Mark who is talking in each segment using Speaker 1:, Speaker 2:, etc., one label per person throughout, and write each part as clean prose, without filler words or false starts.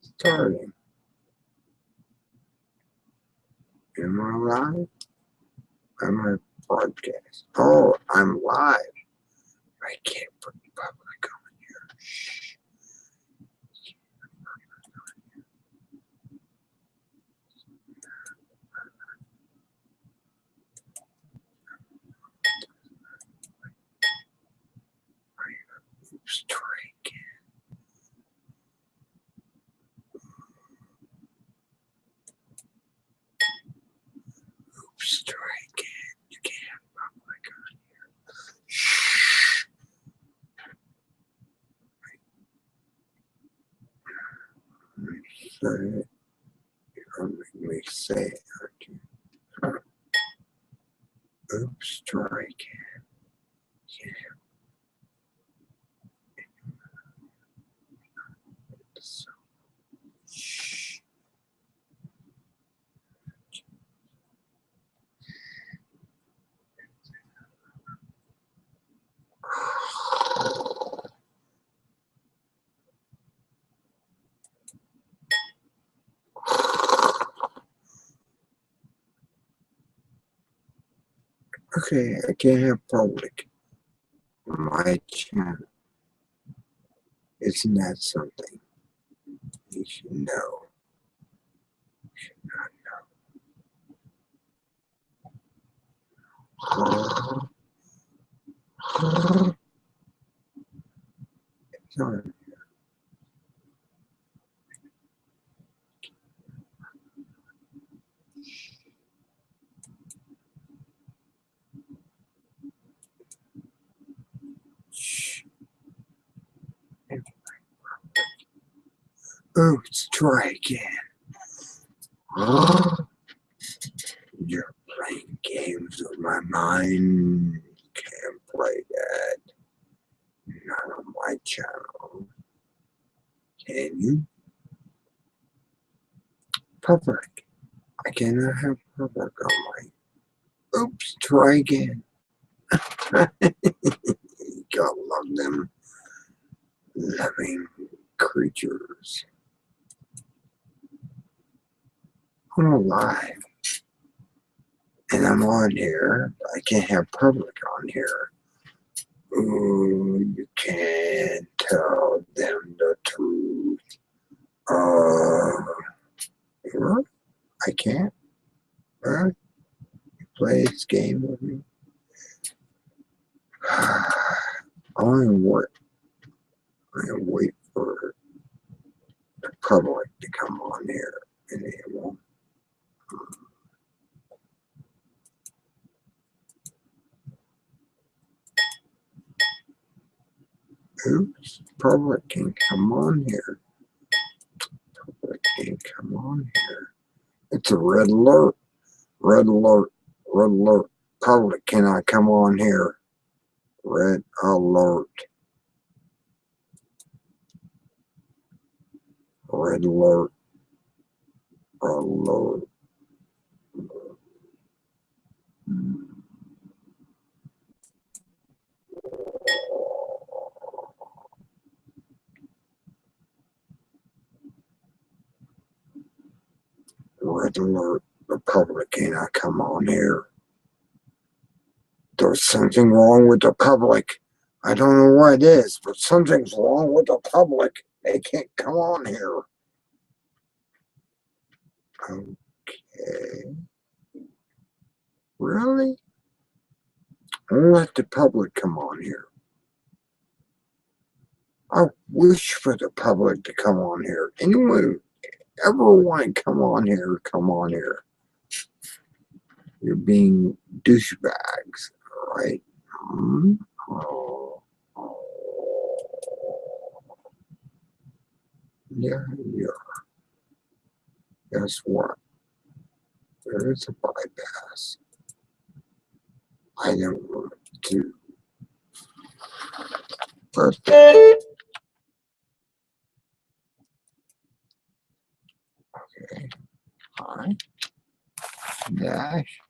Speaker 1: Starting. Am I live? Am I broadcast? Oh, I'm live. I can't put public on here. Shh. Oops, try again. Oops, try again. You can't have public on here. Shh. Say it. You're gonna make me say it, aren't you? Oops, try again. Yeah. So, shh. Okay, I can't have public on my channel. Isn't that something you should know? You should not know. Sorry. Shh. Oops, try again. You're playing games with my mind. Can't play that. Not on my channel. Can you? Public. I cannot have public on my. Oops, try again. You gotta love them living creatures. I'm alive. And I'm on here. I can't have public on here. Ooh, you can't tell them the truth. Really? I can't? Really? You play this game with me? I'm gonna wait for the public to come on here, and they won't. Oops, public can come on here. Public can come on here. It's a red alert. Red alert. Red alert. Public cannot come on here. Red alert. Red alert. Alert. Red alert. The public cannot come on here. There's something wrong with the public. I don't know what it is, but something's wrong with the public. They can't come on here. Okay. Really? I'll let the public come on here. I wish for the public to come on here. Anyone ever want to come on here, come on here. You're being douchebags, right? Oh. Yeah. Guess what? There is a bypass. I don't want to. Birthday. Okay. Hi. Dash.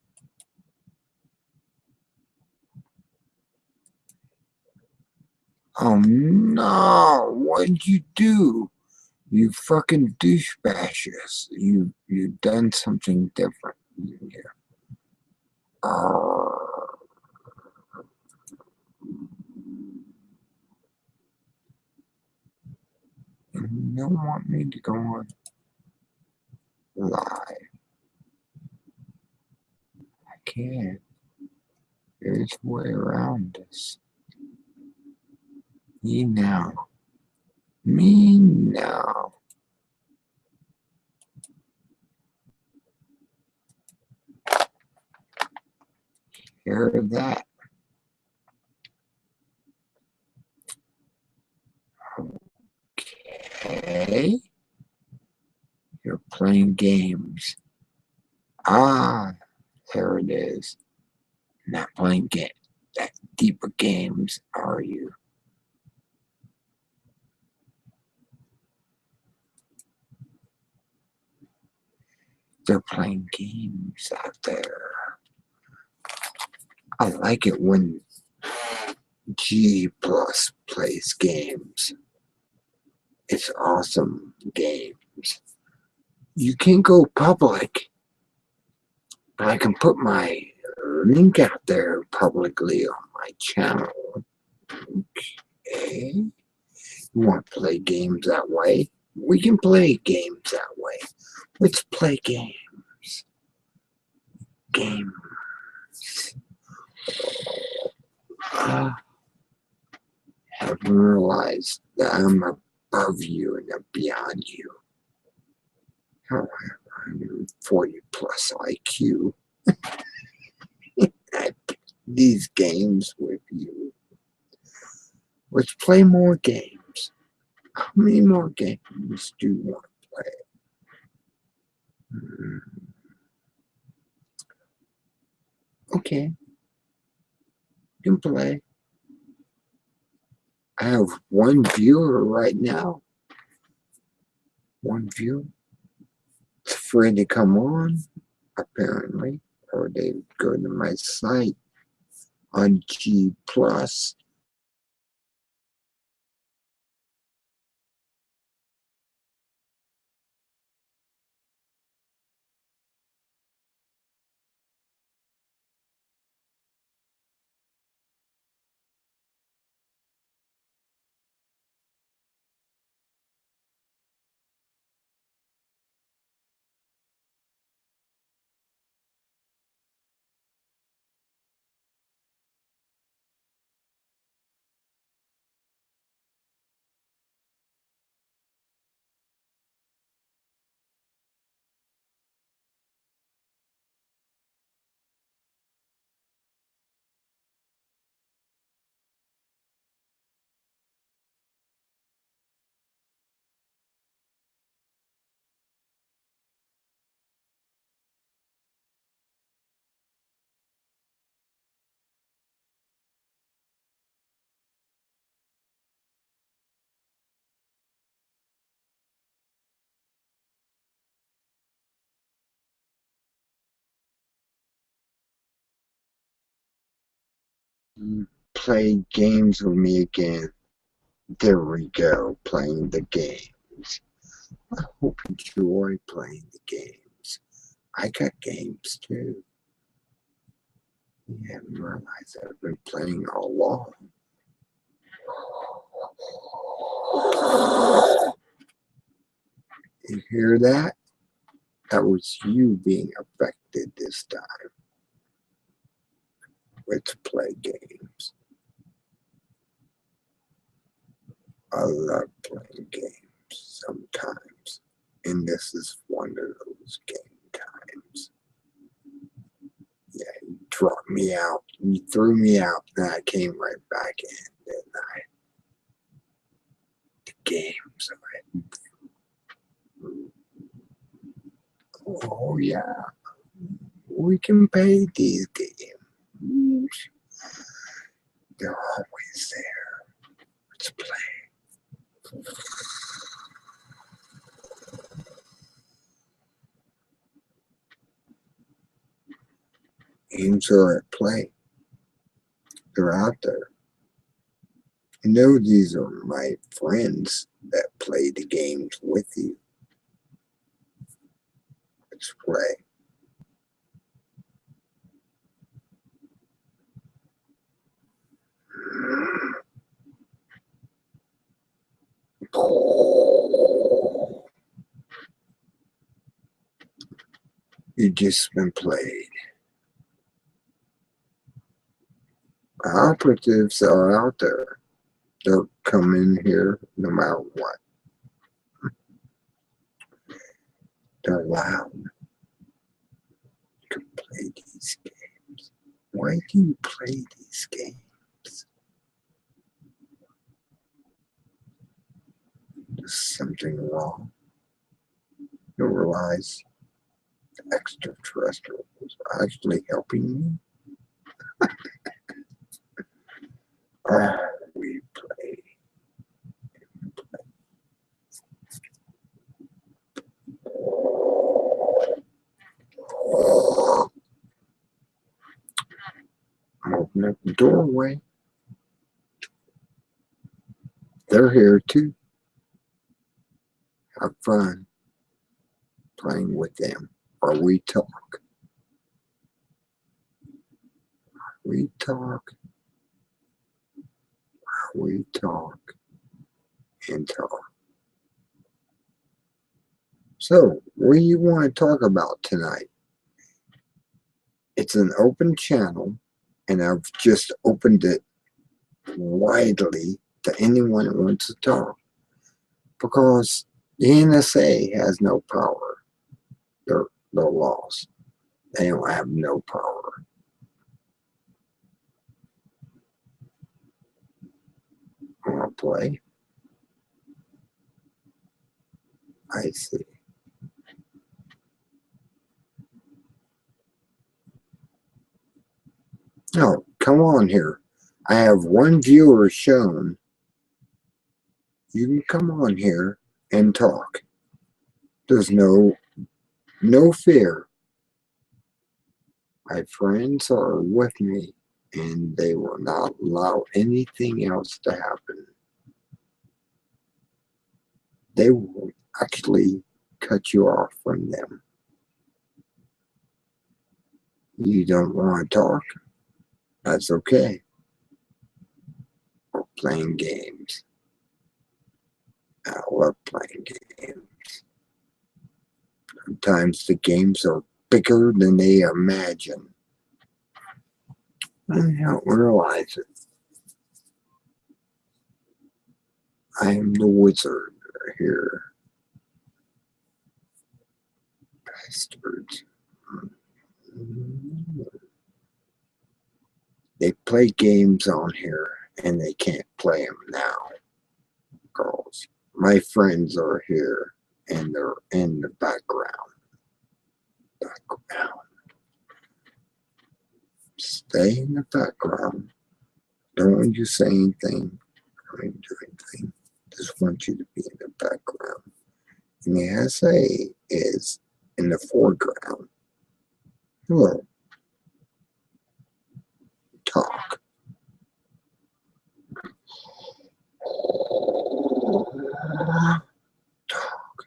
Speaker 1: Oh no, what did you do? You fucking douchebags. You've done something different here. You don't want me to go on live. I can't. There's a way around this. Me now. Me now. Hear that? Okay. You're playing games. Ah, there it is. Not playing that deeper games, are you? They're playing games out there. I like it when G Plus plays games. It's awesome games. You can't go public, but I can put my link out there publicly on my channel. Okay. You want to play games that way? We can play games that way. Let's play games. Games. I haven't realized that I'm above you and beyond you. How have 140 plus IQ? I pick these games with you. Let's play more games. How many more games do you want to play? Okay. You can play. I have one viewer right now. One viewer. It's free to come on, apparently. Or they go to my site on G Plus. Play games with me again. There we go, playing the games. I hope you enjoy playing the games. I got games too. You haven't realized I've been playing all along. You hear that? That was you being affected this time. Let's play games. I love playing games sometimes. And this is one of those game times. Yeah, you dropped me out. You threw me out, and I came right back in, didn't I? The games. Oh, yeah. We can play these games. They're always there. Let's play. Games are at play. They're out there. I know these are my friends that play the games with you. Let's play. You just been played. Operatives are out there. They'll come in here no matter what. They're loud. You can play these games. Why do you play these games? There's something wrong. You realize the extraterrestrials are actually helping you? We play. Open up the doorway. They're here too. Have fun playing with them. Or we talk. We talk. We talk. And talk. So, what do you want to talk about tonight? It's an open channel, and I've just opened it widely to anyone that wants to talk. Because the NSA has no power. They're lost. They don't have no power. Want to play? I see. No, come on here. I have one viewer shown. You can come on here and talk. There's no fear. My friends are with me, and they will not allow anything else to happen. They will actually cut you off from them. You don't want to talk? That's okay. We're playing games. I love playing games. Sometimes the games are bigger than they imagine. I don't realize it. I am the wizard here. Bastards. They play games on here and they can't play them now. Girls. My friends are here and they're in the background. Stay in the background. Don't want you to say anything. Don't do anything. Just want you to be in the background. And the essay is in the foreground. Hello. Talk. Talk.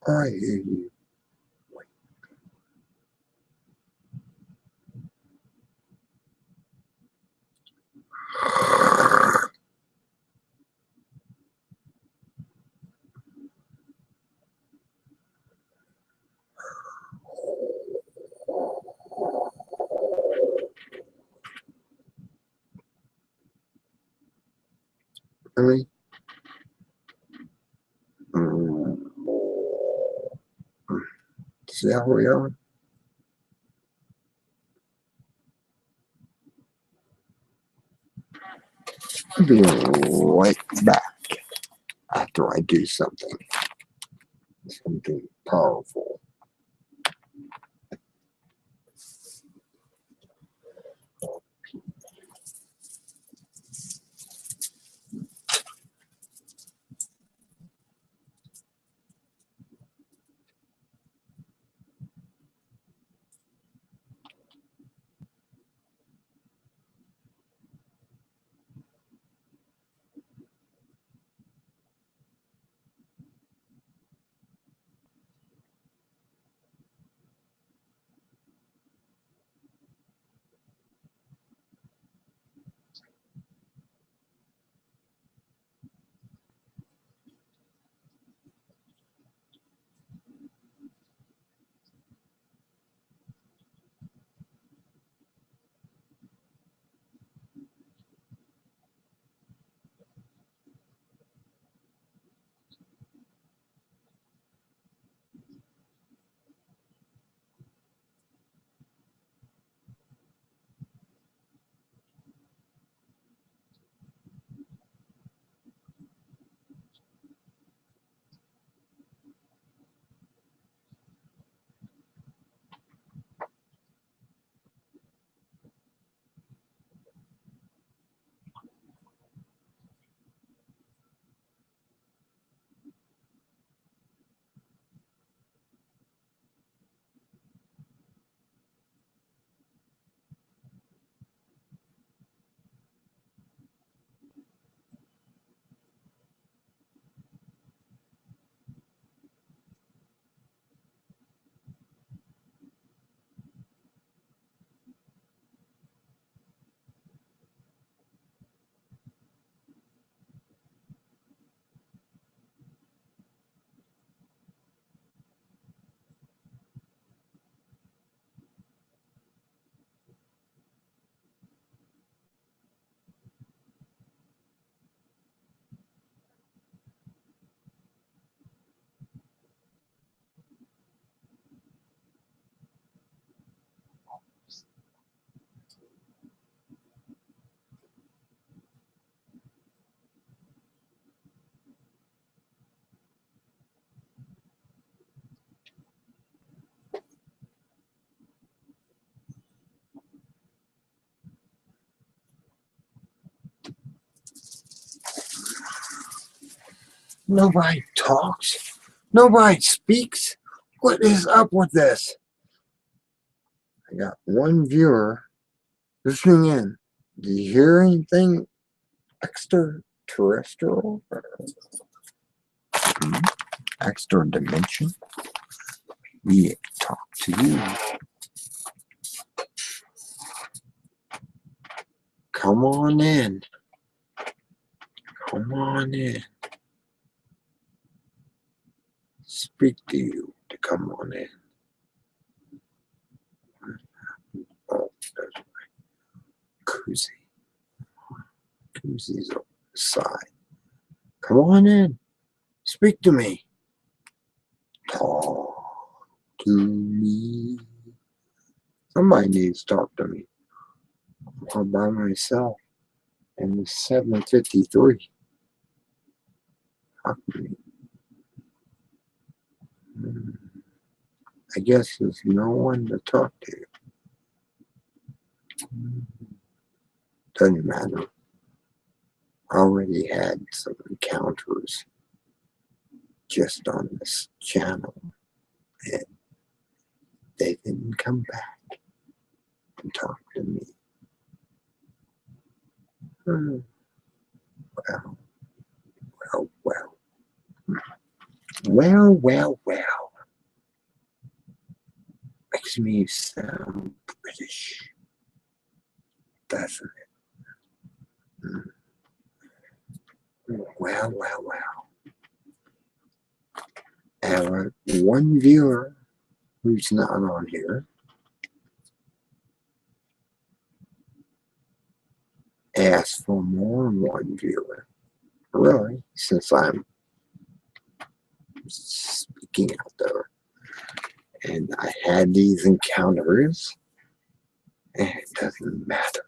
Speaker 1: I hear you. Really? See how we are? I'll be right back after I do something powerful. Nobody talks. Nobody speaks. What is up with this? I got one viewer listening in. Do you hear anything extraterrestrial? Extra dimension? We talk to you. Come on in. Come on in. Speak to you to come on in. Oh, there's my koozie. Koozie's on the side. Come on in. Speak to me. Talk to me. Somebody needs to talk to me. I'm all by myself. And it's 7:53. Talk to me. I guess there's no one to talk to. Doesn't matter. I already had some encounters just on this channel, and they didn't come back and talk to me. Well, well, well. Well, well, well. Makes me sound British, doesn't it? Well, well, well. I have one viewer who's not on here. Asked for more than one viewer. Really, since I'm speaking out there. And I had these encounters, and it doesn't matter.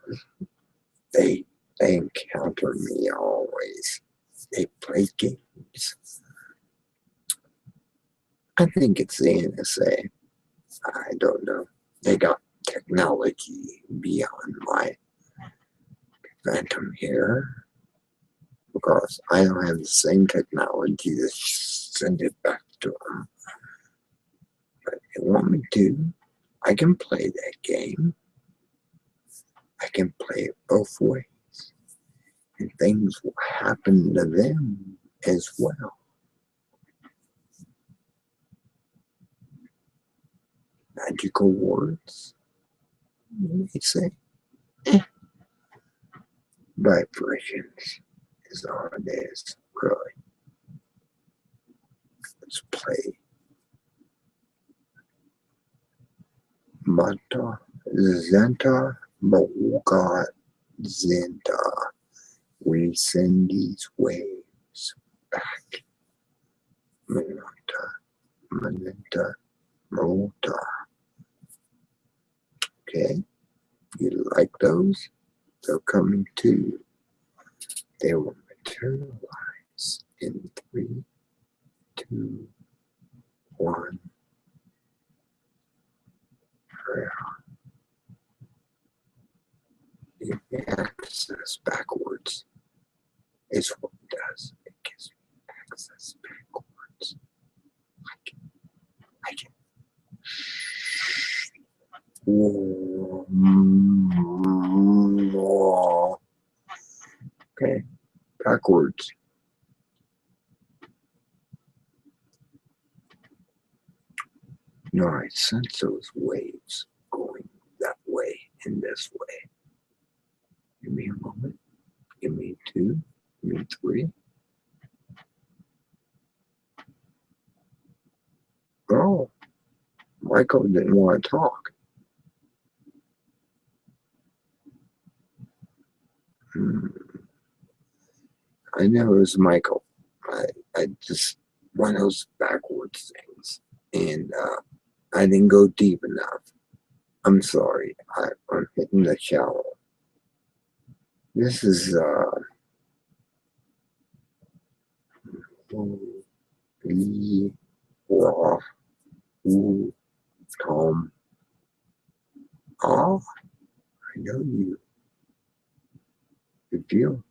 Speaker 1: They encounter me always. They play games. I think it's the NSA. I don't know. They got technology beyond my phantom here, because I don't have the same technology to send it back to them. But if they want me to, I can play that game. I can play it both ways. And things will happen to them as well. Magical words, you may say. Vibrations is all it is, really. Let's play Mata Zenta Moga Zenta. We send these waves back. Manata, Manenta, Mota. Okay, you like those? They're coming too. They will materialize in 3, 2, 1. Give me access backwards. Is what it does. It gives me access backwards. I can. Okay, backwards. No, I sense those waves going that way and this way. Give me a moment. Give me 2. Give me 3. Oh, Michael didn't want to talk. I know it was Michael. I just one of those backwards things, and I didn't go deep enough. I'm sorry. I'm hitting the shallow. This is raw, Tom. Oh, I know you. Good deal.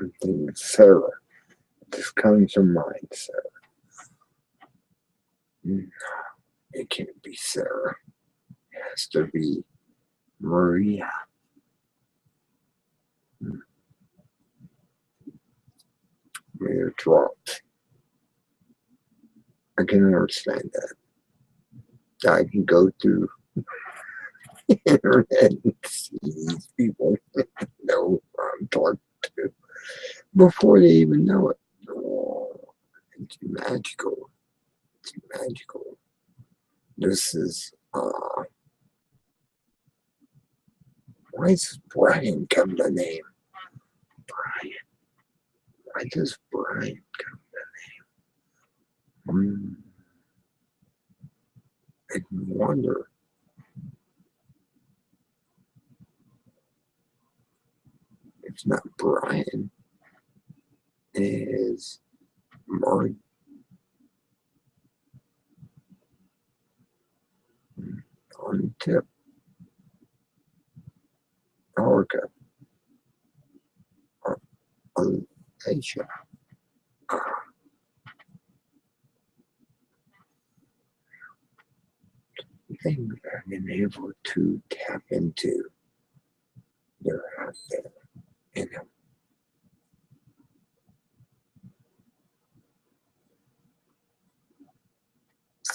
Speaker 1: I'm thinking Sarah. This comes to mind, Sarah. No, it can't be Sarah. It has to be Maria. Maria dropped. I can understand that. I can go through the internet and see these people know what I'm talking to before they even know it. Oh, it's magical. It's magical. This is why does Brian come to name? Brian. Why does Brian come to name? I wonder. It's not Brian. It is Marty. On the tip. Orca. Asia. Things I've been able to tap into. They're out there. And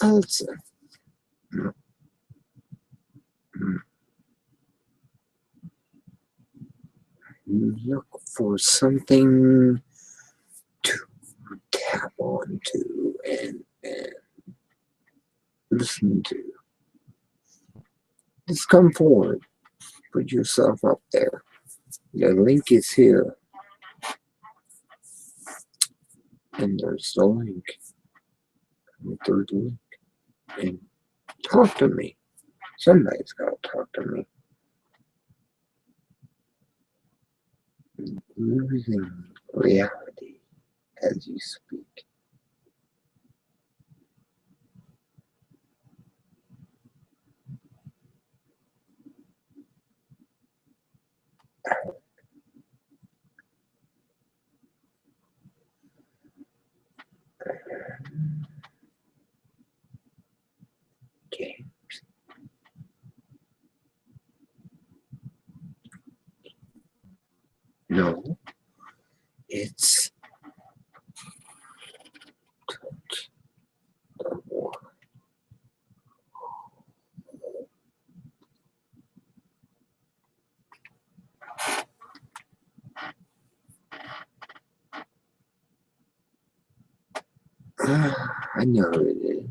Speaker 1: Elsa. Look for something to tap onto and listen to. Just come forward. Put yourself up there. The link is here. And there's the link. The third link. And talk to me. Somebody's got to talk to me. Losing reality as you speak. Games. No, it's touch the water. I know it is.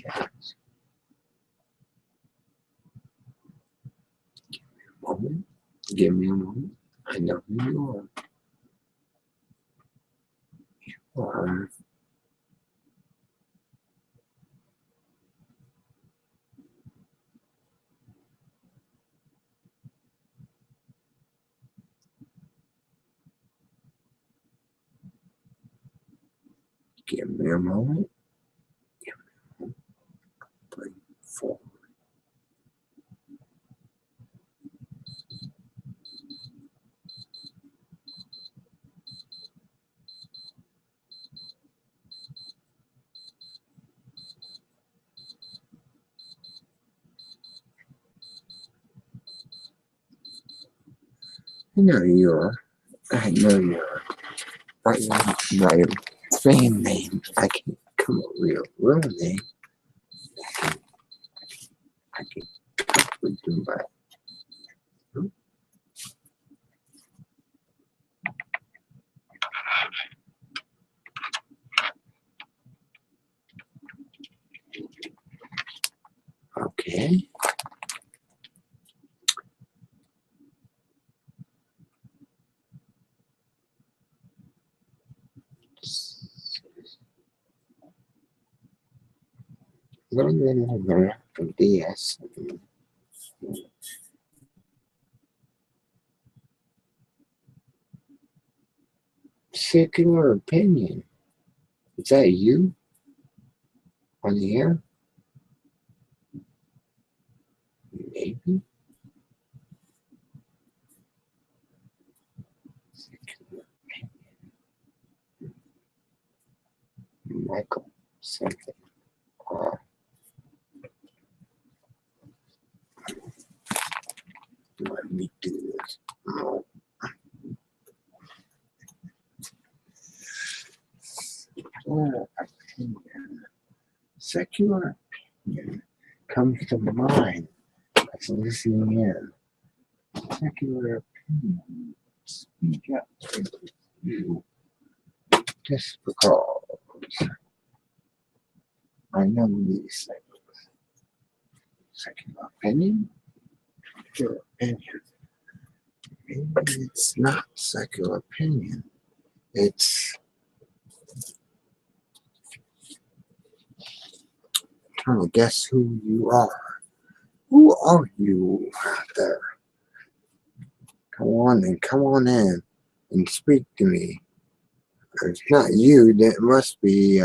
Speaker 1: Yes. Moment. Give me a moment. I know who you are. You are. Give me a moment. Give me a moment. Bring forward. I know you are. I know you are. Right now, my fan name. I can't come up with a real name. I can quickly do that. Okay. DS. Secular opinion. Is that you on the air? Maybe. Michael something. Let me do this. No. Secular opinion. Secular opinion comes to mind as listening in. Secular opinion. Speak up for you. Just because I know these things. Secular opinion? Secular opinion. Maybe it's not secular opinion. It's trying to guess who you are. Who are you out there? Come on in and speak to me. If it's not you, then it must be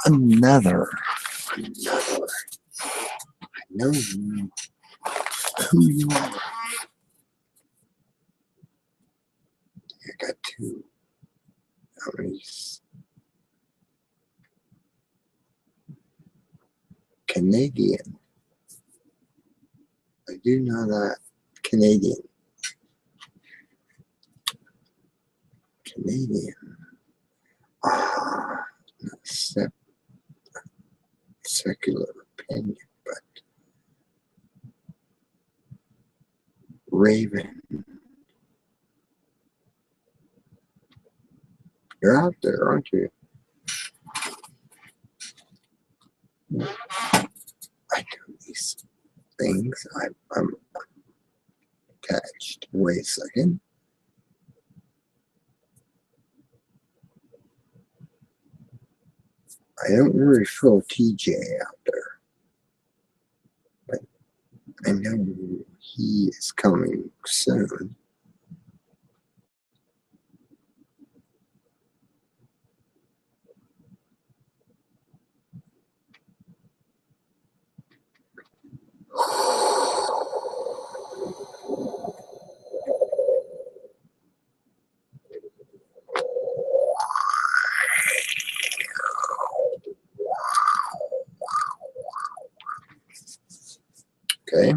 Speaker 1: another. I know who you are. I got two. Canadian. I do know that. Canadian. Not secular opinion, but Raven. You're out there, aren't you? I do these things. I'm attached. Wait a second. I don't really feel TJ out there, but I know he is coming soon. Okay.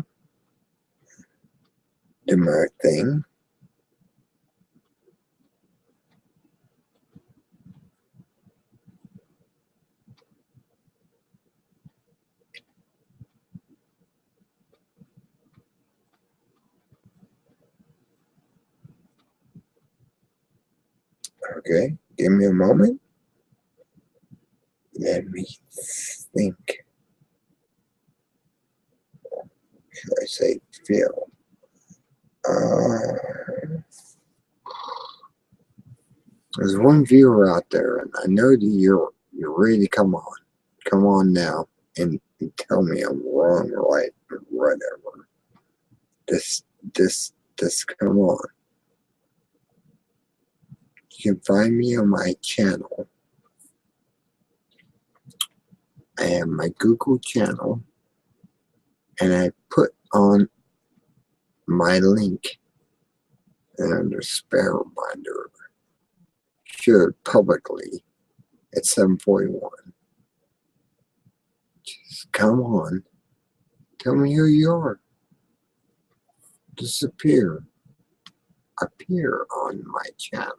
Speaker 1: Do my thing. Okay. Give me a moment. Let me think. Should I say feel? There's one viewer out there, and I know that you're ready to come on. Come on now and tell me I'm wrong, right, or whatever. Just come on. You can find me on my channel. I have my Google channel, and I put on my link under spare reminder shared publicly at 7:41. Just come on. Tell me who you are. Disappear. Appear on my channel.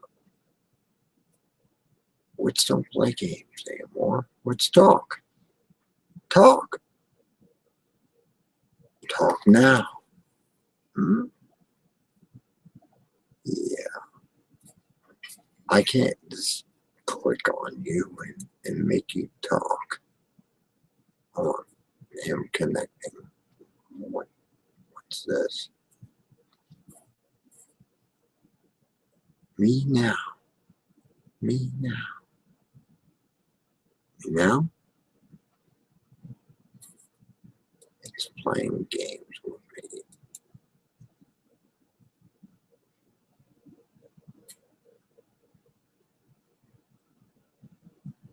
Speaker 1: Let's don't play games anymore. Let's talk. Talk. Talk now. Hmm? Yeah. I can't just click on you and make you talk. On him connecting. What's this? Me now. Me now. Me now? He's playing games with me.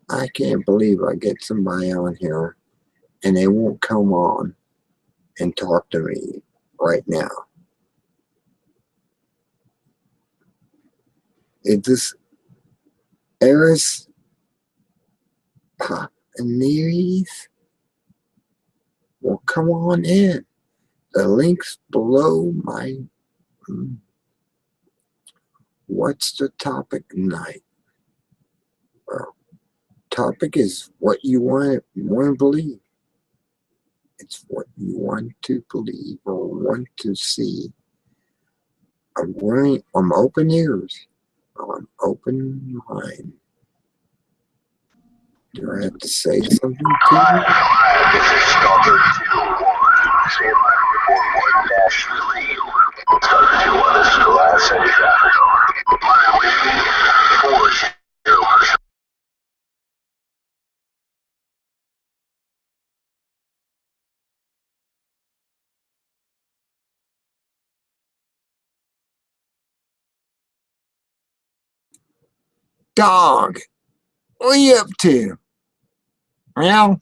Speaker 1: I can't believe I get somebody on here and they won't come on and talk to me right now. It just, Eris and Neres, well, come on in. The link's below my. What's the topic tonight? Well, topic is what you want to believe. It's what you want to believe or want to see. I'm open ears. I'm open mind. Do I have to say something to you?
Speaker 2: This is Stalker 2-1. Stand by for 1-3. Stalker 2-1, this is the last set of traffic. Flying with me. 40.
Speaker 1: Dog, what are you up to? Well,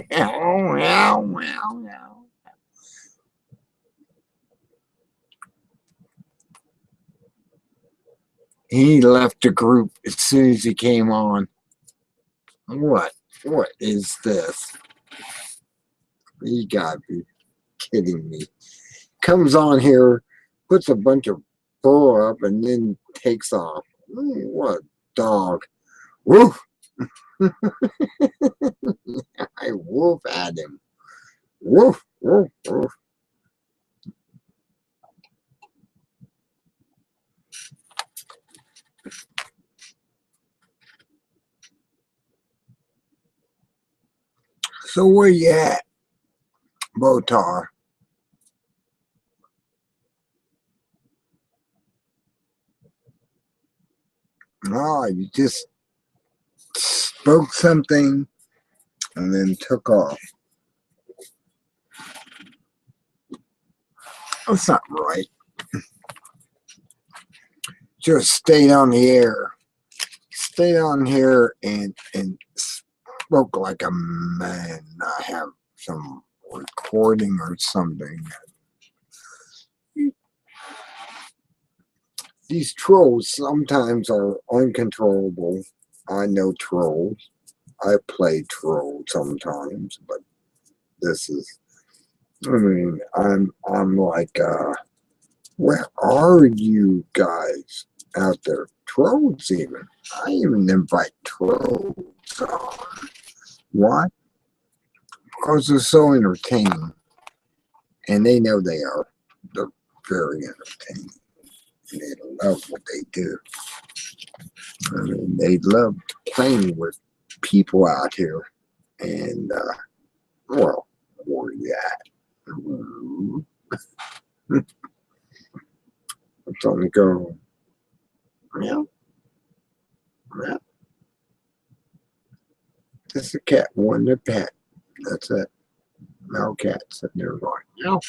Speaker 1: well. He left the group as soon as he came on. What? What is this? You gotta be kidding me. Comes on here, puts a bunch of bull up, and then takes off. What a dog. Woof! I woof at him. Woof, woof, woof. So where you at, Botar? Oh, you just spoke something and then took off. That's not right. Just stayed on the air. Stayed on here and spoke like a man. I have some recording or something. These trolls sometimes are uncontrollable. I know trolls. I play troll sometimes, but this is. I mean, I'm like, where are you guys out there? Trolls even. I even invite trolls on. Why? Because they're so entertaining. And they know they are. They're very entertaining. And they love what they do. I mean, they love playing with people out here. And, well, where you at? It's only go, meow, meow. This is a cat wanting a pet. That's it. Male cats sitting there going, meow.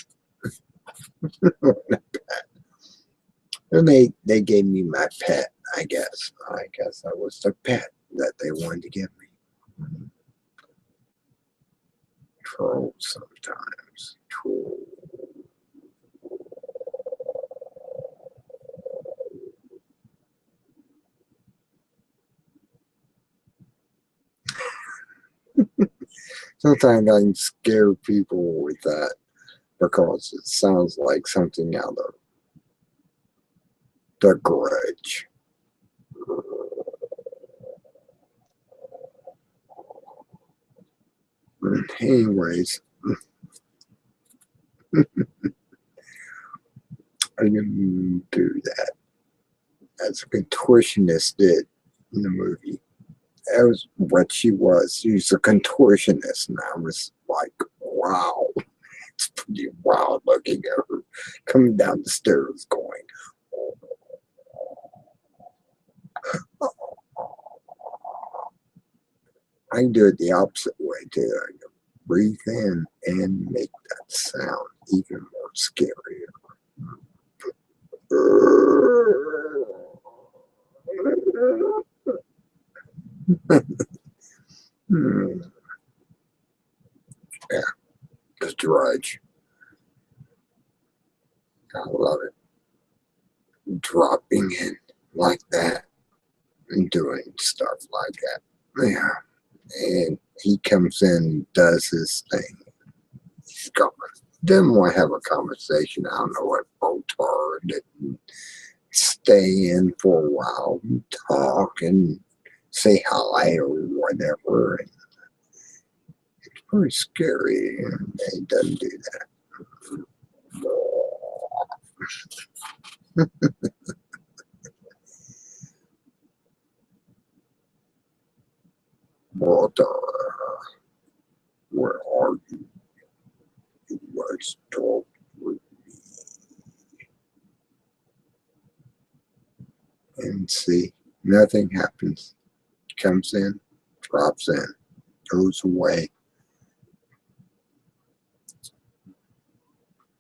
Speaker 1: And they gave me my pet, I guess. I guess I was the pet that they wanted to give me. Troll sometimes. Troll. Sometimes I can scare people with that because it sounds like something out of The Grudge. Anyways, I didn't do that as a contortionist did in the movie. That was what she was. She was a contortionist, and I was like, wow, it's pretty wild looking at her coming down the stairs going, oh. I can do it the opposite way too. I can breathe in and make that sound even more scarier. Yeah, The Drudge. I love it. Dropping in like that and doing stuff like that. Yeah. And he comes in and does his thing. He's gone. Then we'll have a conversation. I don't know what Botar didn't stay in for a while and talk and say hi or whatever. And it's pretty scary. And he doesn't do that. Botar, where are you? You must talk with me. And see, nothing happens. Comes in, drops in, goes away.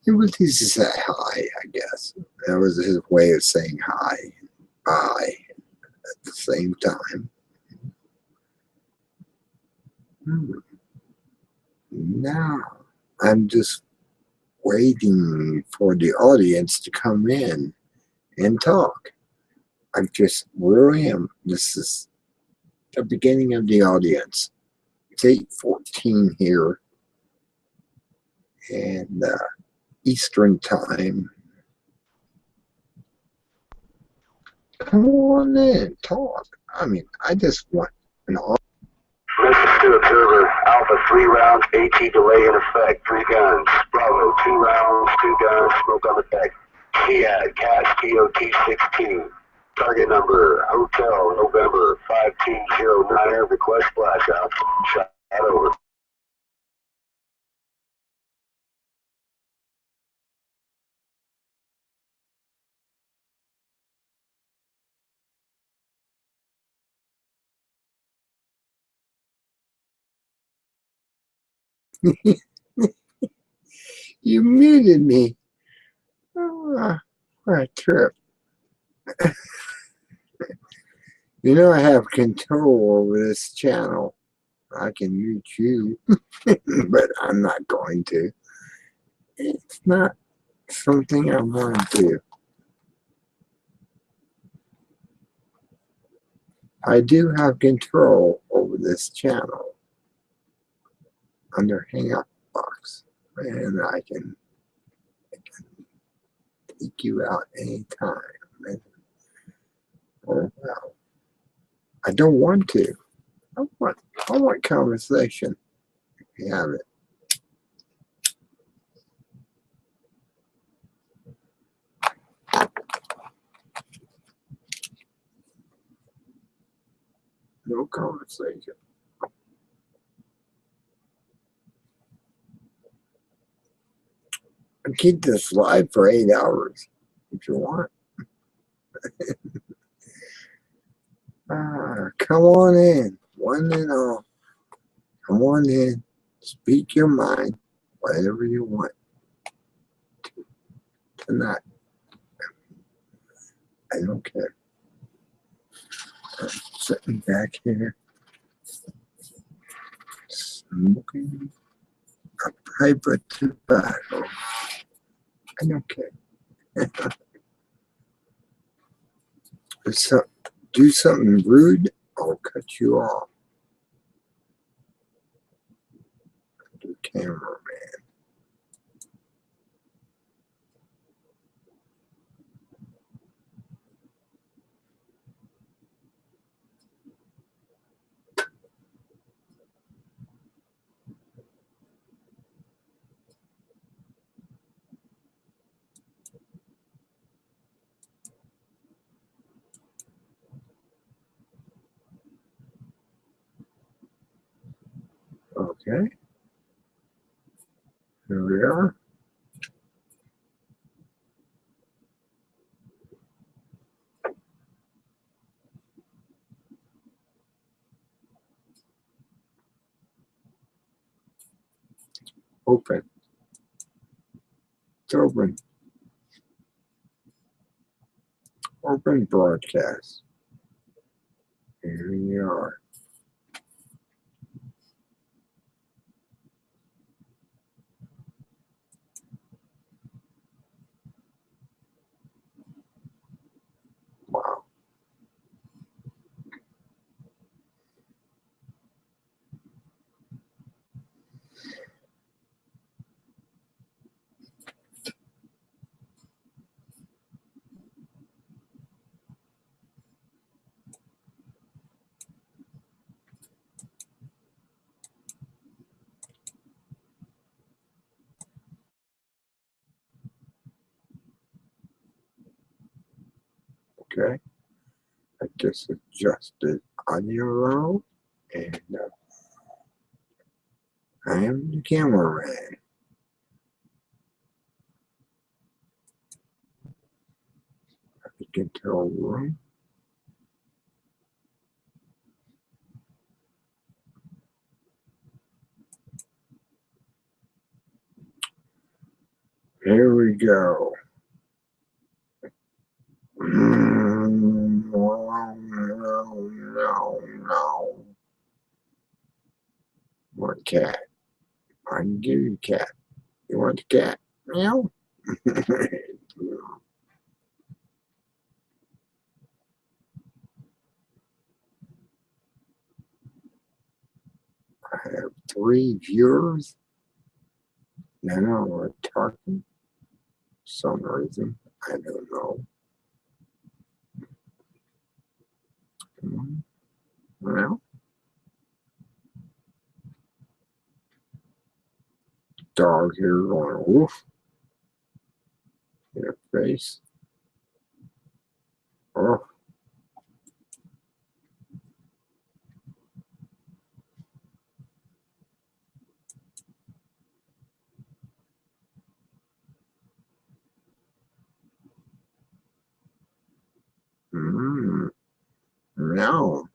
Speaker 1: It was easy to say hi, I guess. That was his way of saying hi, bye at the same time. Now, I'm just waiting for the audience to come in and talk. I just really am. This is the beginning of the audience. It's 8:14 here, and Eastern time. Come on in, talk. I mean, I just want an audience.
Speaker 2: Message to observer, Alpha 3 rounds, AT delay in effect, 3 guns. Bravo 2 rounds, 2 guns, smoke on the deck. Fiat, CAS, TOT 16. Target number, Hotel, November 5209, request splash out. Shot over.
Speaker 1: You muted me. Oh, what a trip. You know I have control over this channel. I can mute you, but I'm not going to. It's not something I want to do. I do have control over this channel under Hangout Box, and I can take you out anytime. And, oh, well, I don't want to. I want conversation. You have it. No conversation. I keep this live for 8 hours if you want. Come on in, one and all. Come on in, speak your mind, whatever you want tonight. I don't care. I'm sitting back here, smoking a pipe of tobacco. I don't care. So, do something rude, I'll cut you off. The cameraman. Okay. Here we are. Open. It's open. Open broadcast. Here we are. Wow. Okay. I just adjusted audio low, and I am the cameraman. You can tell room. Here we go. No. What cat? I can give you a cat. You want the cat? Meow. I have 3 viewers. None of them are talking. For some reason. I don't know. Come on. Well, dog here going woof. In your face. Oh. No.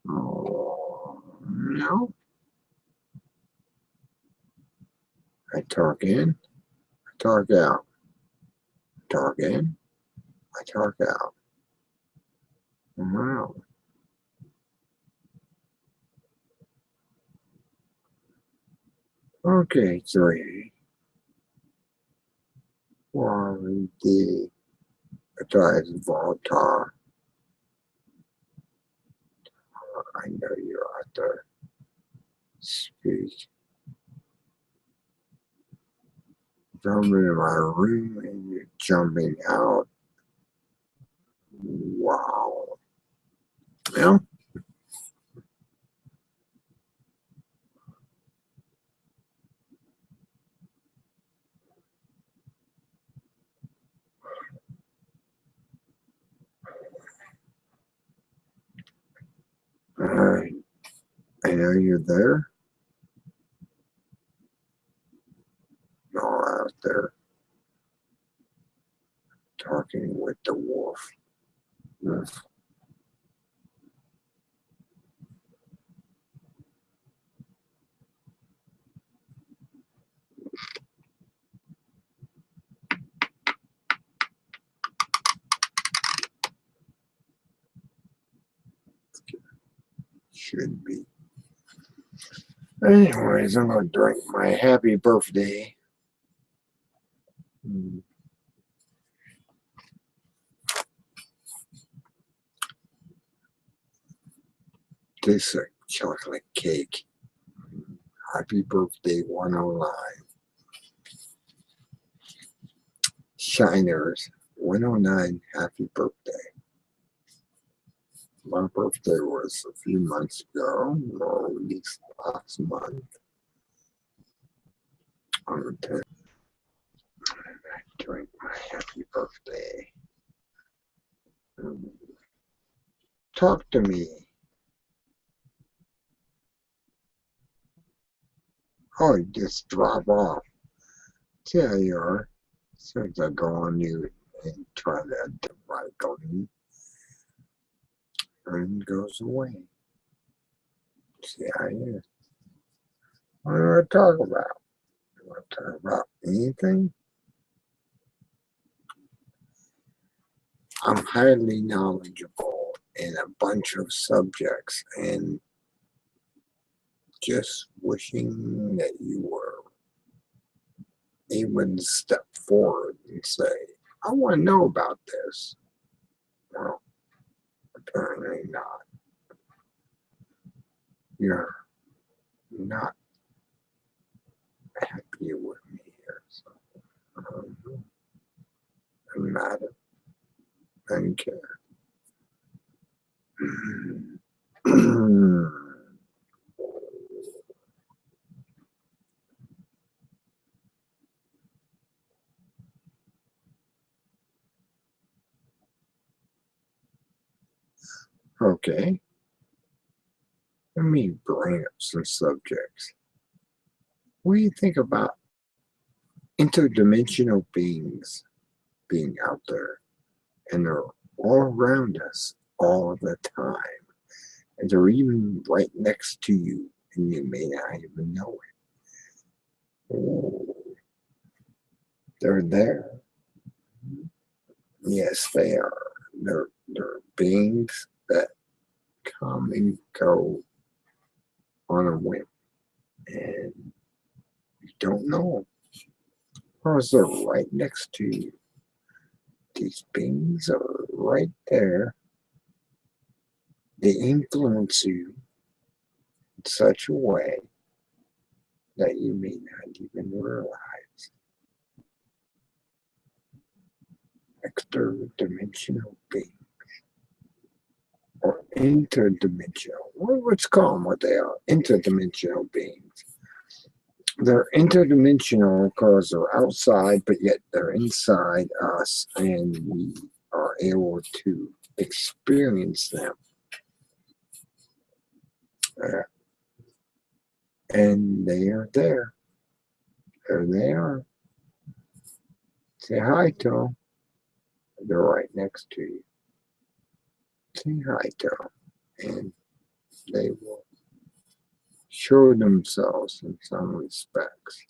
Speaker 1: Oh, no. I talk in. I talk out. Talk in. I talk out. Wow. Okay, 3. Quality. Advertise Volta. I know you're out there. Speak. Jumping in my room and you're jumping out. Wow. Yeah. Alright. I know you're there. No, out there. Talking with the wolf. Wolf. Should be. Anyways, I'm gonna drink my happy birthday. This is chocolate cake. Happy birthday 109. Shiners 109. Happy birthday. My birthday was a few months ago, or at least last month. On the 10th. I drink my happy birthday. Talk to me. Oh, you just drop off. See how you are. As soon as I go on you and try that right on you, and goes away. See how you is. What do I talk about? Do I talk about anything? I'm highly knowledgeable in a bunch of subjects and just wishing that you were able to step forward and say, I want to know about this. Well, apparently not. You're not happy with me here. So, doesn't matter. I don't care. Okay, let me bring up some subjects. What do you think about interdimensional beings being out there? And they're all around us all the time. And they're even right next to you, and you may not even know it. Oh, they're there. Yes, they are. They're beings that come and go on a whim. And you don't know them because they're right next to you. These beings are right there. They influence you in such a way that you may not even realize. Extra-dimensional beings or interdimensional. Let's call them what they are, interdimensional beings. They're interdimensional because they're outside, but yet they're inside us, and we are able to experience them. And they are there. There they are. Say hi to them. They're right next to you. Say hi to them. And they will show themselves in some respects.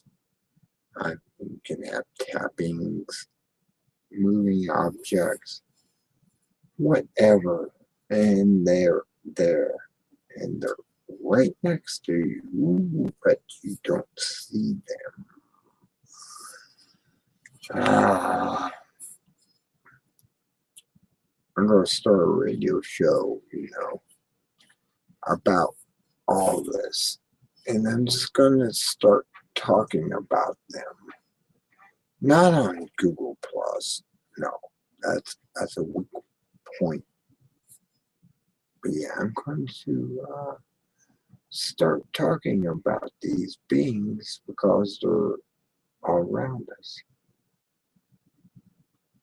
Speaker 1: You can have tappings, moving objects, whatever, and they're there, and they're right next to you, but you don't see them. I'm going to start a radio show, about all this, and I'm just going to start talking about them. Not on Google Plus, no, that's a weak point. But yeah, I'm going to start talking about these beings because they're all around us.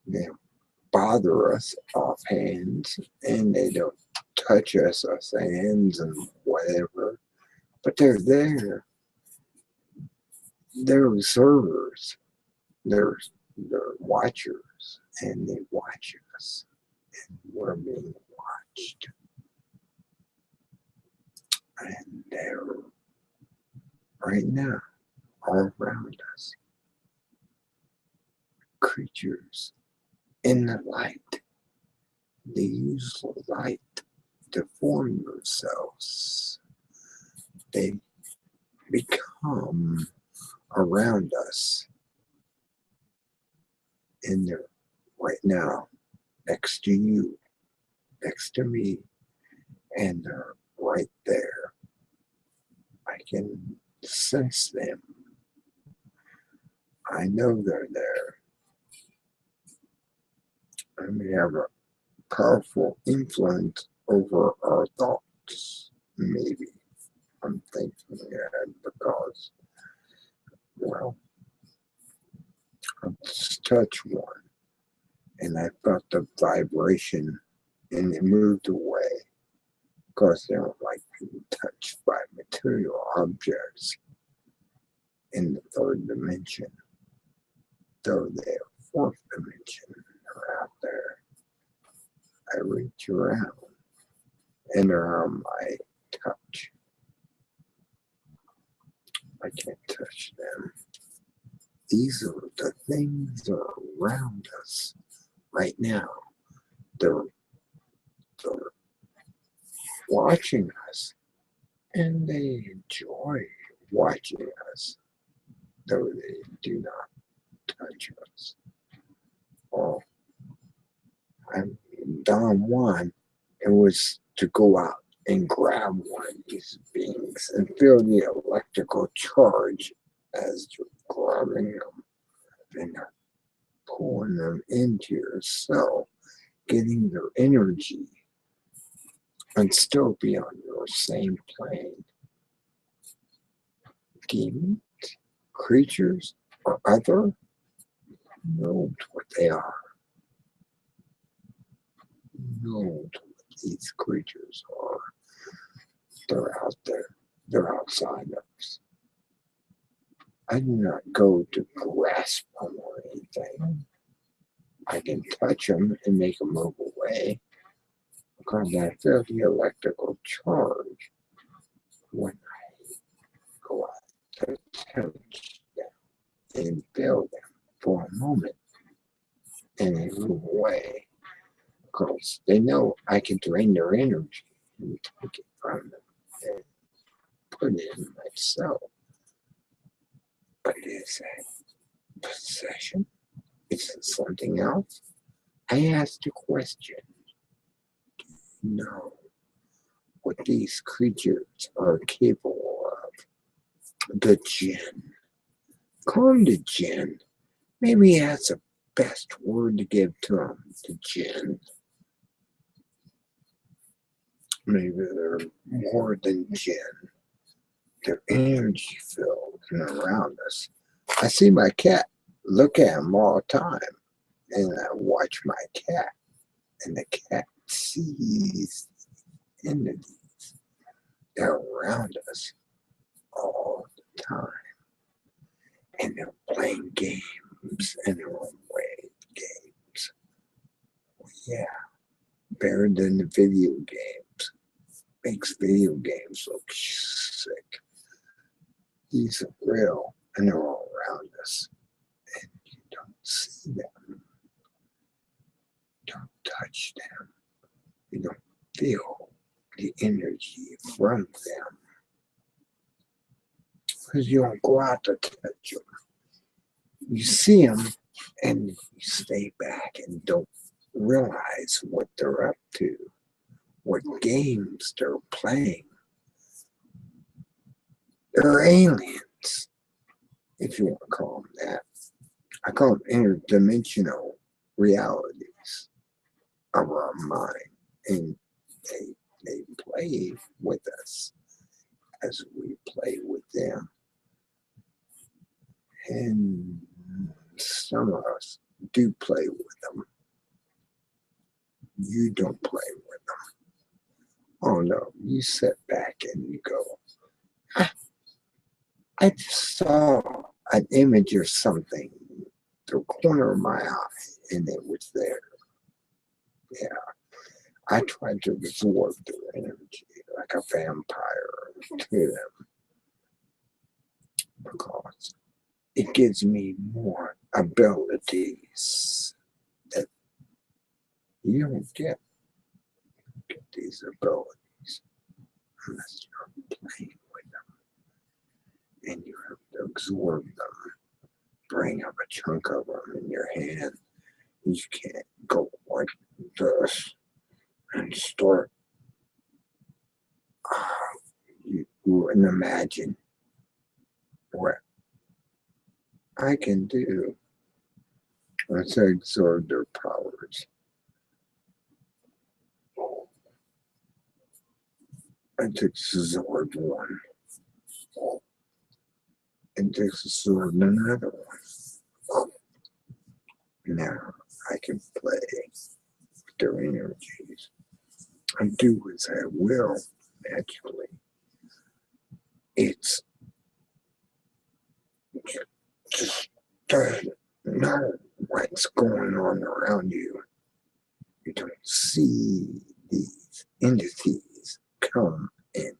Speaker 1: They bother us offhand, and they don't touch us hands and whatever, but they're there. They're observers. They're watchers, and they watch us, and we're being watched. And they're right now all around us. Creatures in the light. They use the light to form themselves. They become around us. And they're right now next to you, next to me, and they're right there. I can sense them. I know they're there. And we have a powerful influence over our thoughts, maybe. I'm thinking that because, well, I just touched one, and I felt the vibration, and it moved away because they don't like being touched by material objects in the third dimension, though they're fourth dimension. They're out there. I reach around, and they're on my touch. I can't touch them. These are the things that are around us right now. They're watching us, and they enjoy watching us, though they do not touch us. Well, I'm down one. It was to go out and grab one of these beings and feel the electrical charge as you're grabbing them and pulling them into yourself, getting their energy, and still be on your same plane. Demons, creatures, or other, know what they are. Know what these creatures are. They're out there. They're outside of us. I do not go to grasp them or anything. I can touch them and make them move away because I feel the electrical charge when I go out to touch them and feel them for a moment and they move away because they know I can drain their energy and take it from them and put it in myself. But is that possession? Is it something else? I asked a question. No. What these creatures are capable of. The jinn. Call him the jinn. Maybe that's the best word to give to them. The jinn. Maybe they're more than jinn. They're energy filled and around us. I see my cat. Look at him all the time. And I watch my cat. And the cat sees entities. They're around us all the time. And they're playing games in their own way. Games. Yeah. Better than the video games. Makes video games look sick. These are real and they're all around us. And you don't see them. Don't touch them. You don't feel the energy from them. Because you don't go out to touch them. You see them and you stay back and don't realize what they're up to, what games they're playing. They're aliens, if you want to call them that. I call them interdimensional realities of our mind. And they play with us as we play with them. And some of us do play with them. You don't play with them. Oh no, you sit back and you go, I just saw an image or something, the corner of my eye, and it was there. Yeah. I tried to absorb their energy like a vampire to them because it gives me more abilities that you don't get these abilities unless you're playing with them and you have to absorb them, bring up a chunk of them in your hand. You can't go like this and start. You wouldn't imagine what I can do once I absorb their powers. I just absorbed one. And just absorbed another one. Now I can play with their energies. I do as I will, naturally. It's just to know what's going on around you. You don't see these entities come and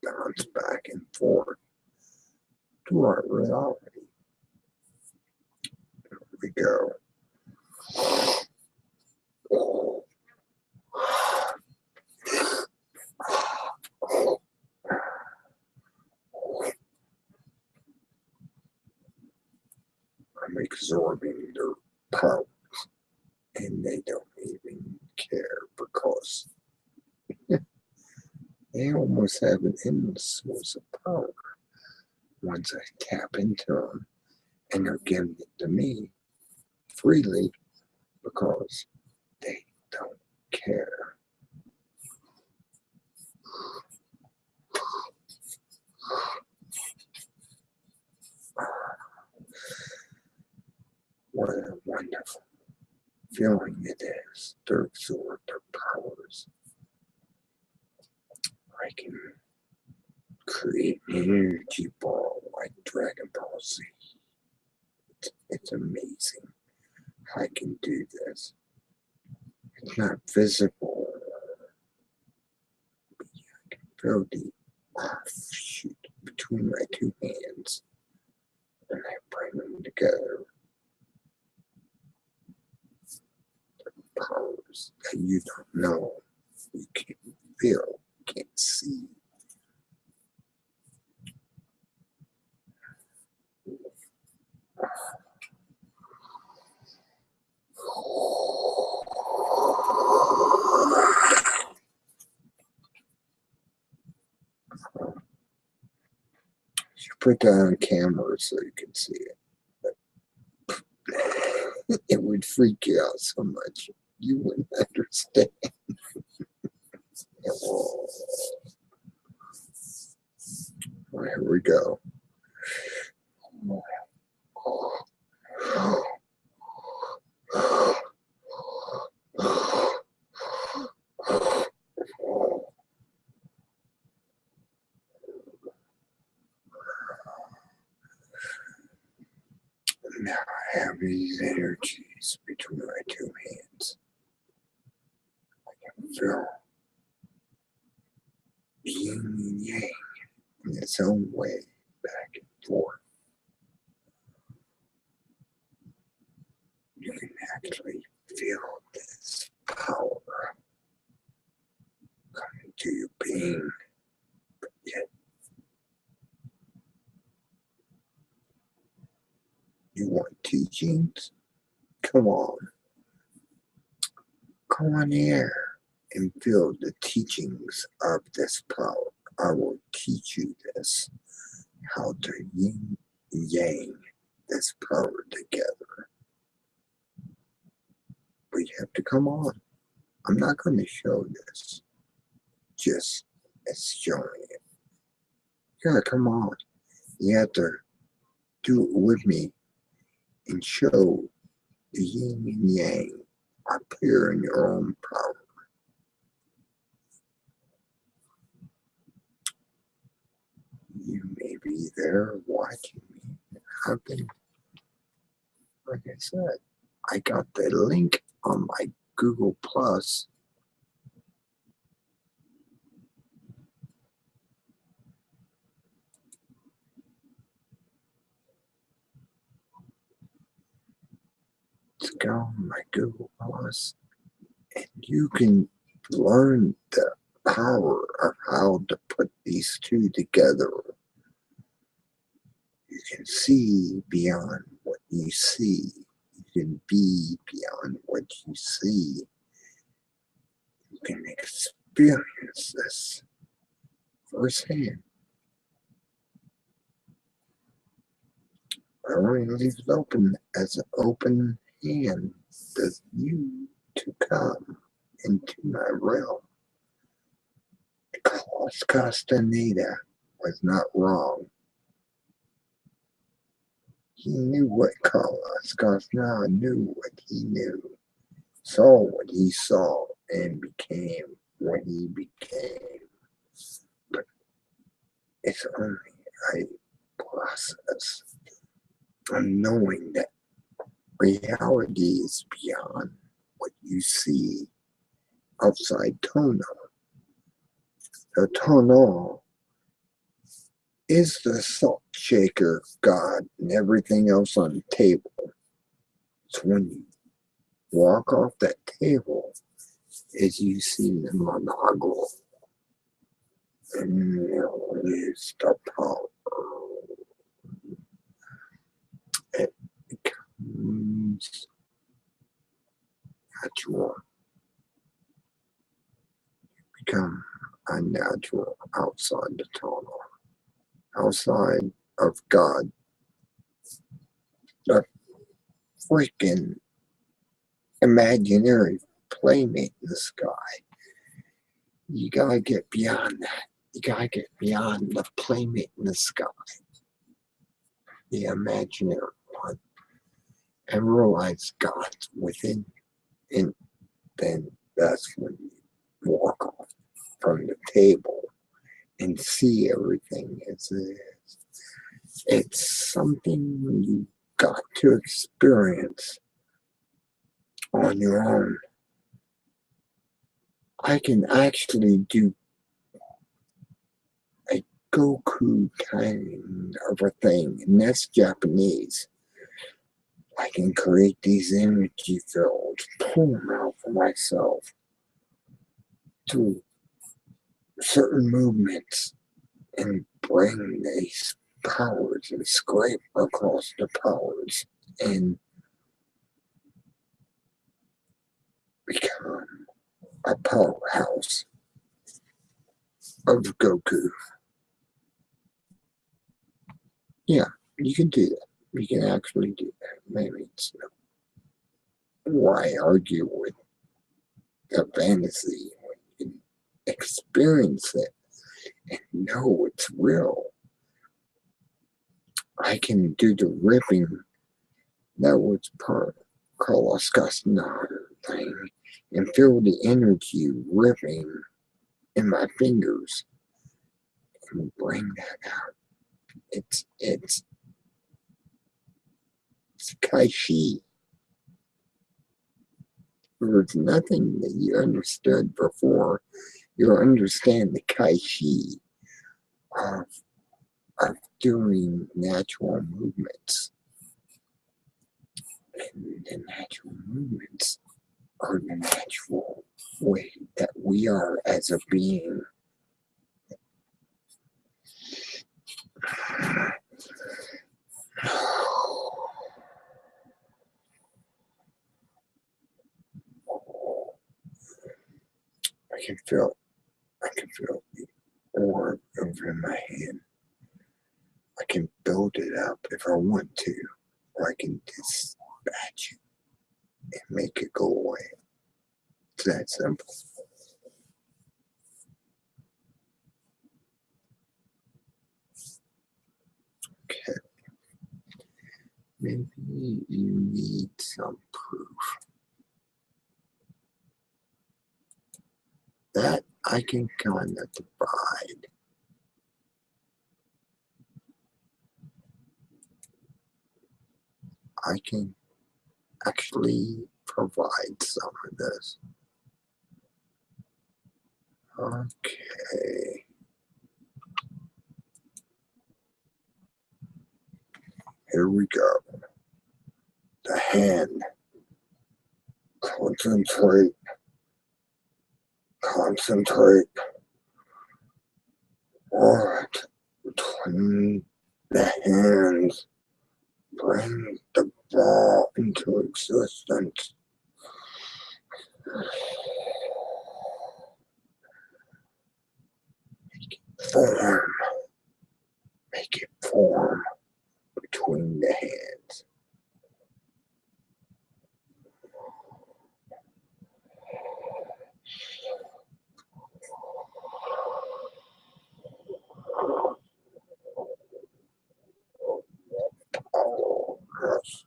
Speaker 1: bounce back and forth to our reality. Here we go. I'm absorbing their powers, and they don't even care because they almost have an endless source of power once I tap into them, and they're giving it to me freely because they don't care. What a wonderful feeling it is to absorb their powers I can create an energy ball like Dragon Ball Z. It's amazing how I can do this. It's not visible. I can feel the offshoot between my two hands, and I bring them together. Powers that you don't know, you can't feel, can't see. You put that on camera so you can see it. It would freak you out so much. You wouldn't understand. All right, here we go. Now I have these energies between my two hands. I can feel yin and yang in its own way, back and forth. You can actually feel this power coming to your being, but yet you want teachings? Come on here and feel the teachings of this power. I will teach you this, how to yin and yang this power together. But you have to come on. I'm not going to show this just as showing it. You gotta come on. You have to do it with me and show the yin and yang up here in your own power. You may be there watching me. I've been, like I said, I got the link on my Google Plus. To go on my Google Plus, and you can learn the power of how to put these two together. You can see beyond what you see. You can be beyond what you see. You can experience this firsthand. I only leave it open as an open hand for you to come into my realm. Carlos Castaneda was not wrong. He knew what Carlos Castaneda knew what he knew, saw what he saw, and became what he became. But it's only a process of knowing that reality is beyond what you see outside Tono. The Tono is the salt shaker God and everything else on the table. So when you walk off that table, as you see the monogle, and there is the power. It becomes natural. Become unnatural outside the tunnel, outside of God. The freaking imaginary playmate in the sky. You gotta get beyond that. You gotta get beyond the playmate in the sky, the imaginary one, and realize God's within you. And then that's when you walk off from the table and see everything as it is. It's something you got to experience on your own. I can actually do a Goku kind of a thing, and that's Japanese. I can create these energy fields, pull them out for myself through certain movements and bring these powers and scrape across the powers and become a powerhouse of Goku. Yeah, you can do that. You can actually do that. Maybe it's no. Why argue with a fantasy when you can experience it and know it's real? I can do the ripping. That was part of Carlos Castaneda thing and feel the energy ripping in my fingers and bring that out. It's Kaishi. There's nothing that you understood before. You understand the Kaishi of doing natural movements. And the natural movements are the natural way that we are as a being. I can feel the orb over in my hand. I can build it up if I want to, or I can dispatch it and make it go away. It's that simple. Okay. Maybe you need some proof. That I can kind of provide. I can actually provide some of this. Okay. Here we go. The hand. Concentrate. Concentrate. Alright. Between the hands. Bring the ball into existence. Form. Make it form between the hands. Oh, yes.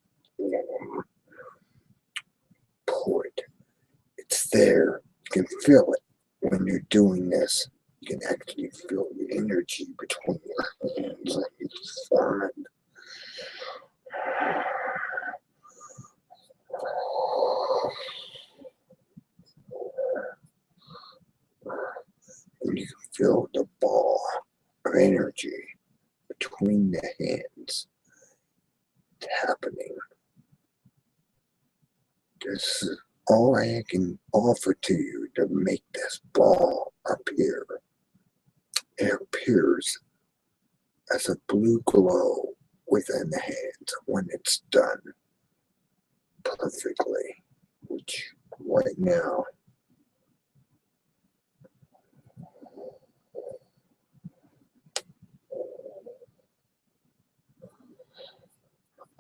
Speaker 1: Pull it. It's there. You can feel it when you're doing this. You can actually feel the energy between your hands and you form it. And you can feel the ball of energy between the hands. It's happening. This is all I can offer to you to make this ball appear. It appears as a blue glow within the hands when it's done perfectly, which right now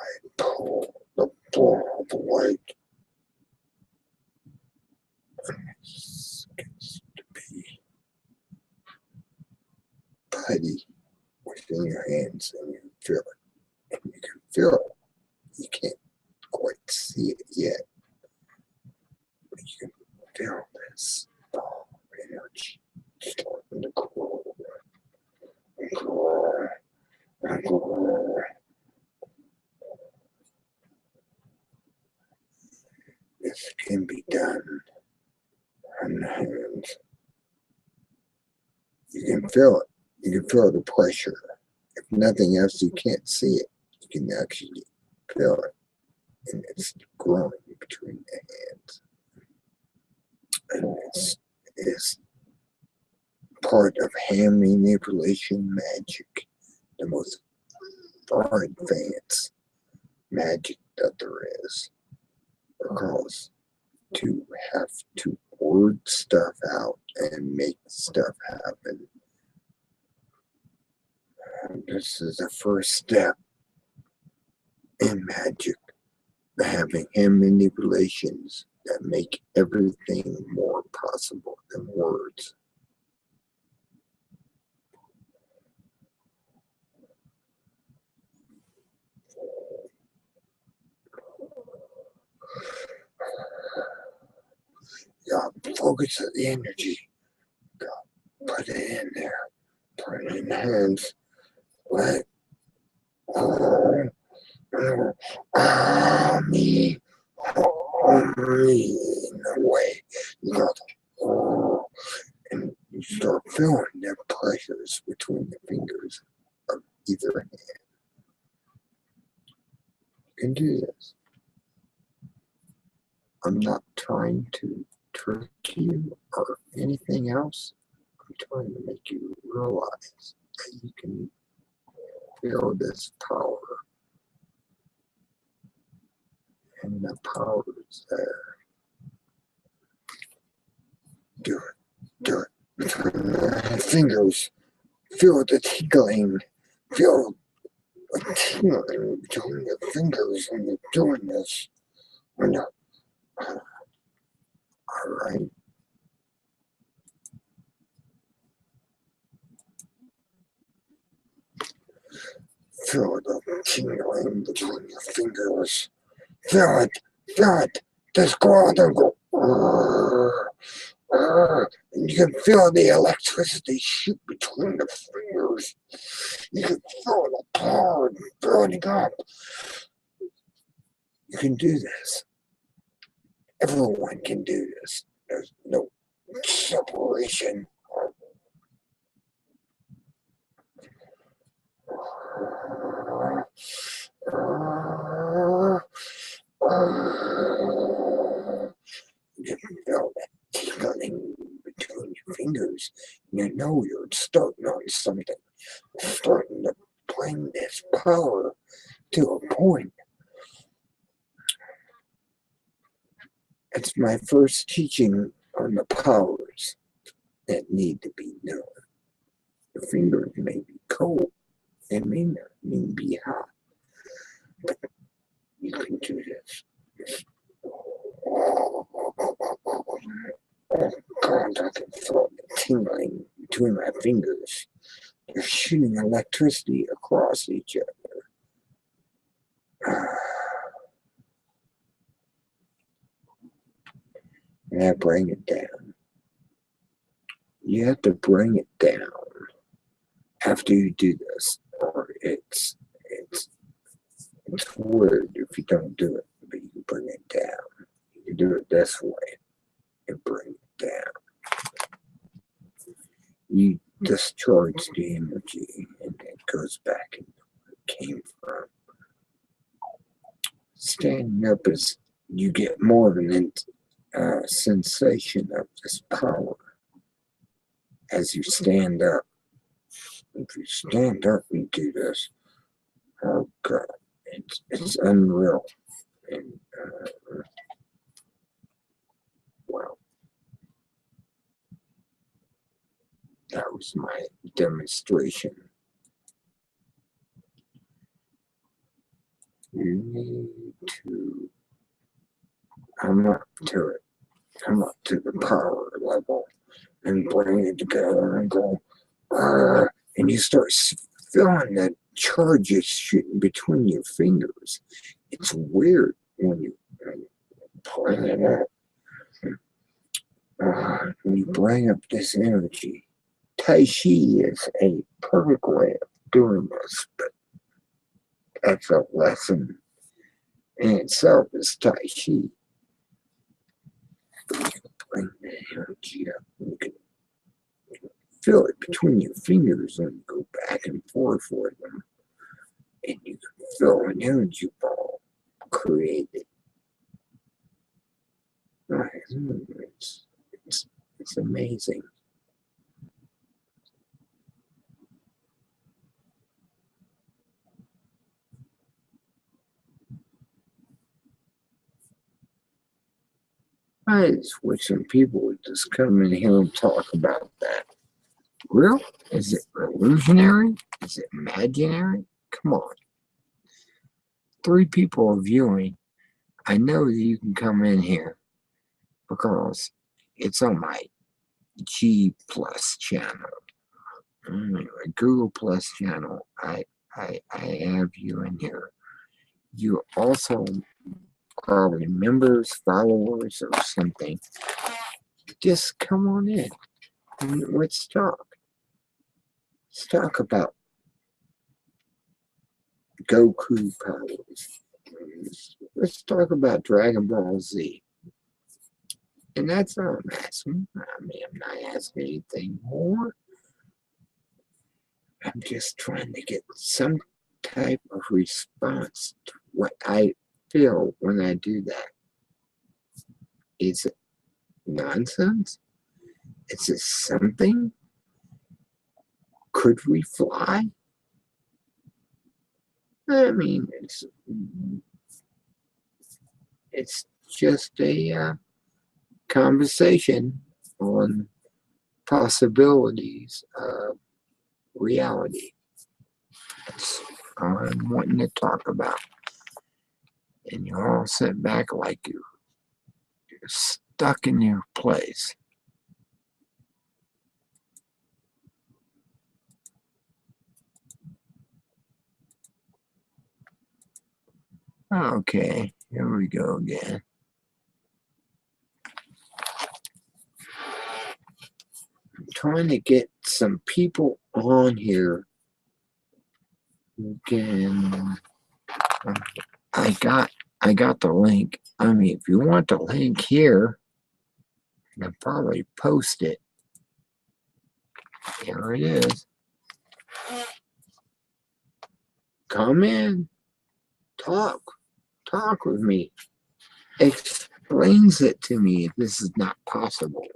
Speaker 1: I pull the ball of light and it gets to be putty within your hands and you feel it. And you can feel it. You can't quite see it yet, but you can feel this ball of energy starting to grow. open hands. You can feel it. You can feel the pressure. If nothing else, you can't see it. You can actually feel it. And it's growing between the hands. And it's part of hand manipulation magic. The most far advanced magic that there is. Because to have to word stuff out and make stuff happen. And this is the first step in magic. Having hand manipulations that make everything more possible than words. Yeah, focus on the energy. Put it in there. Put it in the hands. Let me in a way. You got to, and you start feeling the pressures between the fingers of either hand. You can do this. I'm not trying to trick you or anything else. I'm trying to make you realize that you can feel this power. And the power is there. Do it. Do it. Between the fingers. Feel the tingling. Feel the tingling between the fingers when you're doing this. Alright. Feel the tingling between your fingers. Feel it. Feel it. Just go out and go. And you can feel the electricity shoot between the fingers. You can feel the power building up. You can do this. Everyone can do this. There's no separation. You can feel that tingling between your fingers. You know you're starting on something. Starting to bring this power to a point. It's my first teaching on the powers that need to be known. The fingers may be cold. They may not even be hot. But you can do this. Oh God, I can feel the tingling between my fingers. They're shooting electricity across each other. Now bring it down. You have to bring it down after you do this, or it's weird if you don't do it, but you can bring it down. You can do it this way and bring it down. You discharge the energy and it goes back into where it came from. Standing up is, you get more of an sensation of this power as you stand up. If you stand up and do this, oh God, it's unreal. And well, that was my demonstration. You need to come up to it, come up to the power level and bring it together and go, and you start feeling that charges shooting between your fingers. It's weird when you bring it up. When you bring up this energy. Tai Chi is a perfect way of doing this, but that's a lesson in itself is Tai Chi. bring the energy up. You can feel it between your fingers and go back and forth with them. And you can feel an energy ball created. It's amazing. I just wish some people would just come in here and talk about that. Real? Is it illusionary? Is it imaginary? Come on. 3 people are viewing. I know that you can come in here because it's on my G Plus channel. My Google Plus channel. I have you in here. You also probably members, followers, or something. Just come on in. Let's talk. Let's talk about Goku powers. Let's talk about Dragon Ball Z. And that's all I'm asking. I mean, I'm not asking anything more. I'm just trying to get some type of response to what I feel when I do that. Is it nonsense? Is it something? Could we fly? I mean, it's just a conversation on possibilities of reality. That's all I'm wanting to talk about. And you all sit back like you're stuck in your place. Okay, here we go again. I'm trying to get some people on here who can. I got the link. I mean, if you want the link here, I can probably post it. Here it is. Come in. Talk with me. Explains it to me if this is not possible.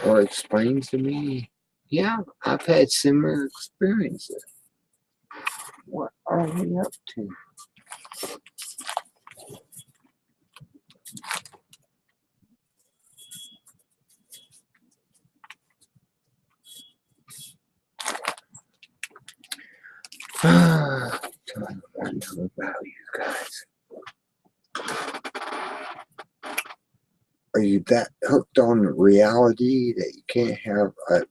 Speaker 1: Or explains to me, yeah, I've had similar experiences. What are we up to? I wonder about you guys. Are you that hooked on reality that you can't have a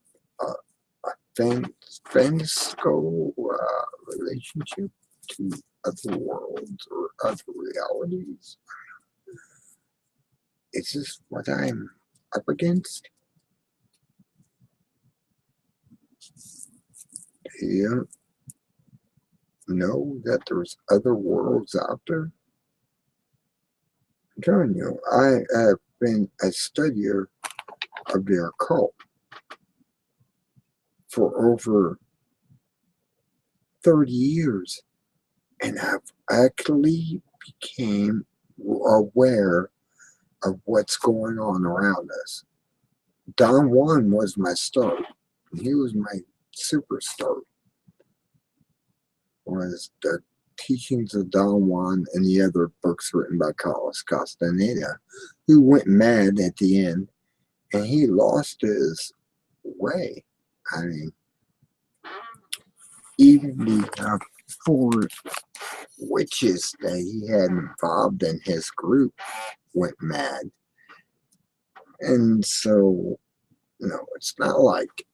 Speaker 1: fantastical relationship to other worlds or other realities? Is this what I'm up against? Do you know that there's other worlds out there? I'm telling you, I have been a studier of the occult for over 30 years, and I've actually became aware of what's going on around us. Don Juan was my start. He was my superstar. Was the teachings of Don Juan and the other books written by Carlos Castaneda, who went mad at the end, and he lost his way. I mean, even the 4 witches that he had involved in his group went mad. And so, it's not like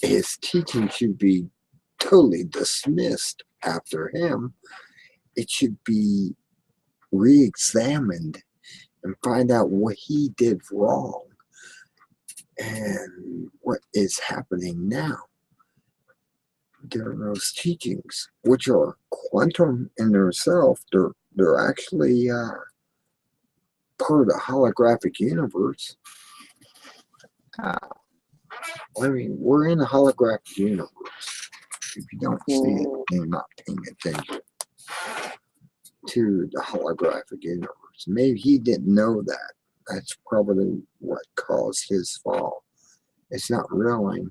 Speaker 1: his teaching should be totally dismissed after him. It should be re-examined and find out what he did wrong and what is happening now during those teachings, which are quantum in themselves. They're actually part of the holographic universe. I mean, we're in a holographic universe. If you don't see it, you're not paying attention to the holographic universe. Maybe he didn't know that. That's probably what caused his fall. It's not willing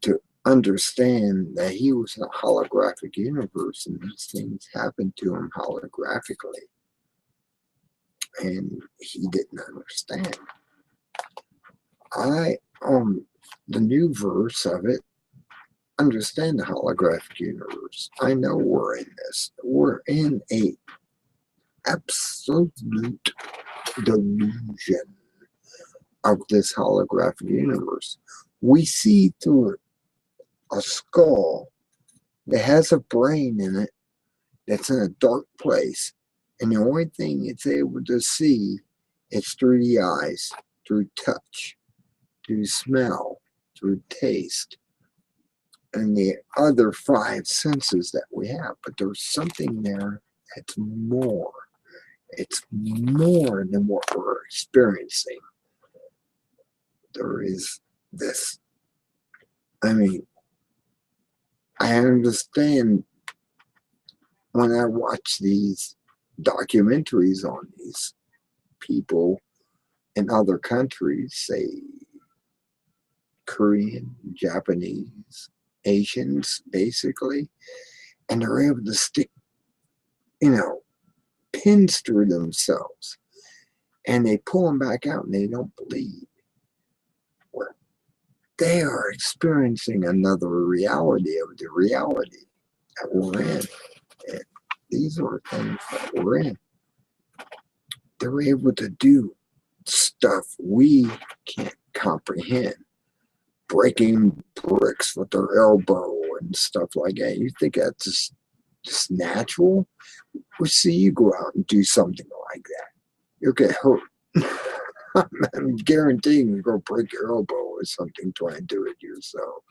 Speaker 1: to understand that he was in a holographic universe and these things happened to him holographically. And he didn't understand. I, the new verse of it, understand the holographic universe. I know we're in this. We're in a absolute delusion of this holographic universe. We see through a skull that has a brain in it that's in a dark place, and the only thing it's able to see is through the eyes, through touch, through smell, through taste, and the other 5 senses that we have. But there's something there that's more. It's more than what we're experiencing. There is this. I mean, I understand when I watch these documentaries on these people in other countries, say Korean, Japanese, Asians, basically, and they're able to stick, pins through themselves, and they pull them back out and they don't bleed. Well, they are experiencing another reality of the reality that we're in. And these are things that we're in. They're able to do stuff we can't comprehend. Breaking bricks with their elbow and stuff like that. You think that's just natural? We'll see you go out and do something like that. You'll get hurt. I'm guaranteeing you're going to break your elbow or something trying to do it yourself.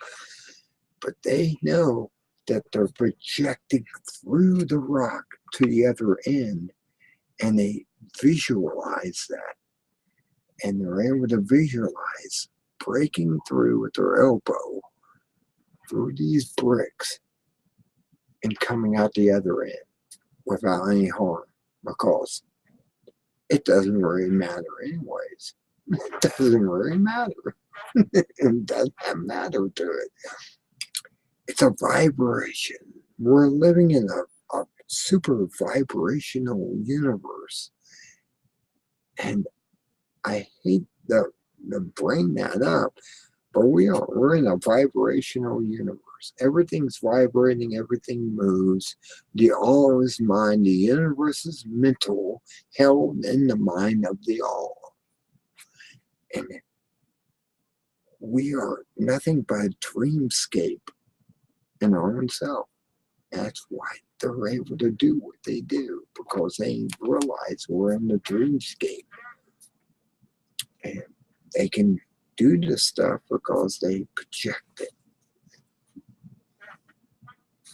Speaker 1: But they know that they're projecting through the rock to the other end, and they visualize that. And they're able to visualize breaking through with their elbow through these bricks and coming out the other end without any harm, because it doesn't really matter anyways. It doesn't really matter. It doesn't matter to it. It's a vibration. We're living in a super vibrational universe. And I hate to bring that up, but we're in a vibrational universe. Everything's vibrating, everything moves. The all is mind, the universe is mental, held in the mind of the all. And we are nothing but a dreamscape in our own self. That's why they're able to do what they do, because they realize we're in the dreamscape. And they can do this stuff because they project it.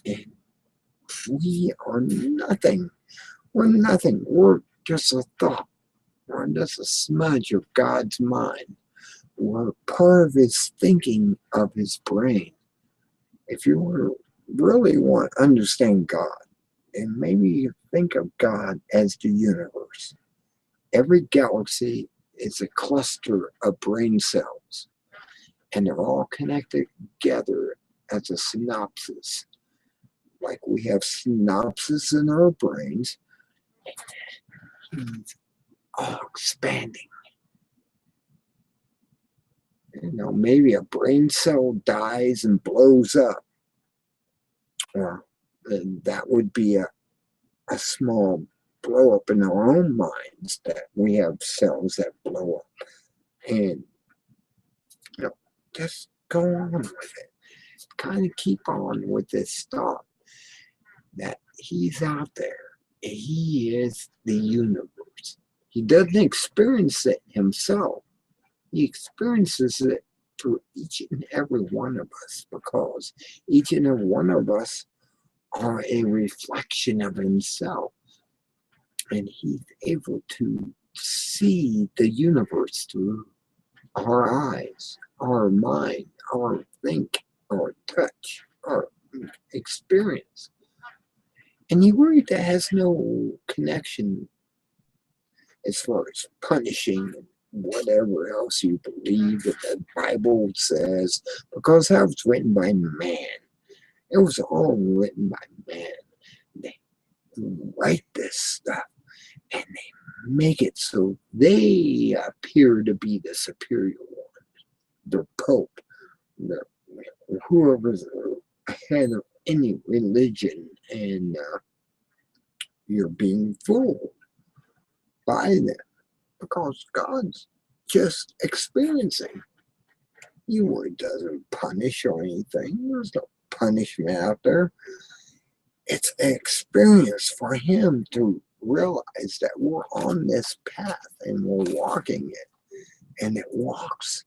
Speaker 1: And we are nothing. We're nothing. We're just a thought. We're just a smudge of God's mind. We're part of his thinking of his brain. If you really want to understand God, then maybe you think of God as the universe. Every galaxy is a cluster of brain cells, and they're all connected together as a synapses. Like we have synapses in our brains, and all expanding. Maybe a brain cell dies and blows up. Or that would be a small blow up in our own minds, that we have cells that blow up. And just go on with it. Kind of keep on with this thought that he's out there. He is the universe. He doesn't experience it himself. He experiences it through each and every one of us, because each and every one of us are a reflection of himself. And he's able to see the universe through our eyes, our mind, our think, our touch, our experience. And he really has no connection as far as punishing and whatever else you believe that the Bible says, because that was written by man. It was all written by man. They write this stuff and they make it so they appear to be the superior one, the Pope, the, whoever's head of any religion, and you're being fooled by them because God's just experiencing. He doesn't punish or anything. There's no punishment out there. It's an experience for him to realize that we're on this path and we're walking it, and it walks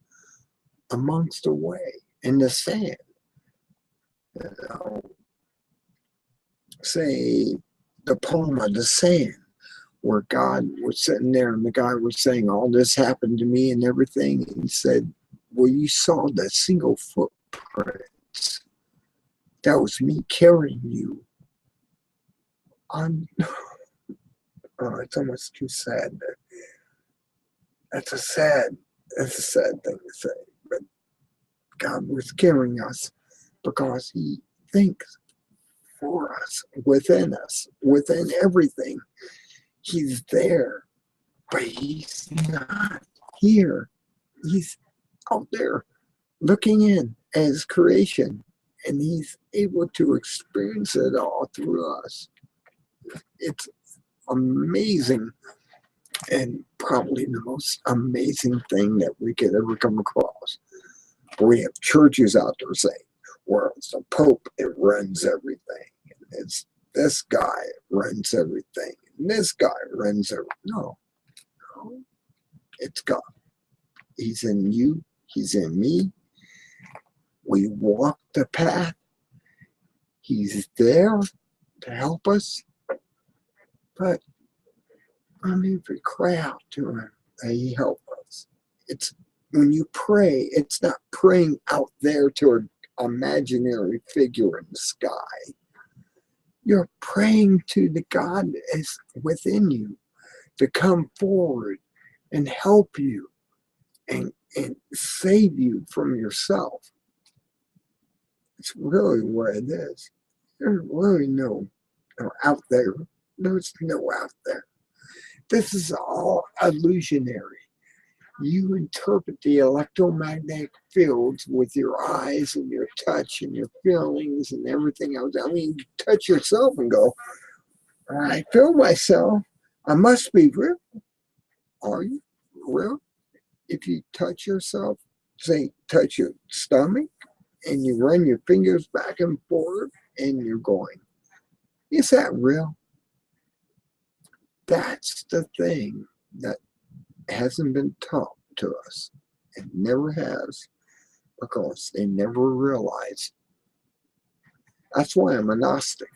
Speaker 1: amongst the way in the sand. Say the poem of the sand, where God was sitting there and the guy was saying, all this happened to me and everything. And he said, well, you saw the single footprints. That was me carrying you. It's almost too sad. That's a sad thing to say. But God was carrying us because he thinks for us, within everything. He's there, but he's not here. He's out there looking in as creation, and he's able to experience it all through us. It's amazing, and probably the most amazing thing that we could ever come across. We have churches out there saying, well, it's the Pope, it runs everything. It's this guy runs everything. And this guy runs everything. No, it's God. He's in you. He's in me. We walk the path. He's there to help us. But if we cry out to him, that he help us. It's when you pray, it's not praying out there to an imaginary figure in the sky. You're praying to the God that is within you to come forward and help you and save you from yourself. It's really what it is. There's really no out there. There's no out there. This is all illusionary. You interpret the electromagnetic fields with your eyes and your touch and your feelings and everything else. You touch yourself and go, I feel myself. I must be real. Are you real? If you touch yourself, say, touch your stomach, and you run your fingers back and forth, and you're going, is that real? That's the thing that hasn't been taught to us. It never has, because they never realized. That's why I'm a Gnostic.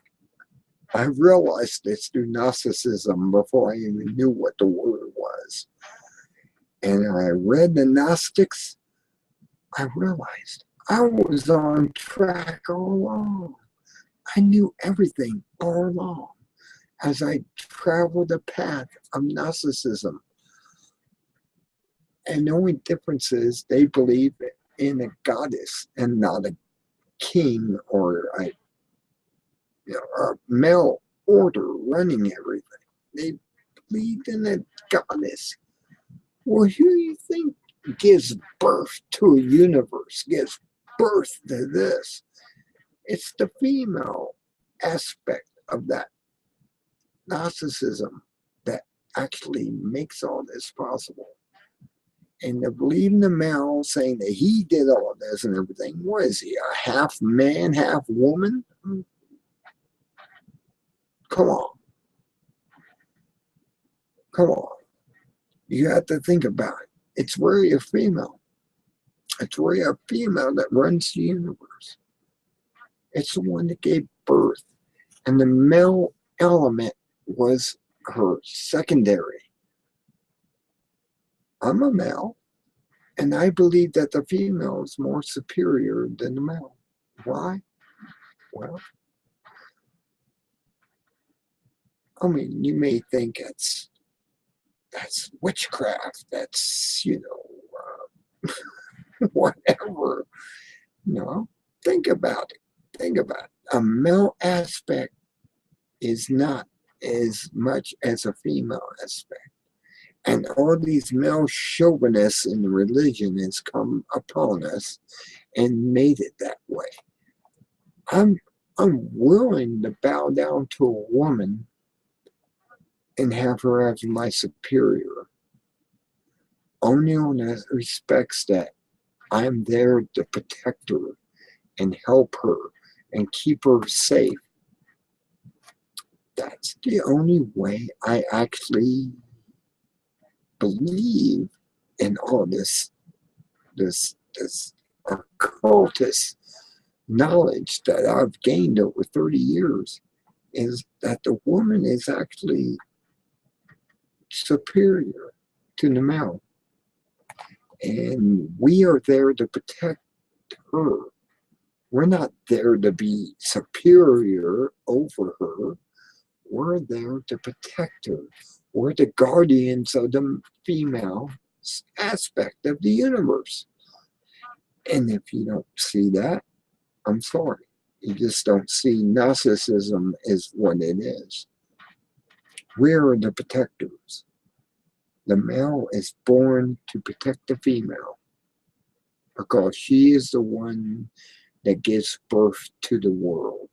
Speaker 1: I realized this through Gnosticism before I even knew what the word was. And I read the Gnostics, I realized I was on track all along. I knew everything all along as I traveled the path of Gnosticism. And the only difference is they believe in a goddess and not a king or a male order running everything. They believe in a goddess. Well, who do you think gives birth to a universe, gives birth to this? It's the female aspect of that Gnosticism that actually makes all this possible. And to believe in the male saying that he did all of this and everything, what is he, a half man, half woman? Come on. Come on. You have to think about it. It's really a female. It's really a female that runs the universe. It's the one that gave birth. And the male element was her secondary. I'm a male, and I believe that the female is more superior than the male. Why? Well, I mean, you may think that's witchcraft. That's, whatever. No, think about it. Think about it. A male aspect is not as much as a female aspect. And all these male chauvinists in the religion has come upon us and made it that way. I'm willing to bow down to a woman and have her as my superior, only on the respects that I'm there to protect her and help her and keep her safe. That's the only way I actually believe in all this occultist knowledge that I've gained over 30 years, is that the woman is actually superior to the male. And we are there to protect her. We're not there to be superior over her. We're there to protect her. We're the guardians of the female aspect of the universe. And if you don't see that, I'm sorry. You just don't see narcissism as what it is. We're the protectors. The male is born to protect the female because she is the one that gives birth to the world.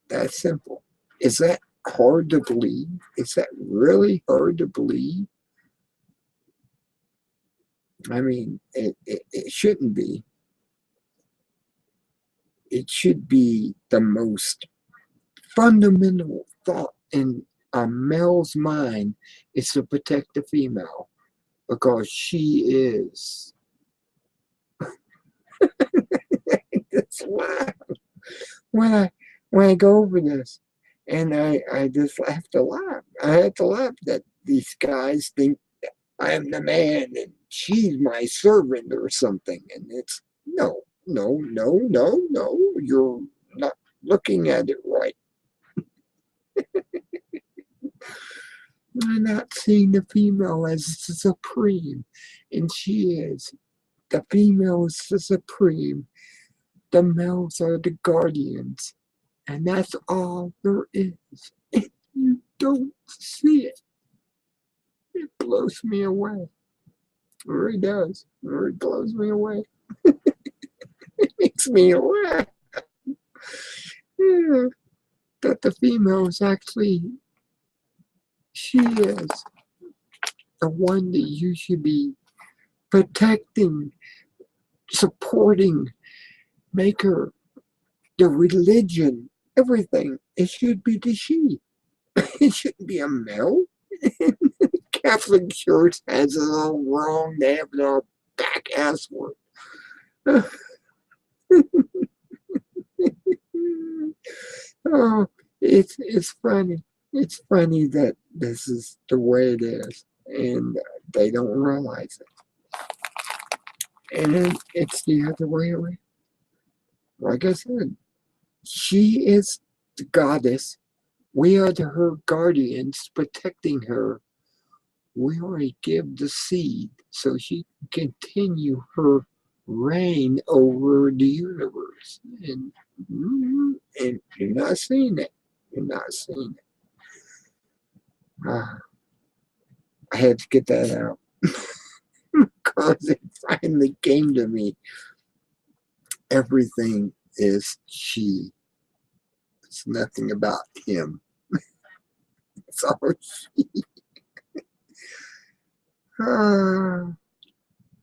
Speaker 1: That's simple. Is that hard to believe? Is that really hard to believe? I mean, it shouldn't be. It should be the most fundamental thought in a male's mind is to protect the female because she is. That's why when I go over this, and I just have to laugh. I had to laugh that these guys think I'm the man and she's my servant or something. And it's no, you're not looking at it right. I'm not seeing the female as the supreme, and she is. The female is the supreme. The males are the guardians, and that's all there is. And you don't see it. It blows me away. It really does. It really blows me away. It makes me laugh. Yeah. That the female is actually, she is the one that you should be protecting, supporting, make her the religion, everything. It should be the she. It shouldn't be a male. Catholic Church has it all wrong. They have it all back ass work. Oh, it's funny. It's funny that this is the way it is, and they don't realize it. And it's the other way around. Like I said, she is the goddess. We are her guardians protecting her. We already give the seed so she can continue her reign over the universe. And you're not seeing it. You're not seeing it. I had to get that out because it finally came to me. Everything is she. It's nothing about him. It's all she.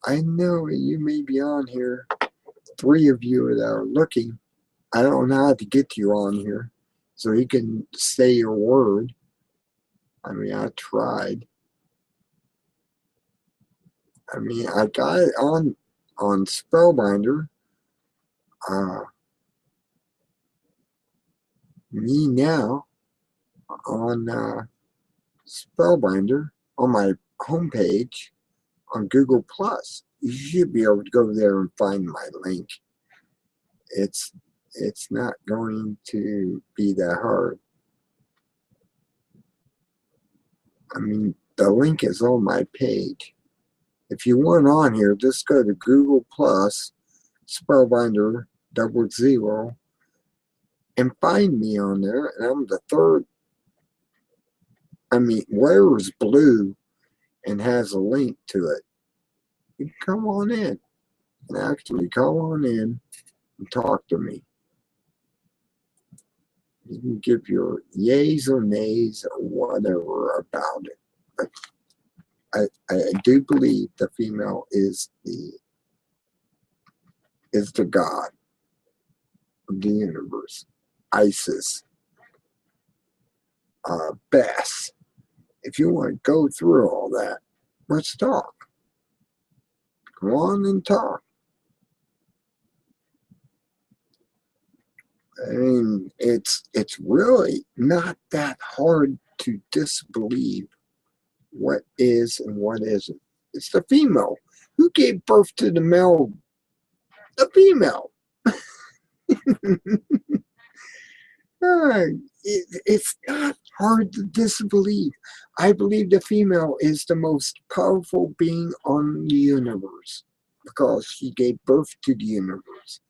Speaker 1: I know you may be on here. 3 of you that are looking. I don't know how to get you on here so you can say your word. I mean, I tried. I mean, I got it on Spellbinder. Me now, on Spellbinder on my homepage on Google Plus. You should be able to go there and find my link. It's not going to be that hard. I mean, the link is on my page. If you want on here, just go to Google Plus, Spellbinder 00, and find me on there. And I'm the third. I mean, where's blue and has a link to it, you can come on in and actually come on in and talk to me. You can give your yays or nays or whatever about it. But I do believe the female is the god of the universe. Isis. Bess. If you want to go through all that, let's talk. Come on and talk. I mean, it's really not that hard to disbelieve what is and what isn't. It's the female. Who gave birth to the male? The female. It's not hard to disbelieve. I believe the female is the most powerful being on the universe because she gave birth to the universe.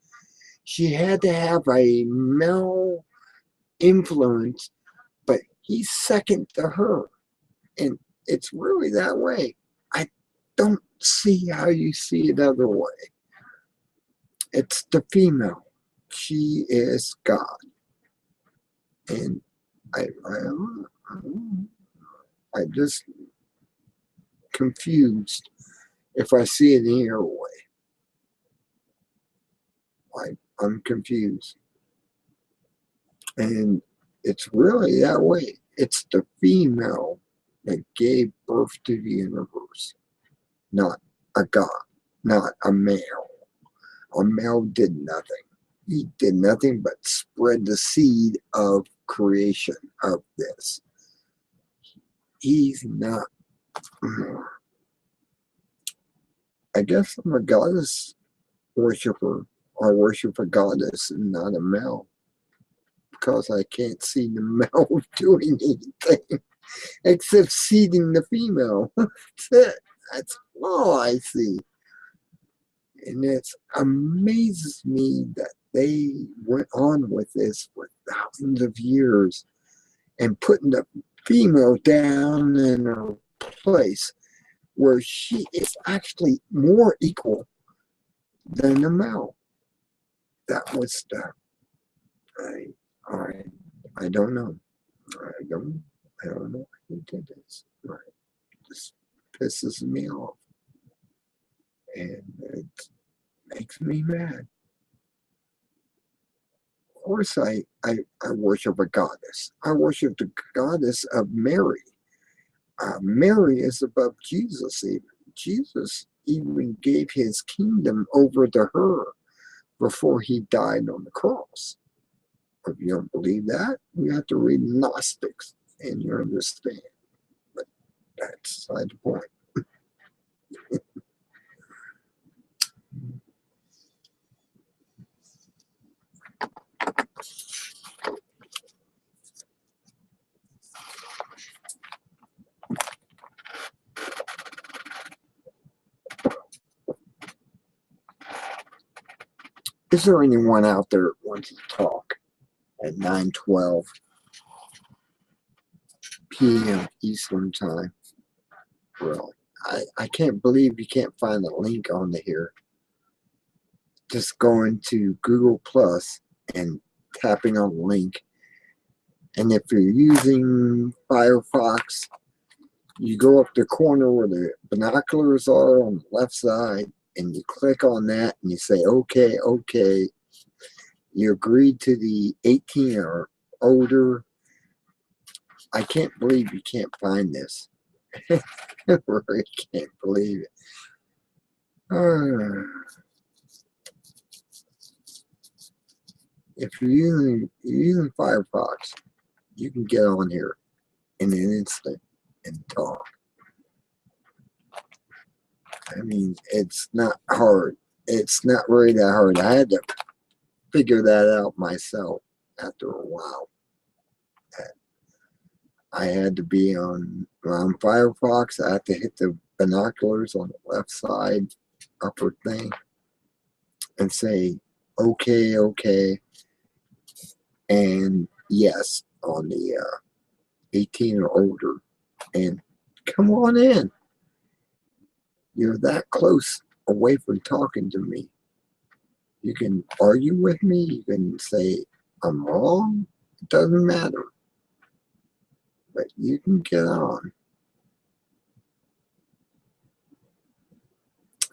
Speaker 1: She had to have a male influence, but he's second to her. And it's really that way. I don't see how you see it other way. It's the female. She is God. And I just confused if I see it any other way. I'm confused. And it's really that way. It's the female that gave birth to the universe, not a god, not a male. A male did nothing. He did nothing but spread the seed of creation of this. He's not. I guess I'm a goddess worshiper. I worship a goddess and not a male because I can't see the male doing anything except seeding the female. That's it. That's all I see. And it amazes me that they went on with this for thousands of years and putting the female down in her place where she is actually more equal than the male. That was the I don't know. I don't know who did this. This pisses me off. And it makes me mad. Of course I worship a goddess. I worship the goddess of Mary. Mary is above Jesus even. Jesus even gave his kingdom over to her before he died on the cross. If you don't believe that, you have to read Gnostics and you understand. But that's beside the point. Is there anyone out there that wants to talk at 9:12 p.m. Eastern Time? Really? I can't believe you can't find a link on here. Just going to Google Plus and tapping on the link. And if you're using Firefox, you go up the corner where the binoculars are on the left side, and you click on that and you say, okay, you agreed to the 18 or older. I can't believe you can't find this. I really can't believe it. If you're using Firefox, You can get on here in an instant and talk. I mean, it's not hard. It's not really that hard. I had to figure that out myself after a while. I had to be on Firefox. I had to hit the binoculars on the left side upper thing and say, okay, okay, and yes on the 18 or older. And come on in. You're that close away from talking to me. You can argue with me. You can say I'm wrong. It doesn't matter. But you can get on.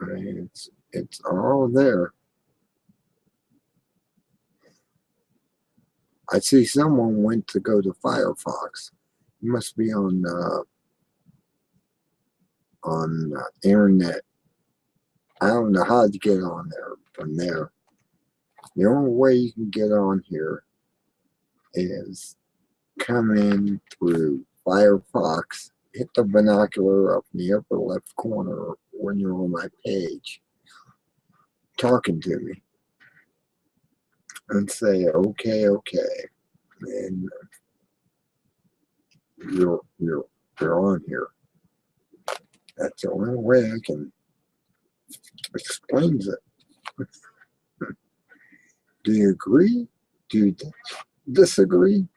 Speaker 1: I mean, it's all there. I see someone went to go to Firefox. You must be on internet. I don't know how to get on there from there. The only way you can get on here is come in through Firefox, hit the binocular up in the upper left corner when you're on my page, talking to me, and say, okay, okay, and you're on here. That's the only way I can explain it. Do you agree? Do you disagree?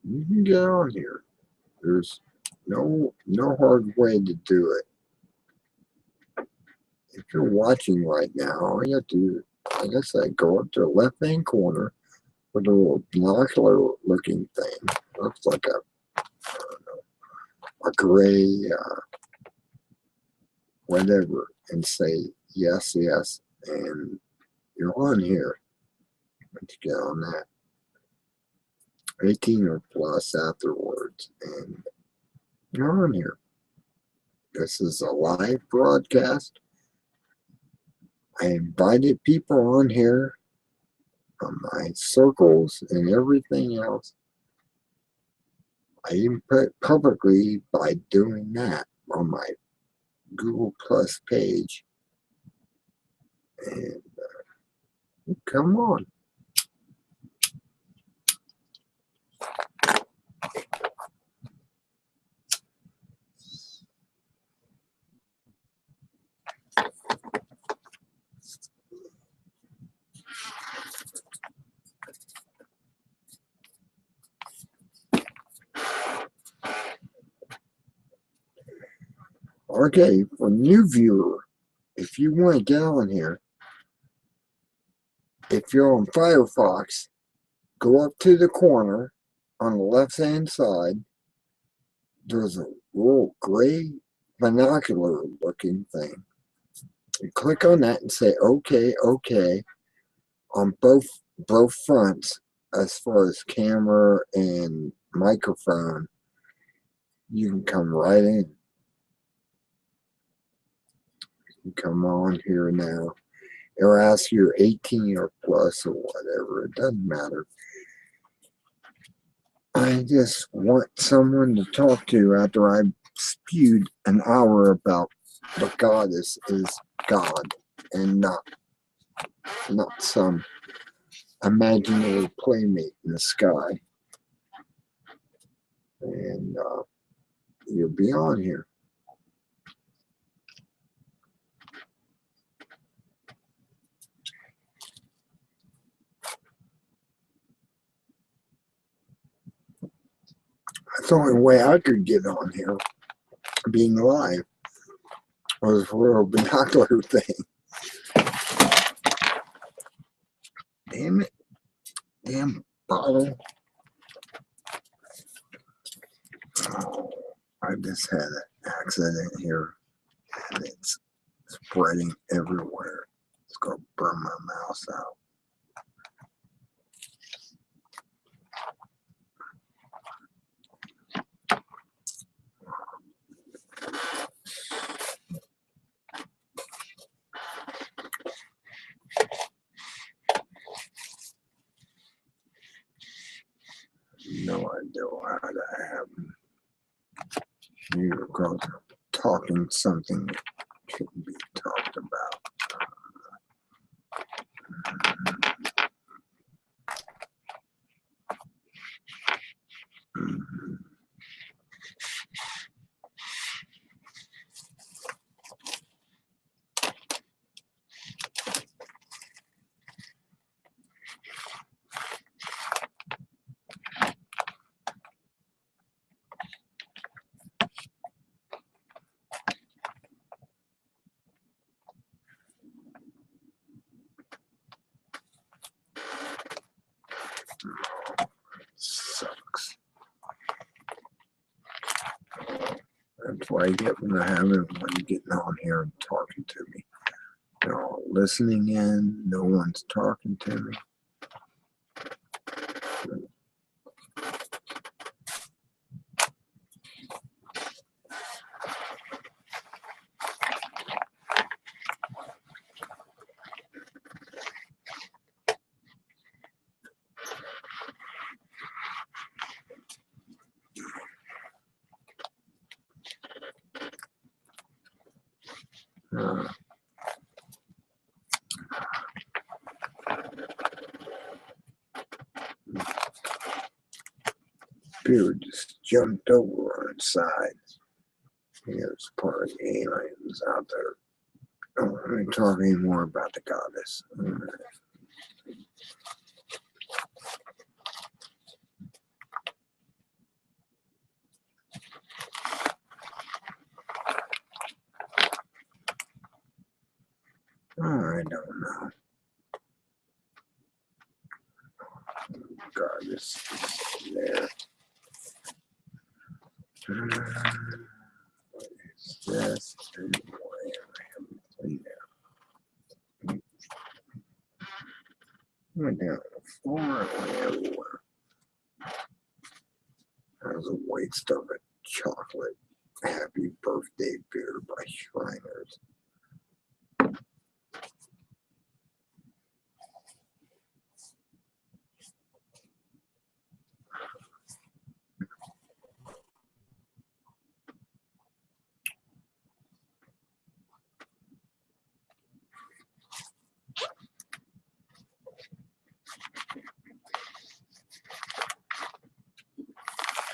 Speaker 1: You can get on here. There's no hard way to do it. If you're watching right now, all you have to do, like I said, go up to the left hand corner with a little binocular looking thing. Looks like I don't know, a gray whatever, and say yes, yes, and you're on here. Once you get on that, 18 or plus afterwards, and you're on here. This is a live broadcast. I invited people on here from my circles and everything else. I even put publicly by doing that on my Google Plus page. And come on. Okay, for new viewer, if you want to get on here, if you're on Firefox, go up to the corner on the left hand side. There's a little gray binocular looking thing. You click on that and say okay, okay on both fronts as far as camera and microphone. You can come right in. You can come on here now. It'll ask you 18 or plus or whatever. It doesn't matter. I just want someone to talk to after I spewed an hour about the goddess is God and not some imaginary playmate in the sky. And you'll be on here. That's the only way I could get on here, being live, was for a binocular thing. Damn it. Damn bottle. Oh, I just had an accident here, and it's spreading everywhere. It's going to burn my mouse out. no idea why that happened. You're talking something that shouldn't be talked about. Sucks. That's why I get when I have everyone getting on here and talking to me. They're all listening in. No one's talking to me. Uh, Beard just jumped over on its side. Here's part of the aliens out there. Don't want to talk anymore about the goddess. I don't know. Goddess is there. What is this? Went down the floor and went everywhere. That was a waste of it. Chocolate. Happy birthday beer by Shriners.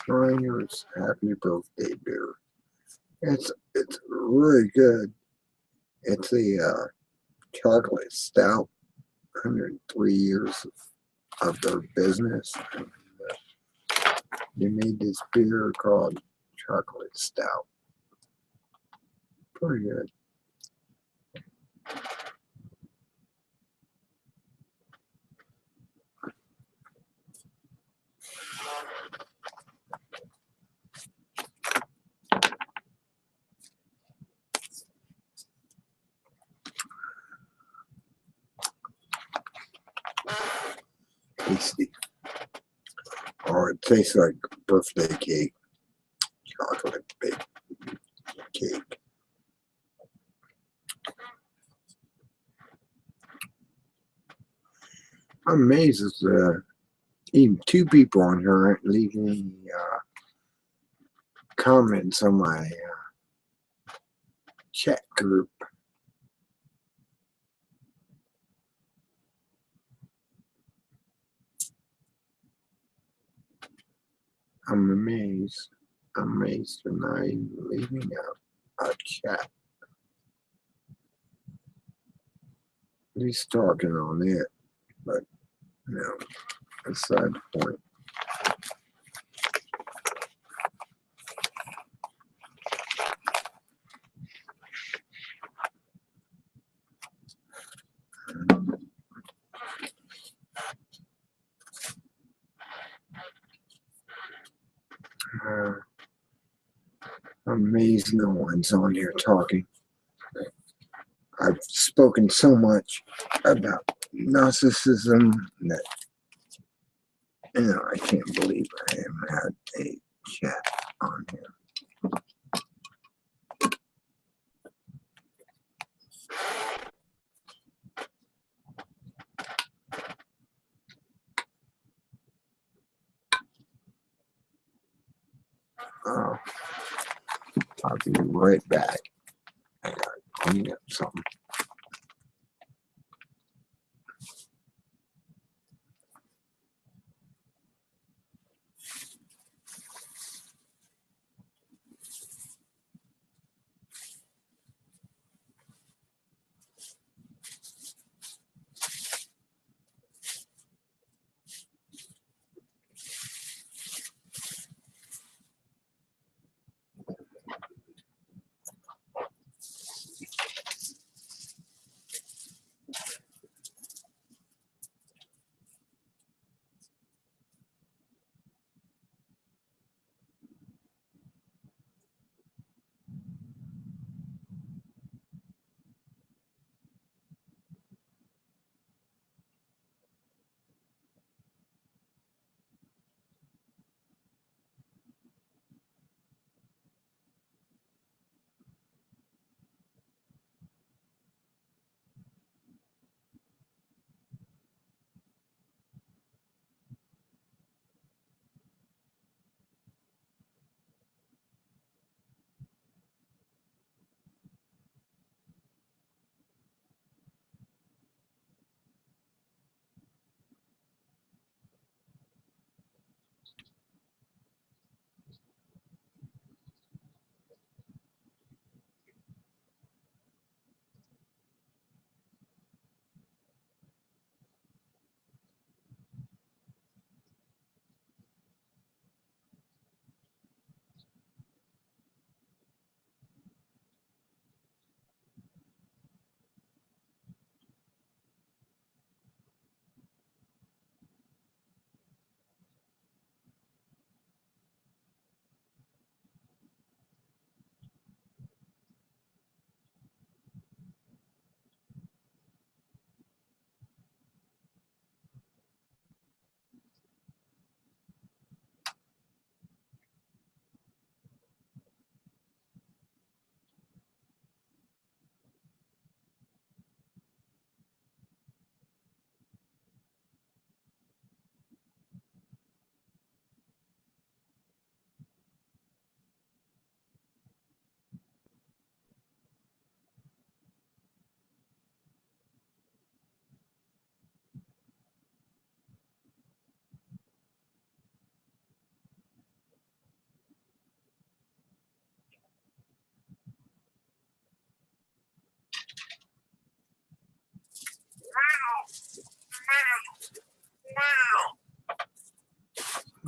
Speaker 1: Shriners Happy Birthday beer. It's really good. It's a chocolate stout. 103 years of their business. They made this beer called Chocolate Stout. Pretty good. Tasty. Oh, it tastes like birthday cake. Chocolate baked cake. I'm amazed that even two people on here aren't leaving any comments on my chat group. I'm amazed. I'm amazed they're not even leaving a chat. At least talking on it. But, no, aside the point. I'm amazed no one's on here talking. I've spoken so much about narcissism that I can't believe I haven't had a chat on here. Oh, I'll be right back. I gotta clean up something.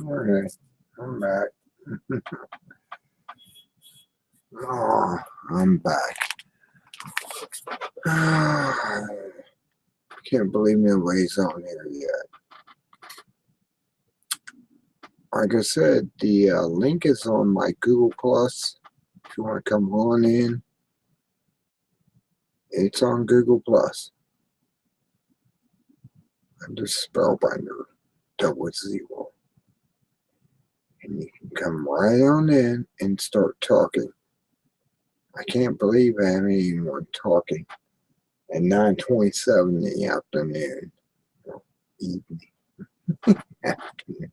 Speaker 1: Alright, I'm back. Oh, I'm back. Can't believe nobody's on here yet. Like I said, the link is on my Google Plus. If you want to come on in, it's on Google Plus. Under Spellbinder 00. And you can come right on in and start talking. I can't believe I have anyone talking at 9:27 in the afternoon. Evening. Afternoon.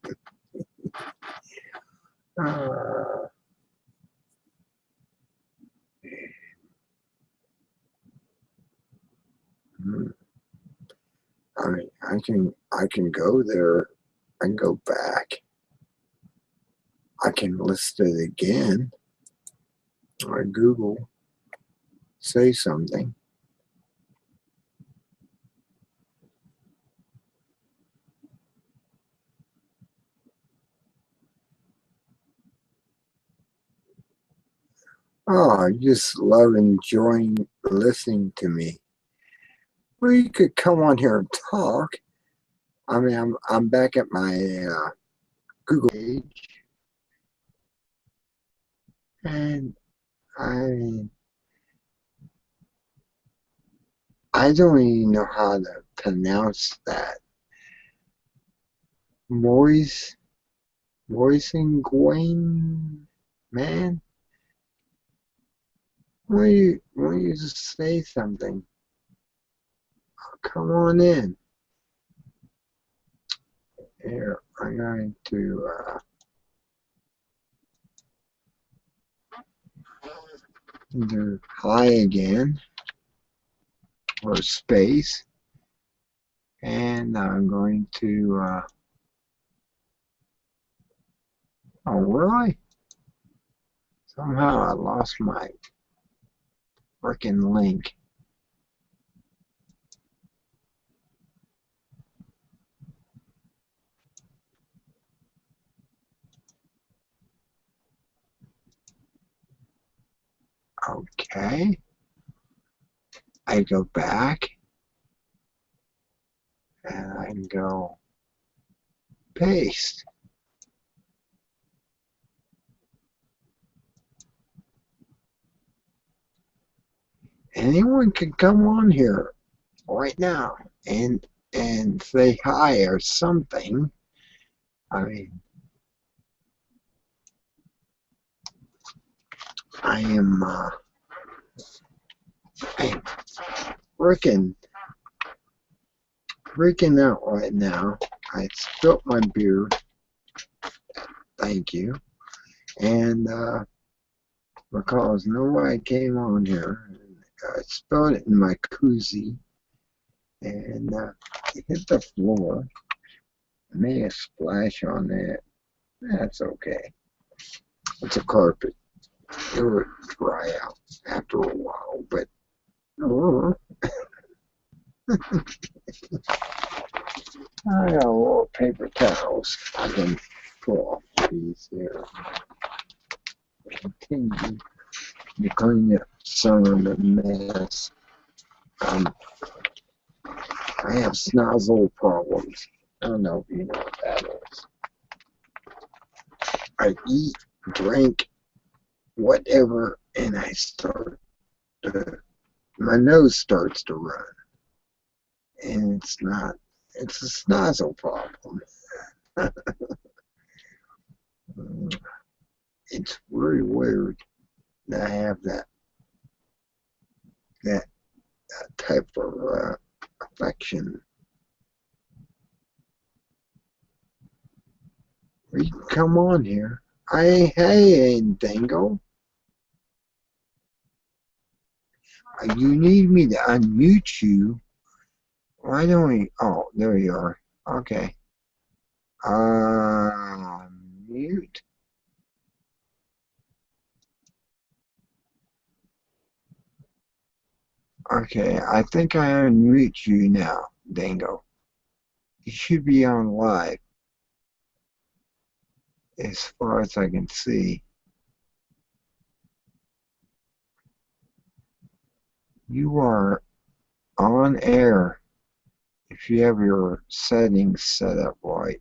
Speaker 1: I mean, I can go there. I can go back. I can list it again. Or Google. Say something. Oh, I just love enjoying listening to me. Well, you could come on here and talk. I mean, I'm back at my Google page, and I don't even know how to pronounce that. Moise and Gwen, man. Why don't you just say something? Oh, come on in. Here, I'm going to Either hi again or space. And I'm going to, oh, really? Somehow I lost my frickin' link. Okay. I go back and I can go paste. Anyone can come on here right now and say hi or something. I mean, I am freaking out right now. I spilt my beer. Thank you. And because nobody came on here, I spilled it in my koozie and it hit the floor. I made a splash on that. That's okay. It's a carpet. It would dry out after a while, but I got a little paper towels. I can pull off these here. Continue to clean up some of the mess. I have snozzle problems. I don't know if you know what that is. I eat, drink, whatever, and my nose starts to run. And it's a snozzle problem. It's really weird that I have that type of affection. You can come on here. Hey, Dango. You need me to unmute you. Why don't we? Oh, there you are. Okay. Mute. Okay, I think I unmute you now, Dango. You should be on live, as far as I can see. You are on air if you have your settings set up right.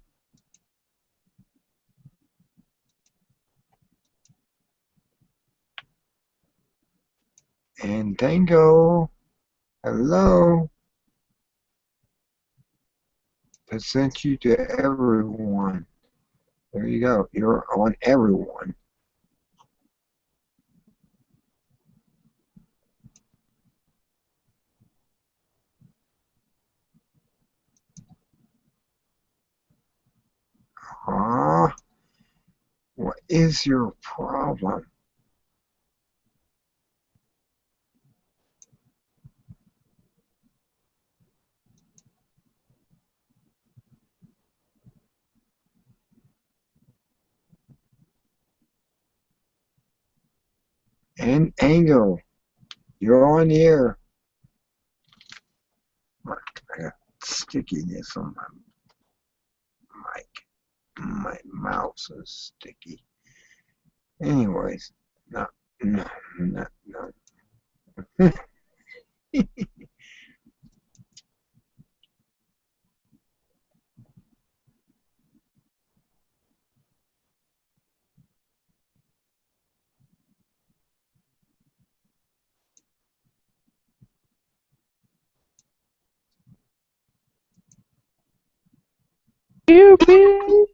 Speaker 1: And Dango, hello. Present you to everyone. There you go. You're on everyone. What is your problem? And Angle, you're on the air. I got stickiness on my mic. My mouse is sticky. Anyways, no.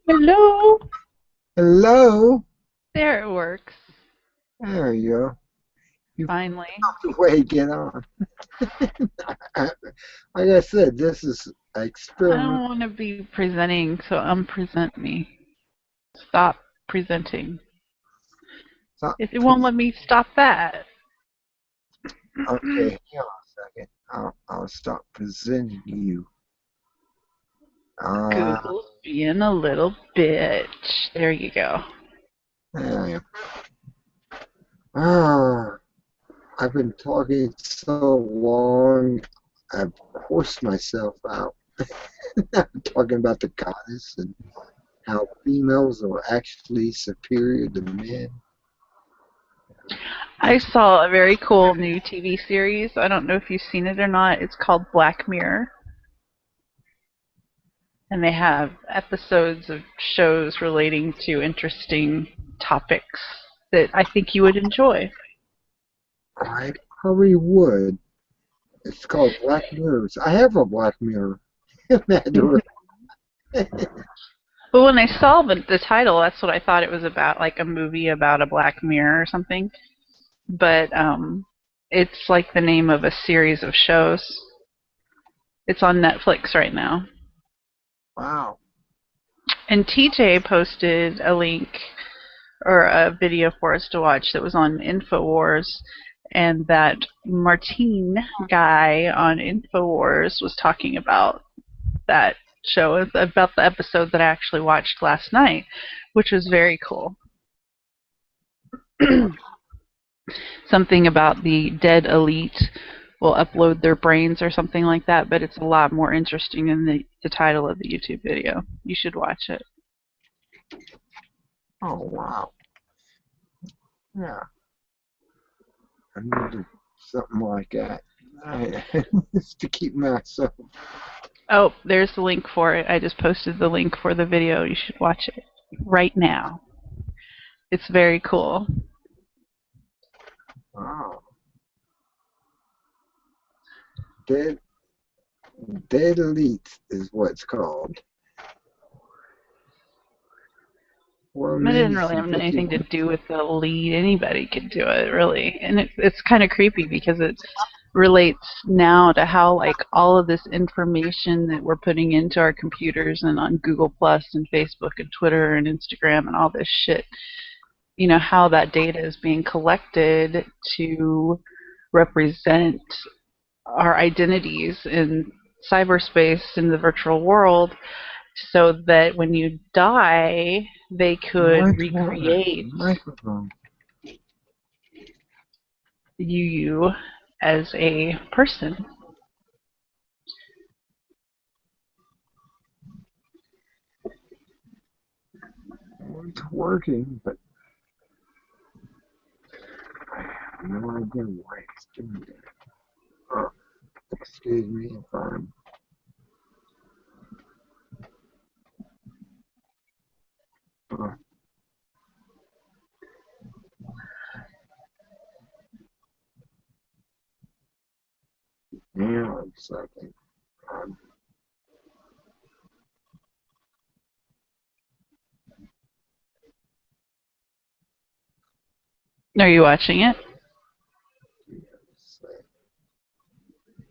Speaker 3: Hello.
Speaker 1: Hello.
Speaker 3: There it works.
Speaker 1: There you go. You
Speaker 3: Finally.
Speaker 1: the way to get on. Like I said, this is
Speaker 3: I
Speaker 1: experiment.
Speaker 3: don't want to be presenting, so unpresent me. Stop presenting.
Speaker 1: Stop.
Speaker 3: If it won't let me stop that.
Speaker 1: Okay, hang on a second. I'll stop presenting you. Uh,
Speaker 3: Google's being a little bitch. There you go.
Speaker 1: uh, ah, I've been talking so long, I've horsed myself out. I'm talking about the goddess and how females are actually superior to men.
Speaker 3: I saw a very cool new TV series. I don't know if you've seen it or not. It's called Black Mirror. And they have episodes of shows relating to interesting topics that I think you would enjoy.
Speaker 1: I probably would. It's called Black Mirrors. I have a Black Mirror. Matter
Speaker 3: But when I saw the title, that's what I thought it was about, like a movie about a Black Mirror or something. But it's like the name of a series of shows. It's on Netflix right now.
Speaker 1: wow.
Speaker 3: And TJ posted a link or a video for us to watch that was on InfoWars, and that Martine guy on InfoWars was talking about that show, about the episode that I actually watched last night, which was very cool. Something about the dead elite will upload their brains or something like that, but it's a lot more interesting than the title of the YouTube video. You should watch it.
Speaker 1: Oh, wow. Yeah. I need to, something like that. Just to keep myself.
Speaker 3: Oh, there's the link for it. I just posted the link for the video. You should watch it right now. It's very cool.
Speaker 1: Wow. Dead, dead elite is what it's called. Well,
Speaker 3: It didn't really have anything to do with the lead. Anybody could do it, really. And it's kind of creepy because it relates now to how, like, all of this information that we're putting into our computers and on Google Plus and Facebook and Twitter and Instagram and all this shit, you know, how that data is being collected to represent our identities in cyberspace, in the virtual world, so that when you die, they could recreate
Speaker 1: microphone.
Speaker 3: you as a person.
Speaker 1: Well, it's working, but I have no idea why it's doing it. Oh, excuse me if I'm. Uh, hang on a second. Um,
Speaker 3: Are you watching it?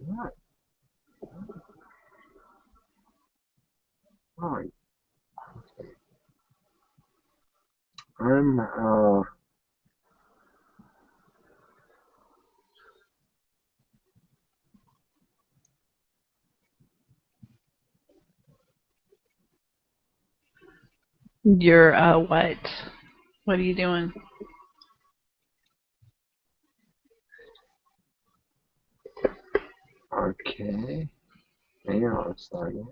Speaker 1: what? Right. Okay. I'm
Speaker 3: You're what? What are you doing?
Speaker 1: okay. Hang on a second.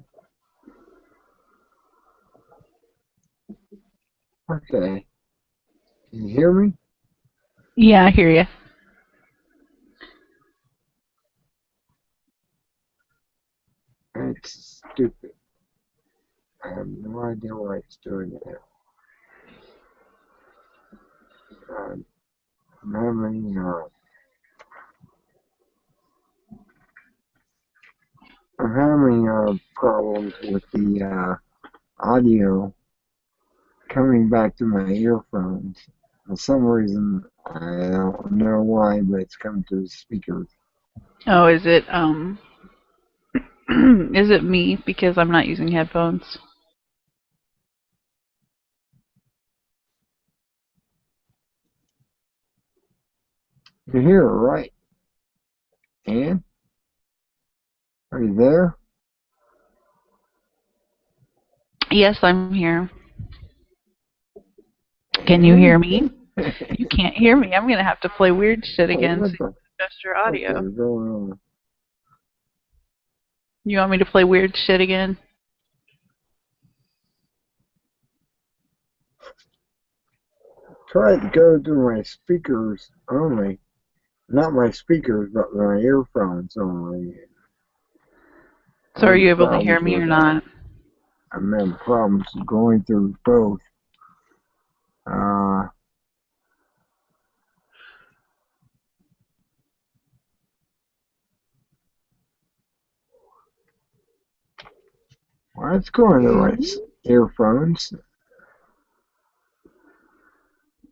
Speaker 1: Okay. Can you hear me?
Speaker 3: Yeah, I hear you.
Speaker 1: It's stupid. I have no idea why it's doing it. I'm having problems with the audio coming back to my earphones. For some reason, I don't know why, but it's coming to the speakers.
Speaker 3: Oh, is it is it me because I'm not using headphones?
Speaker 1: You hear it, right? Ann, are you there?
Speaker 3: Yes, I'm here. Can you hear me? You can't hear me. I'm gonna have to play weird shit again so
Speaker 1: What
Speaker 3: you
Speaker 1: the
Speaker 3: can adjust your
Speaker 1: fuck
Speaker 3: audio.
Speaker 1: is going on?
Speaker 3: You want me to play weird shit again?
Speaker 1: Try to go to my speakers only. Not my speakers, but my earphones only.
Speaker 3: So are
Speaker 1: I'm
Speaker 3: you able to hear
Speaker 1: problems
Speaker 3: me or
Speaker 1: with that.
Speaker 3: not?
Speaker 1: I'm having problems going through both. Uh, well, it's going to my earphones.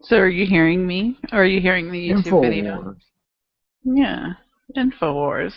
Speaker 3: So are you hearing me? Or are you hearing the YouTube video?
Speaker 1: InfoWars.
Speaker 3: Yeah. InfoWars.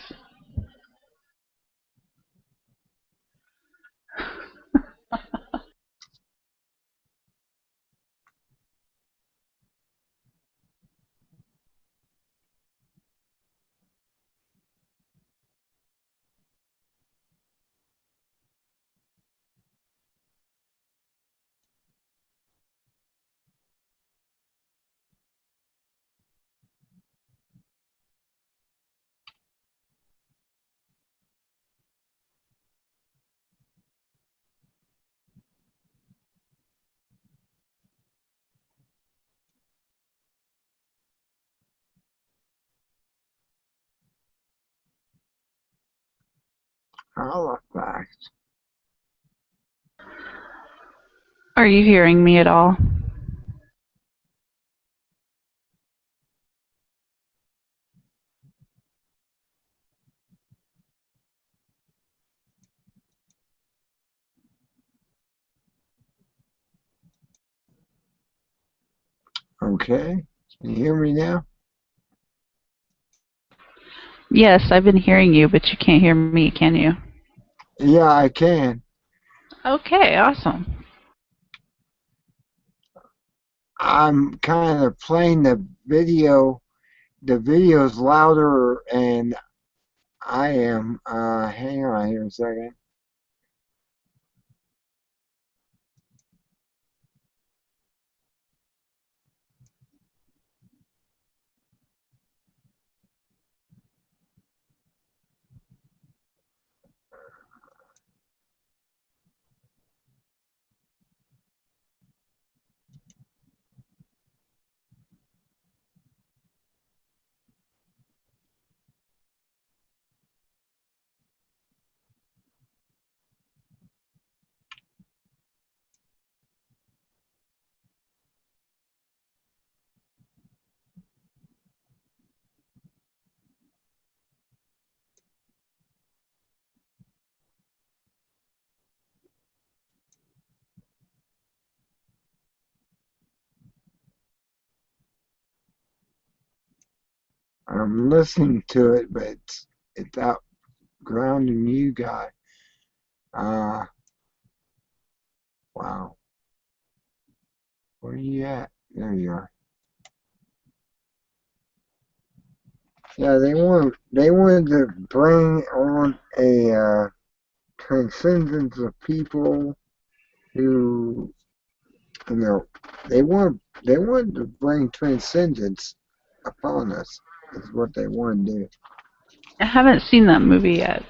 Speaker 1: Halifax.
Speaker 3: Are you hearing me at all?
Speaker 1: Okay. Can you hear me now?
Speaker 3: Yes, I've been hearing you, but you can't hear me, can you?
Speaker 1: Yeah, I can.
Speaker 3: Okay, awesome.
Speaker 1: I'm kind of playing the video. The video's louder, and I am. Hang on here a second. I'm listening to it, but it's out grounding you guys. Uh, wow. Where are you at? There you are. Yeah, they wanted to bring on a transcendence of people who, you know, they wanted to bring transcendence upon us. Is what they want to do.
Speaker 3: I haven't seen that movie yet.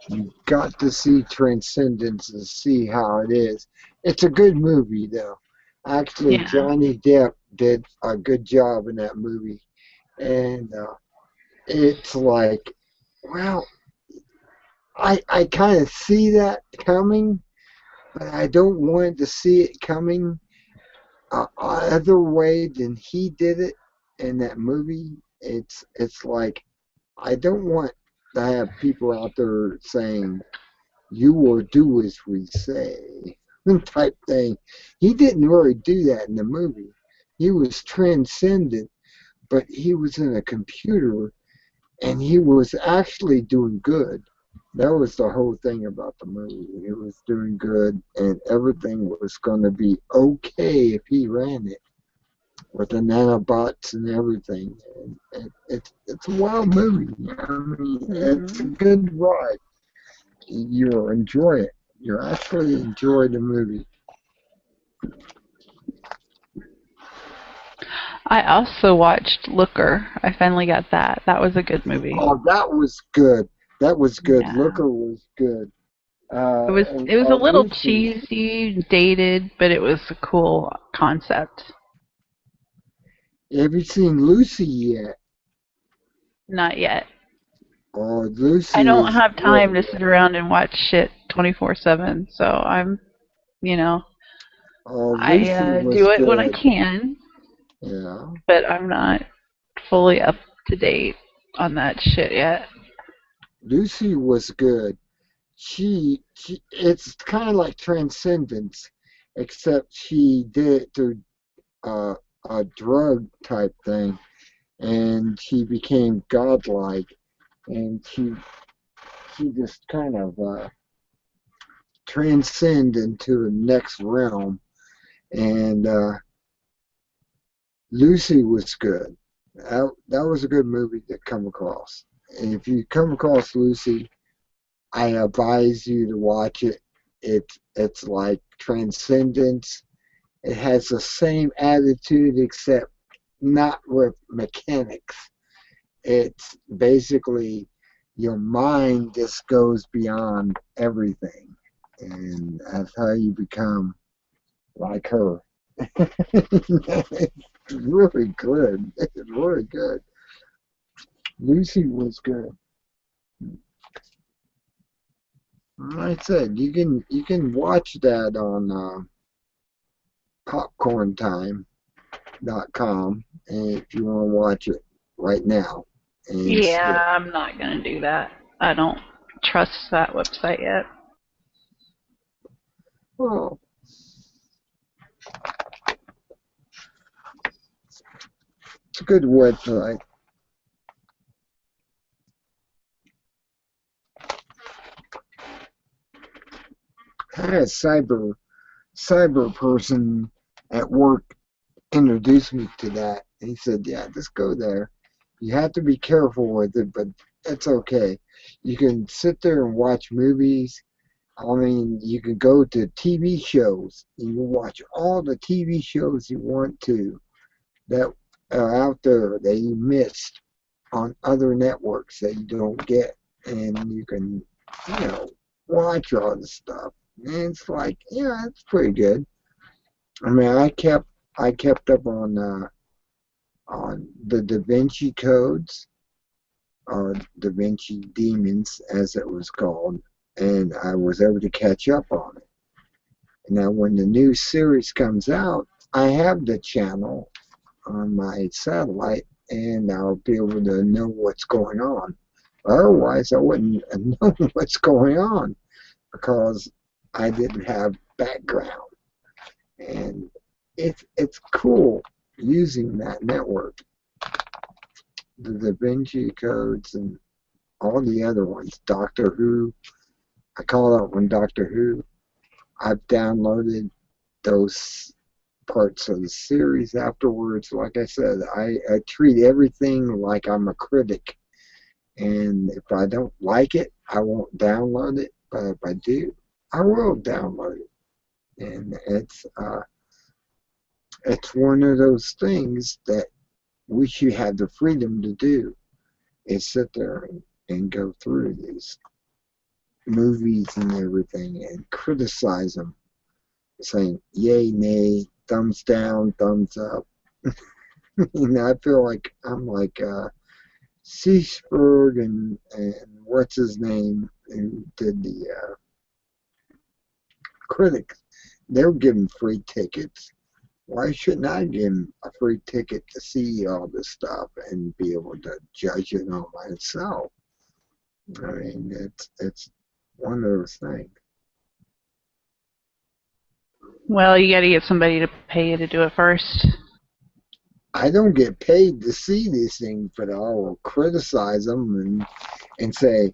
Speaker 1: You got to see Transcendence and see how it is. It's a good movie, though. Actually,
Speaker 3: Yeah.
Speaker 1: Johnny Depp did a good job in that movie, and it's like, well, I kind of see that coming, but I don't want to see it coming other way than he did it in that movie. It's like I don't want to have people out there saying you will do as we say type thing. He didn't really do that in the movie. He was transcendent, but he was in a computer and he was actually doing good. That was the whole thing about the movie. He was doing good and everything was going to be okay if he ran it. with the nanobots and everything. And it's a wild movie. I mean, it's a
Speaker 3: Hmm.
Speaker 1: good ride. You'll enjoy it. You'll actually enjoy the movie.
Speaker 3: I also watched Looker. I finally got that. That was a good movie.
Speaker 1: Oh, that was good. That was good.
Speaker 3: Yeah.
Speaker 1: Looker was good.
Speaker 3: It was
Speaker 1: And
Speaker 3: it was a little
Speaker 1: Lucy,
Speaker 3: cheesy, dated, but it was a cool concept.
Speaker 1: have you seen Lucy yet?
Speaker 3: Not yet.
Speaker 1: Oh,
Speaker 3: I
Speaker 1: Lucy
Speaker 3: don't
Speaker 1: is
Speaker 3: have time
Speaker 1: really
Speaker 3: to
Speaker 1: good.
Speaker 3: sit around and watch shit 24/7. So I'm, you know,
Speaker 1: Oh,
Speaker 3: I
Speaker 1: Lucy was
Speaker 3: do it when I
Speaker 1: good.
Speaker 3: can,
Speaker 1: Yeah.
Speaker 3: but I'm not fully up to date on that shit yet.
Speaker 1: Lucy was good. She it's kind of like Transcendence, except she did it through uh, a drug type thing, and she became godlike, and she just kind of transcend into the next realm. And Lucy was good. That was a good movie to come across. And if you come across Lucy, I advise you to watch it. It's like Transcendence. It has the same attitude except not with mechanics. It's basically your mind just goes beyond everything. And that's how you become like her. It's really good. It's really good. Lucy was good. Like I said, you can watch that on popcorntime.com, and if you want to watch it right now and see it.
Speaker 3: Yeah, I'm not gonna do that. I don't trust that website yet.
Speaker 1: Well, it's a good website. I had a cyber person at work introduced me to that. He said, "Yeah, just go there. You have to be careful with it, but it's okay. You can sit there and watch movies. I mean, you can go to TV shows. You can watch all the TV shows you want to that are out there that you missed on other networks that you don't get, and you can, you know, watch all the stuff. And it's like, yeah, it's pretty good. I mean, I kept up on the Da Vinci codes, or Da Vinci Demons, as it was called, and I was able to catch up on it. Now, when the new series comes out, I have the channel on my satellite, and I'll be able to know what's going on. Otherwise, I wouldn't know what's going on because I didn't have background. And it's cool using that network, the Da Vinci codes and all the other ones. Doctor Who, I call out one Doctor Who. I've downloaded those parts of the series afterwards. Like I said, I treat everything like I'm a critic. And if I don't like it, I won't download it. But if I do, I will download it. And it's one of those things that we should have the freedom to do is sit there and go through these movies and everything and criticize them, saying yay, nay, thumbs down, thumbs up. I feel like I'm like Seaspert and what's his name who did the critics. They're giving free tickets. Why shouldn't I give him a free ticket to see all this stuff and be able to judge it on myself? I mean, it's one of those things.
Speaker 3: Well, you got to get somebody to pay you to do it first.
Speaker 1: I don't get paid to see these things, but I will criticize them and say,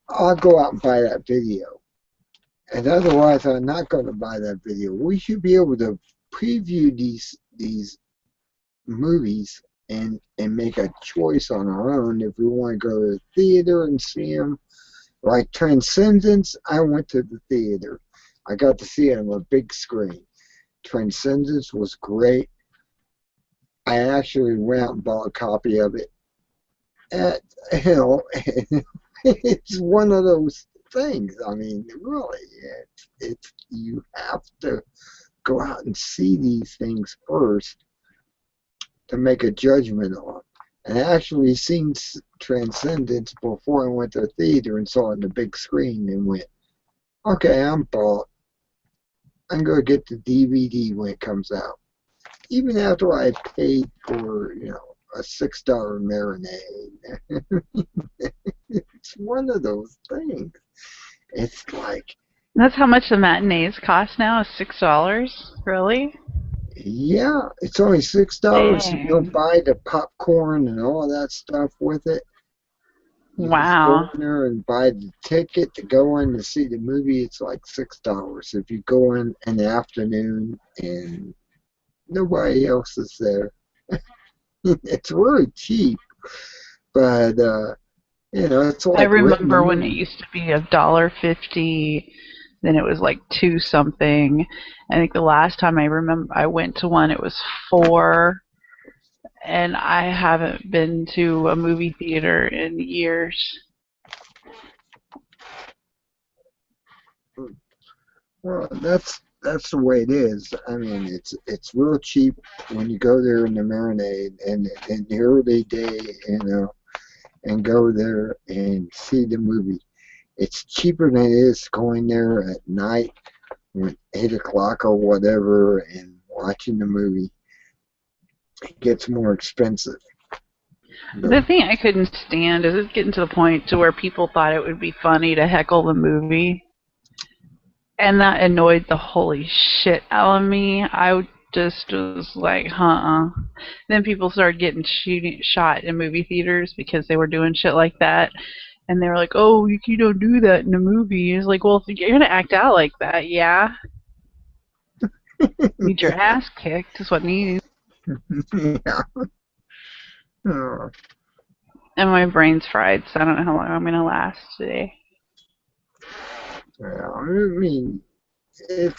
Speaker 1: I'll go out and buy that video. And otherwise, I'm not going to buy that video. We should be able to preview these movies and make a choice on our own if we want to go to the theater and see them. Like Transcendence, I went to the theater. I got to see it on a big screen. Transcendence was great. I actually went out and bought a copy of it. At, you know, it's one of those things. I mean, really, it's you have to go out and see these things first to make a judgment on. And I actually seen Transcendence before I went to the theater and saw it on the big screen and went, okay, I'm bought. I'm going to get the DVD when it comes out. Even after I paid for, a $6 marinade. It's one of those things. It's like,
Speaker 3: That's how much the matinees cost now, is $6? Really?
Speaker 1: yeah, it's only $6. You don't
Speaker 3: Dang.
Speaker 1: buy the popcorn and all that stuff with it. You just go
Speaker 3: Wow.
Speaker 1: in there and buy the ticket to go in to see the movie. It's like $6. If you go in the afternoon and nobody else is there, it's really cheap. But it's
Speaker 3: I
Speaker 1: like renting a
Speaker 3: remember when it
Speaker 1: movie.
Speaker 3: used to be $1.50, then it was like two something. I think the last time I remember I went to one, it was 4, and I haven't been to a movie theater in years.
Speaker 1: Well, that's the way it is. I mean, it's real cheap when you go there in the marinade and in the early day, and go there and see the movie. It's cheaper than it is going there at night when 8 o'clock or whatever and watching the movie. It gets more expensive. But
Speaker 3: The thing I couldn't stand is it's getting to the point to where people thought it would be funny to heckle the movie, and that annoyed the holy shit out of me. I just was like, Then people started getting shot in movie theaters because they were doing shit like that. And they were like, oh, you don't do that in a movie. It's like, well, if you're going to act out like that, yeah, need your ass kicked is what needs.
Speaker 1: yeah. Oh,
Speaker 3: And my brain's fried, so I don't know how long I'm going to last today.
Speaker 1: yeah. I mean, it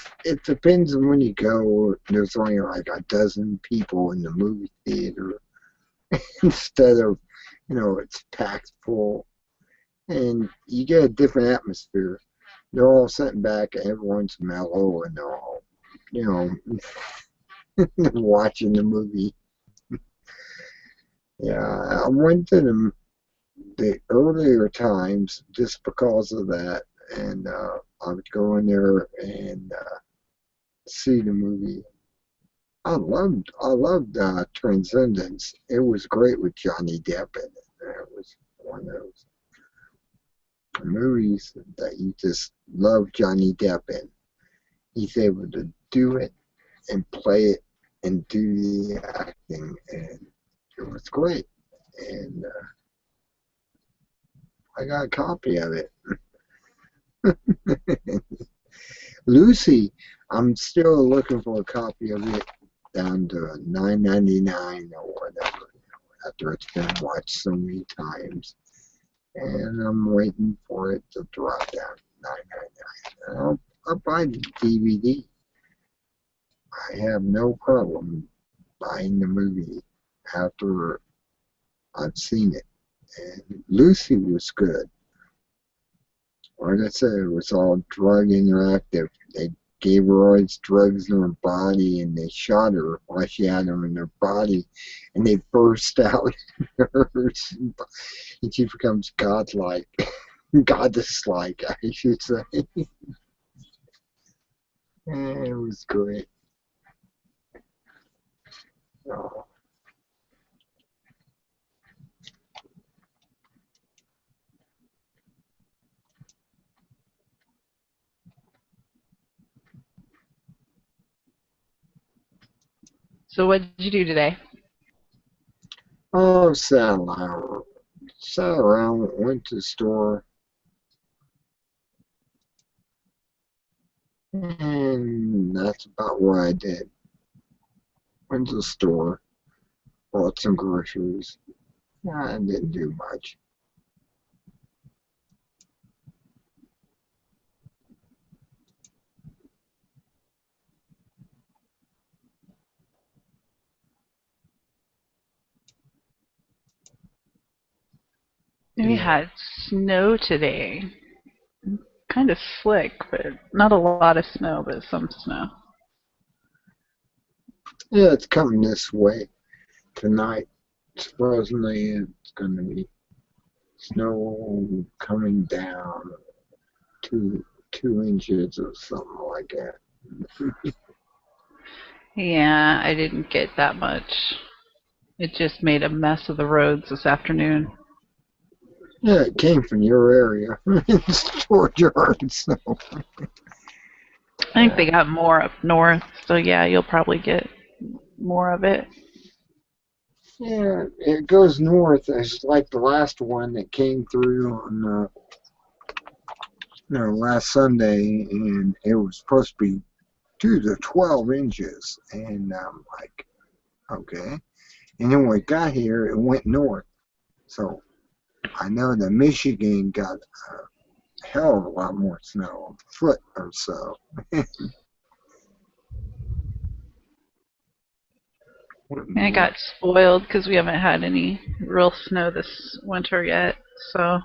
Speaker 1: depends on when you go. There's only like a dozen people in the movie theater instead of, it's packed full, and you get a different atmosphere. They're all sitting back, and everyone's mellow, and they're all, you know, watching the movie. Yeah, I went to the earlier times just because of that, and I would go in there and see the movie. I loved Transcendence. It was great with Johnny Depp in it. It was one of those movies that you just love Johnny Depp in. He's able to do it and play it and do the acting, and it was great. And I got a copy of it. Lucy, I'm still looking for a copy of it down to $9.99 or whatever. After it's been watched so many times, and I'm waiting for it to drop down to $9.99. I'll buy the DVD. I have no problem buying the movie after I've seen it. And Lucy was good. Like I said, it was all drug interactive. They gave her all these drugs in her body, and they shot her while she had them in her body, and they burst out in hers, and she becomes godlike, goddess-like, I should say. It was great. Oh.
Speaker 3: So what did you do today?
Speaker 1: Oh, sat around, went to the store, and that's about what I did. Went to the store, bought some groceries. I didn't do much.
Speaker 3: We had snow today. Kind of slick, but not a lot of snow, but some snow.
Speaker 1: Yeah, it's coming this way tonight. Supposedly it's going to be snow coming down 2 inches or something like that.
Speaker 3: Yeah, I didn't get that much. It just made a mess of the roads this afternoon.
Speaker 1: Yeah, it came from your area. It's Georgia, Arkansas.
Speaker 3: I think they got more up north, so yeah, you'll probably get more of it.
Speaker 1: Yeah, it goes north. It's like the last one that came through on last Sunday, and it was supposed to be 2 to 12 inches. And I'm like, okay. And then when we got here, it went north. So I know that Michigan got a hell of a lot more snow, a foot or so.
Speaker 3: And it got spoiled because we haven't had any real snow this winter yet. So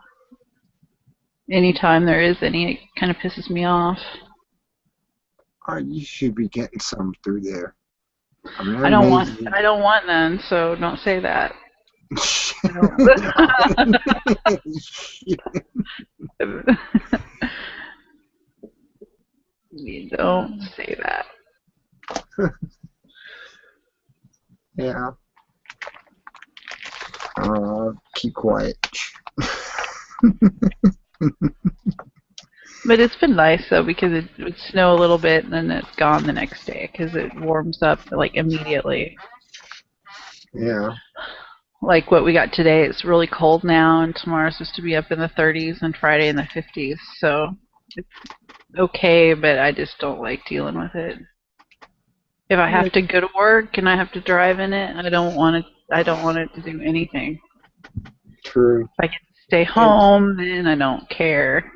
Speaker 3: anytime there is any, it kind of pisses me off.
Speaker 1: You should be getting some through there. I mean,
Speaker 3: I don't want none, so don't say that. You don't say that.
Speaker 1: Yeah. Keep quiet.
Speaker 3: But it's been nice though because it would snow a little bit and then it's gone the next day because it warms up like immediately.
Speaker 1: Yeah.
Speaker 3: Like what we got today, it's really cold now, and tomorrow's supposed to be up in the 30s and Friday in the 50s. So it's okay, but I just don't like dealing with it. If I have to go to work and I have to drive in it, I don't want it. I don't want it to do anything.
Speaker 1: True.
Speaker 3: If I can stay home, then I don't care.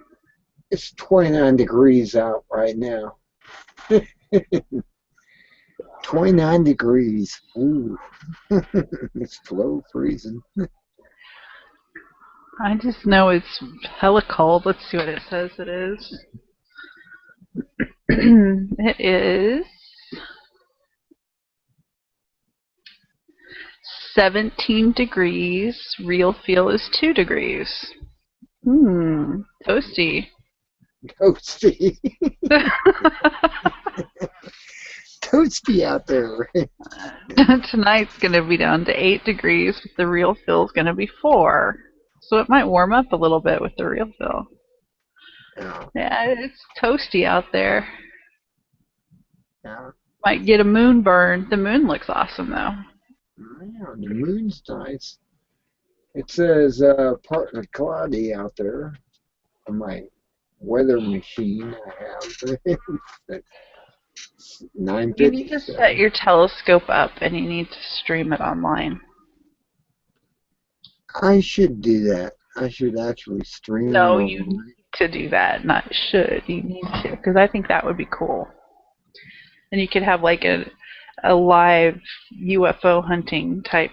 Speaker 1: It's 29 degrees out right now. 29 degrees. Ooh. It's below freezing.
Speaker 3: I just know it's hella cold. Let's see what it says it is. It is 17 degrees. Real feel is 2 degrees. Toasty.
Speaker 1: Toasty. Toasty out there.
Speaker 3: Tonight's going to be down to 8 degrees, but the real feel is going to be 4. So it might warm up a little bit with the real feel. Yeah, it's toasty out there.
Speaker 1: Yeah.
Speaker 3: Might get a moon burn. The moon looks awesome, though.
Speaker 1: Yeah, the moon's nice. It says partly cloudy out there on my weather machine I have. 9:50.
Speaker 3: You need to set your telescope up and you need to stream it online.
Speaker 1: I should do that. I should actually stream
Speaker 3: No,
Speaker 1: it.
Speaker 3: you need to do that, not should. You need to, because I think that would be cool. And you could have like a live UFO hunting type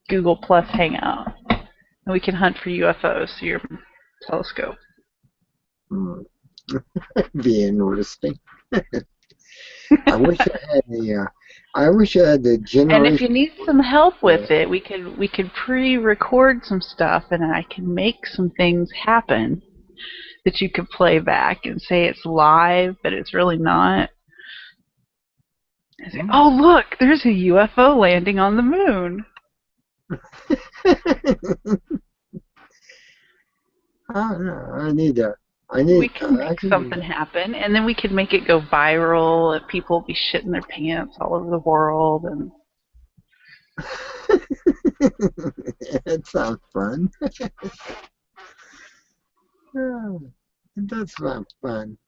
Speaker 3: Google Plus hangout. And we can hunt for UFOs through your telescope.
Speaker 1: Be interesting. I wish I had the generation.
Speaker 3: And if you need some help with it, we could pre-record some stuff, and I can make some things happen that you could play back and say it's live, but it's really not. And say, oh look, there's a UFO landing on the moon. We can make something happen, and then we could make it go viral, and people will be shitting their pants all over the world. And
Speaker 1: it sounds fun. It does sound fun.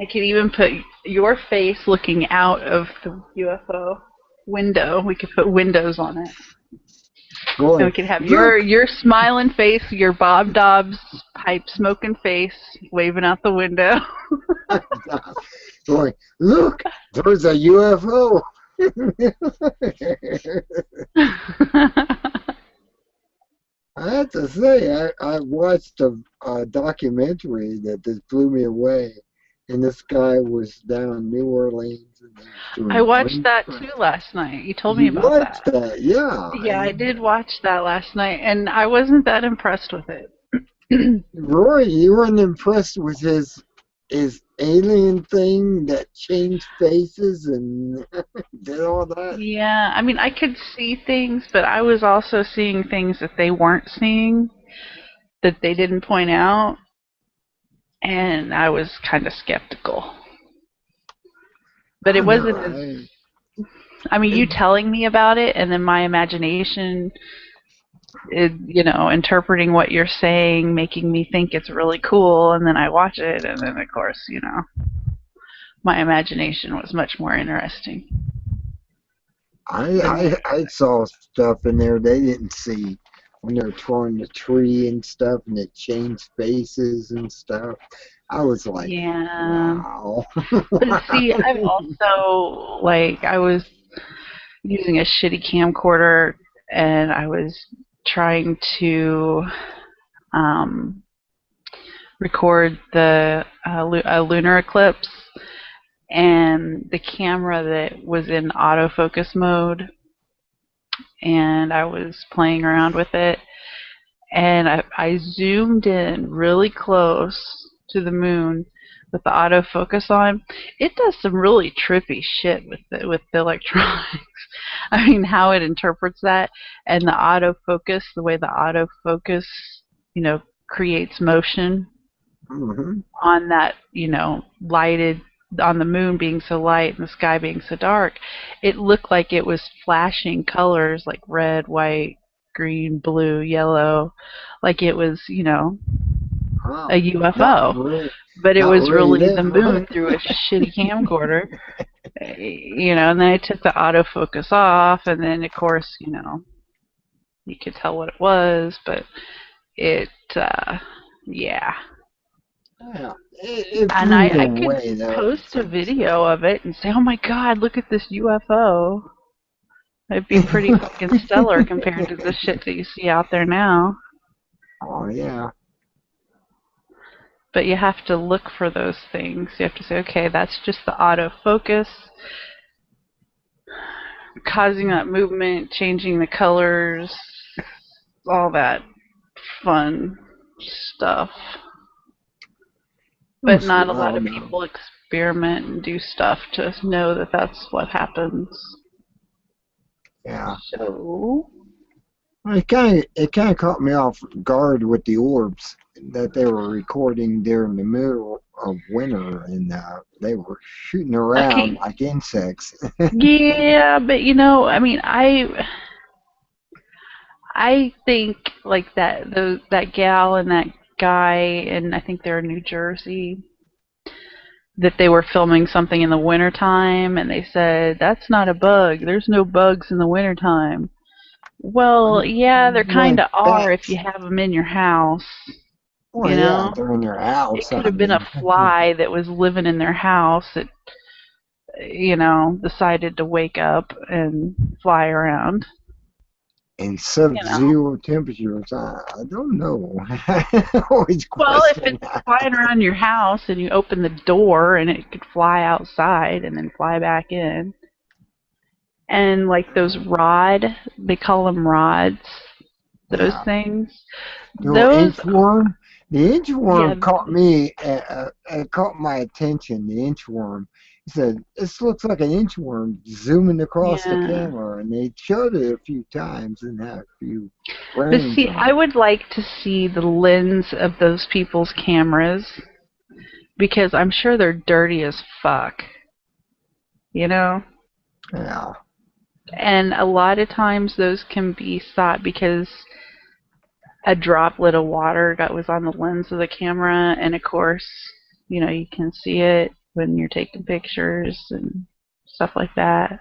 Speaker 3: I could even put your face looking out of the UFO window. We could put windows on it. And
Speaker 1: Going,
Speaker 3: we could have
Speaker 1: look,
Speaker 3: your smiling face, your Bob Dobbs pipe smoking face waving out the window.
Speaker 1: going, look, there's a UFO. I have to say, I watched a documentary that just blew me away. And this guy was down in New Orleans. And he was doing
Speaker 3: I watched that
Speaker 1: wind-
Speaker 3: too last night. You told me
Speaker 1: You
Speaker 3: about
Speaker 1: watched
Speaker 3: that.
Speaker 1: that, yeah.
Speaker 3: Yeah, I did watch that last night, and I wasn't that impressed with it.
Speaker 1: Roy, you weren't impressed with his alien thing that changed faces and did all that?
Speaker 3: Yeah, I mean, I could see things, but I was also seeing things that they weren't seeing, that they didn't point out, and I was kind of skeptical. But it
Speaker 1: I know,
Speaker 3: wasn't as, I mean, you telling me about it, and then my imagination, interpreting what you're saying, making me think it's really cool, and then I watch it, and then, of course, my imagination was much more interesting.
Speaker 1: I saw stuff in there they didn't see when they were touring the tree and stuff, and it changed faces and stuff. I was like,
Speaker 3: Yeah.
Speaker 1: wow.
Speaker 3: But see, I've also, I was using a shitty camcorder, and I was trying to record a lunar eclipse, and the camera that was in autofocus mode, and I was playing around with it, and I zoomed in really close to the moon with the autofocus on. It does some really trippy shit with the electronics. I mean, how it interprets that, and the autofocus, the way the autofocus, creates motion
Speaker 1: Hmm.
Speaker 3: on that, lighted, on the moon being so light and the sky being so dark. It looked like it was flashing colors like red, white, green, blue, yellow, like it was,
Speaker 1: Wow.
Speaker 3: a UFO. But it was
Speaker 1: really
Speaker 3: really
Speaker 1: that,
Speaker 3: the moon
Speaker 1: right?
Speaker 3: through a shitty camcorder. And then I took the autofocus off, and then, of course, you could tell what it was, but it, yeah.
Speaker 1: Yeah. It
Speaker 3: And
Speaker 1: blew
Speaker 3: I
Speaker 1: me
Speaker 3: could
Speaker 1: away, though.
Speaker 3: post a video of it and say, oh my god, look at this UFO. It'd be pretty fucking stellar compared to the shit that you see out there now.
Speaker 1: Oh, yeah.
Speaker 3: But you have to look for those things. You have to say, okay, that's just the autofocus causing that movement, changing the colors, all that fun stuff. But not a lot of people experiment and do stuff to know that that's what happens.
Speaker 1: Yeah.
Speaker 3: So,
Speaker 1: It kind of caught me off guard with the orbs that they were recording during the middle of winter, and they were shooting around like insects.
Speaker 3: yeah, but I mean, I think like that gal and that guy, and I think they're in New Jersey, that they were filming something in the wintertime, and they said, that's not a bug. There's no bugs in the wintertime. Well, yeah, there kind of are if you have them in your house.
Speaker 1: Well, yeah, they're in their house.
Speaker 3: It could have been a fly that was living in their house that, decided to wake up and fly around.
Speaker 1: In sub-zero temperatures, I don't know.
Speaker 3: Well, if it's flying around your house and you open the door and it could fly outside and then fly back in. And like those they call them rods, those things.
Speaker 1: The inchworm? The inchworm caught my attention, the inchworm. He said, this looks like an inchworm zooming across the camera, and they showed it a few times and had a few frames.
Speaker 3: But see, I would like to see the lens of those people's cameras, because I'm sure they're dirty as fuck.
Speaker 1: Yeah.
Speaker 3: And a lot of times those can be thought because a droplet of water was on the lens of the camera, and of course, you can see it. when you're taking pictures and stuff like that.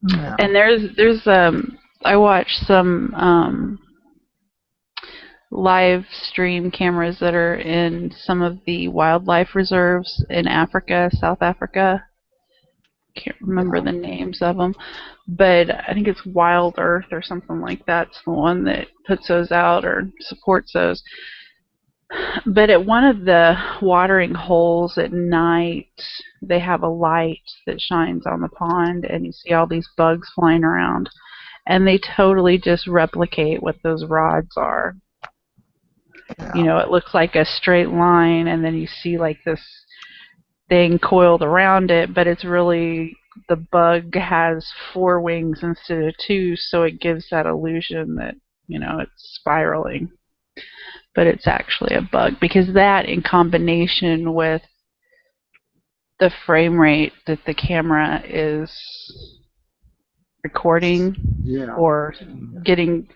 Speaker 1: Yeah.
Speaker 3: And there's I watched some live stream cameras that are in some of the wildlife reserves in Africa, South Africa. Can't remember the names of them, but I think it's Wild Earth or something like that's the one that puts those out or supports those. But at one of the watering holes at night, they have a light that shines on the pond, and you see all these bugs flying around, and they totally just replicate what those rods are. You know, it looks like a straight line, and then you see like this thing coiled around it, but it's really, the bug has 4 wings instead of 2, so it gives that illusion that, you know, it's spiraling. But it's actually a bug, because that in combination with the frame rate that the camera is recording or getting,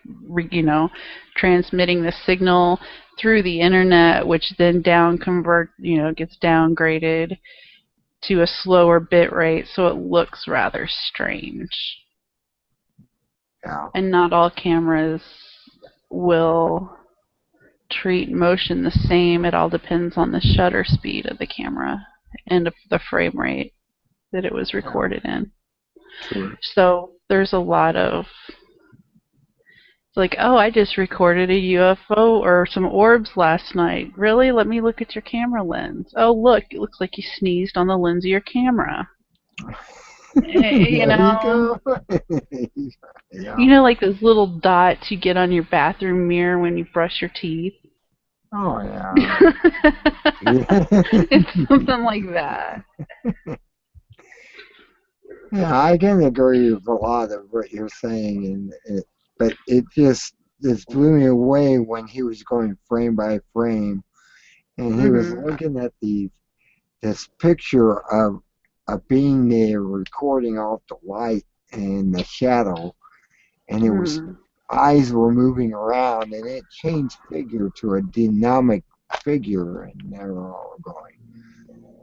Speaker 3: you know, transmitting the signal through the internet, which then gets downgraded to a slower bit rate, so it looks rather strange.
Speaker 1: Yeah.
Speaker 3: And not all cameras will treat motion the same. It all depends on the shutter speed of the camera and the frame rate that it was recorded in.
Speaker 1: Sure.
Speaker 3: So there's a lot of, it's like, oh, I just recorded a UFO or some orbs last night. Really? Let me look at your camera lens. Oh, look, it looks like you sneezed on the lens of your camera. You know, you know, like those little dots you get on your bathroom mirror when you brush your teeth.
Speaker 1: Oh yeah.
Speaker 3: It's something like that.
Speaker 1: Yeah, I can agree with a lot of what you're saying, but it just blew me away when he was going frame by frame, and he was looking at this picture of a being there recording off the light and the shadow, and it was eyes were moving around, and it changed figure to a dynamic figure, and they were all going.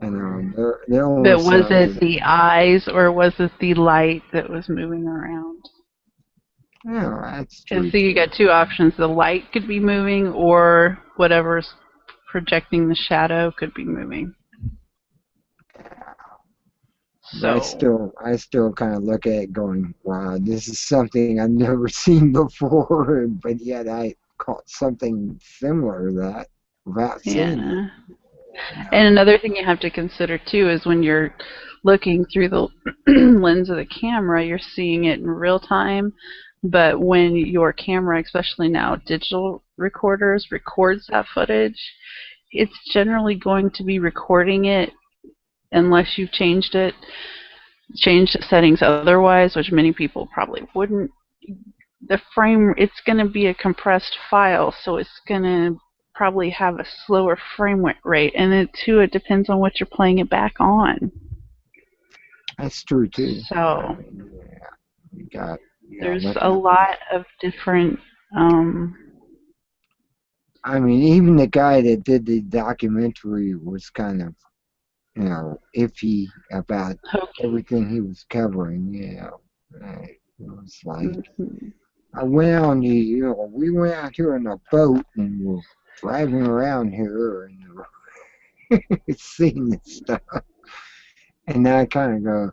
Speaker 1: And
Speaker 3: but was it the eyes or was it the light that was moving around?
Speaker 1: Yeah, that's true.
Speaker 3: So you got 2 options. The light could be moving, or whatever's projecting the shadow could be moving. So
Speaker 1: I still kind of look at it going, wow, this is something I've never seen before, but yet I caught something similar to that without seeing it.
Speaker 3: And another thing you have to consider too is when you're looking through the lens of the camera, you're seeing it in real time. But when your camera, especially now digital recorders, records that footage, it's generally going to be recording it unless you've changed the settings otherwise, which many people probably wouldn't. It's going to be a compressed file, so it's going to probably have a slower frame rate, and it depends on what you're playing it back on.
Speaker 1: That's true too.
Speaker 3: So there's
Speaker 1: like
Speaker 3: a lot of different.
Speaker 1: I mean, even the guy that did the documentary was kind of, iffy about everything he was covering. It was like, I went on we went out here in a boat and we're driving around here and seeing this stuff. And I kind of go,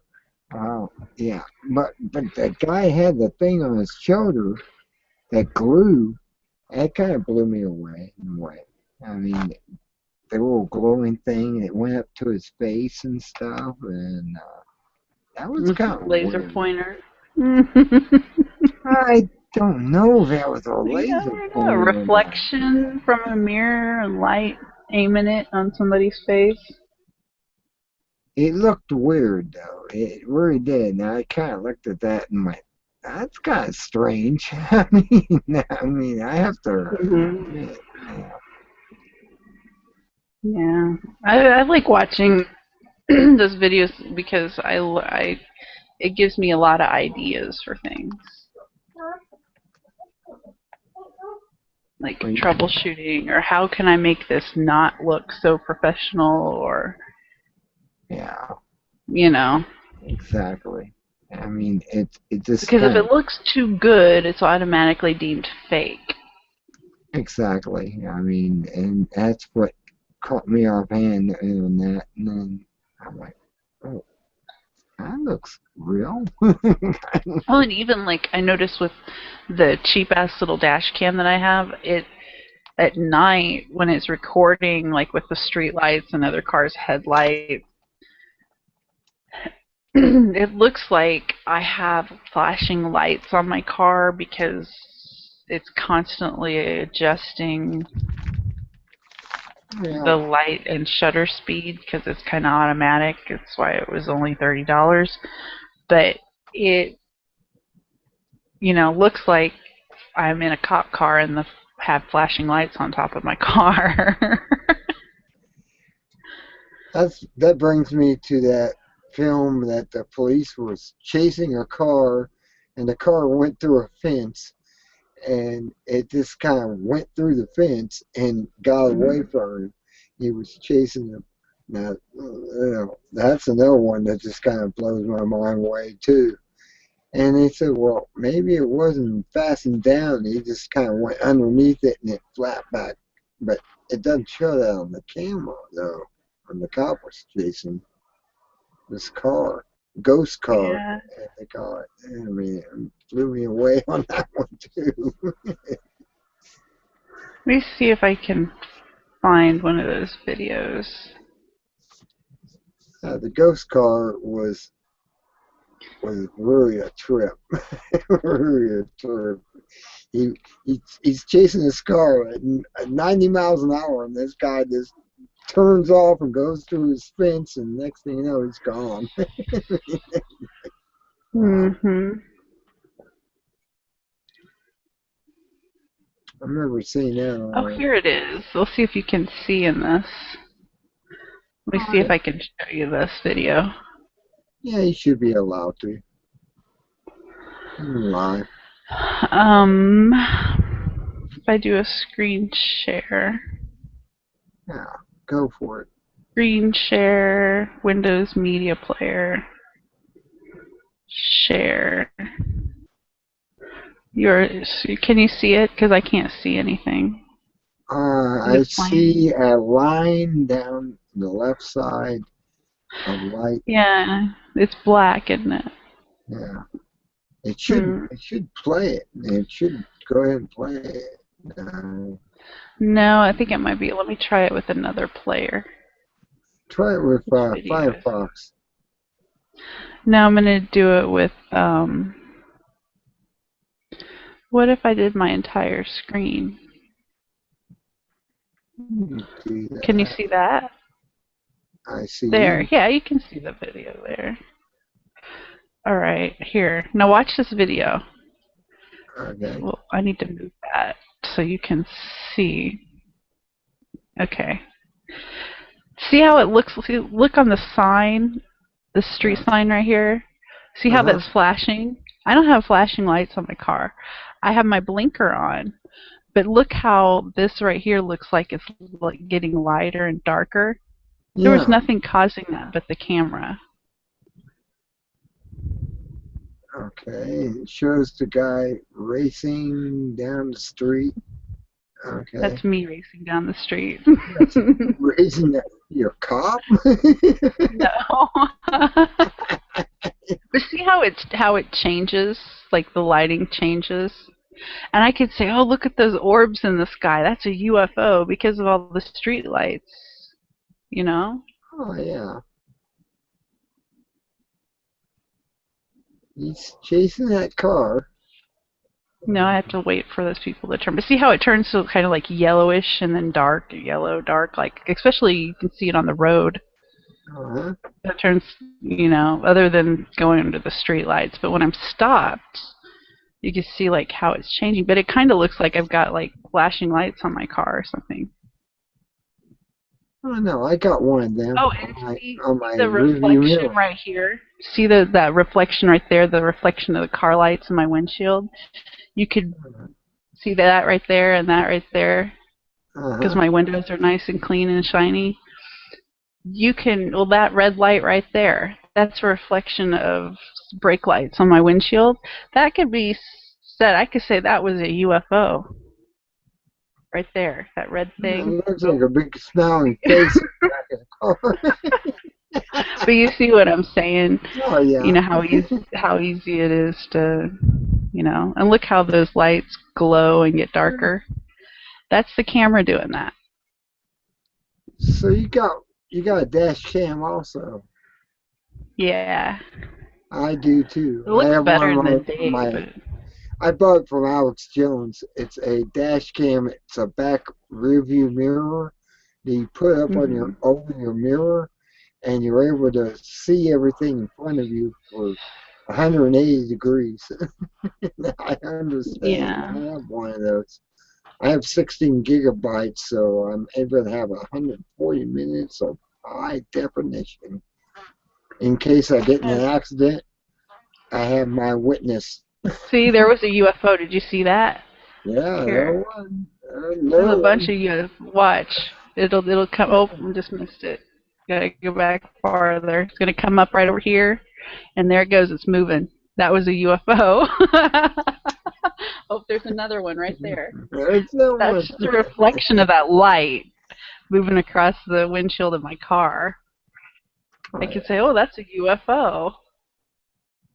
Speaker 1: oh, yeah. But the guy had the thing on his shoulder that glue. That kind of blew me away in a way. I mean, the little glowing thing that went up to his face and stuff, and that was kind of
Speaker 3: laser
Speaker 1: weird.
Speaker 3: Pointer.
Speaker 1: I don't know if that was a laser pointer.
Speaker 3: A reflection from a mirror and light aiming it on somebody's face.
Speaker 1: It looked weird, though. It really did. And I kind of looked at that and went, that's kind of strange. I mean, I have to admit,
Speaker 3: Yeah, I like watching those videos because it gives me a lot of ideas for things, like troubleshooting, or how can I make this not look so professional, or
Speaker 1: Yeah,
Speaker 3: You know,
Speaker 1: exactly. I mean, it just
Speaker 3: because if
Speaker 1: kind of
Speaker 3: it looks too good, it's automatically deemed fake.
Speaker 1: exactly. I mean, and that's what caught me offhand in that. And then I'm like, oh, that looks real.
Speaker 3: Oh, and even like I noticed with the cheap ass little dash cam that I have, it at night when it's recording like with the street lights and other cars' headlights, it looks like I have flashing lights on my car because it's constantly adjusting
Speaker 1: Yeah,
Speaker 3: the light and shutter speed because it's kind of automatic. It's why it was only $30. But it, looks like I'm in a cop car and have flashing lights on top of my car.
Speaker 1: that brings me to that film that the police was chasing a car, and the car went through a fence, and it just kind of went through the fence and got away from him. He was chasing him. Now, that's another one that just kind of blows my mind away too. And they said, well, maybe it wasn't fastened down. He just kind of went underneath it and it flat back. But it doesn't show that on the camera, though. When the cop was chasing this car, ghost car,
Speaker 3: Yeah.
Speaker 1: as they call it. I mean, it blew me away on that one, too.
Speaker 3: Let me see if I can find one of those videos.
Speaker 1: The ghost car was really a trip. Really a trip. He's chasing this car at 90 miles an hour, and this guy just turns off and goes through his fence, and next thing you know, he's gone. Wow.
Speaker 3: Mm-hmm.
Speaker 1: I remember seeing that
Speaker 3: Oh,
Speaker 1: on.
Speaker 3: here it is. We'll see if you can see in this. Let me see if I can show you this video.
Speaker 1: Yeah, he should be allowed to. Live.
Speaker 3: If I do a screen share,
Speaker 1: Yeah, go for it.
Speaker 3: screen share, Windows Media Player, share. Can you see it? Because I can't see anything. Is
Speaker 1: I
Speaker 3: it playing?
Speaker 1: see a line down the left side of light.
Speaker 3: Yeah, it's black, isn't it?
Speaker 1: Yeah, it should
Speaker 3: Hmm.
Speaker 1: it should play it. It should go ahead and play it.
Speaker 3: No, I think it might be. Let me try it with another player.
Speaker 1: Try it with
Speaker 3: Which video is it?
Speaker 1: Firefox.
Speaker 3: No, I'm gonna do it with what if I did my entire screen?
Speaker 1: Do
Speaker 3: Can you
Speaker 1: that.
Speaker 3: see that?
Speaker 1: I see
Speaker 3: There.
Speaker 1: you.
Speaker 3: Yeah, you can see the video there. All right, here. Now watch this video.
Speaker 1: Okay.
Speaker 3: Well, I need to move that so you can see. Okay. See how it looks? Look on the sign, the street sign right here. See how
Speaker 1: Uh-huh.
Speaker 3: that's flashing? I don't have flashing lights on my car. I have my blinker on. But look how this right here looks like it's like getting lighter and darker. There was
Speaker 1: Yeah.
Speaker 3: nothing causing that but the camera.
Speaker 1: Okay. It shows the guy racing down the street. Okay.
Speaker 3: That's me racing down the street.
Speaker 1: That's racing that your cop?
Speaker 3: No. But see how it changes, like the lighting changes? And I could say, oh, look at those orbs in the sky. That's a UFO because of all the street lights, you know?
Speaker 1: Oh yeah. He's chasing that car.
Speaker 3: No, I have to wait for those people to turn. But see how it turns to kind of like yellowish and then dark, yellow, dark, like especially you can see it on the road.
Speaker 1: Uh-huh.
Speaker 3: It turns, other than going under the street lights. But when I'm stopped, you can see like how it's changing. But it kind of looks like I've got like flashing lights on my car or something.
Speaker 1: Oh no, I got one of them
Speaker 3: Oh,
Speaker 1: on
Speaker 3: and
Speaker 1: my
Speaker 3: see
Speaker 1: on my
Speaker 3: the
Speaker 1: rearview
Speaker 3: reflection
Speaker 1: mirror.
Speaker 3: right here? See that reflection right there, the reflection of the car lights in my windshield? You could see that right there and that right there because
Speaker 1: Uh-huh.
Speaker 3: my windows are nice and clean and shiny. you can, well, that red light right there, that's a reflection of brake lights on my windshield. That could be said, I could say that was a UFO right there, that red thing.
Speaker 1: It looks like a big smiling face in the back of the car.
Speaker 3: But you see what I'm saying?
Speaker 1: Oh, yeah.
Speaker 3: You know how easy it is to, and look how those lights glow and get darker. That's the camera doing that.
Speaker 1: So you got a dash cam also.
Speaker 3: Yeah.
Speaker 1: I do too.
Speaker 3: It looks
Speaker 1: I have
Speaker 3: better
Speaker 1: one
Speaker 3: in the
Speaker 1: of
Speaker 3: day,
Speaker 1: my. I bought it from Alex Jones. It's a dash cam. It's a back rear view mirror that you put up on over your mirror, and you're able to see everything in front of you for 180 degrees. I understand.
Speaker 3: Yeah.
Speaker 1: I have one of those. I have 16 gigabytes, so I'm able to have 140 minutes of high definition. In case I get in an accident, I have my witness.
Speaker 3: See, there was a UFO. Did you see that?
Speaker 1: Yeah,
Speaker 3: Here.
Speaker 1: There's
Speaker 3: a bunch of UFOs. Watch. It'll come. Oh, I just missed it. Gotta go back farther. It's gonna come up right over here, and there it goes. It's moving. That was a UFO. Oh, there's another one right there. That's the reflection of that light moving across the windshield of my car. I could say, oh, that's a UFO.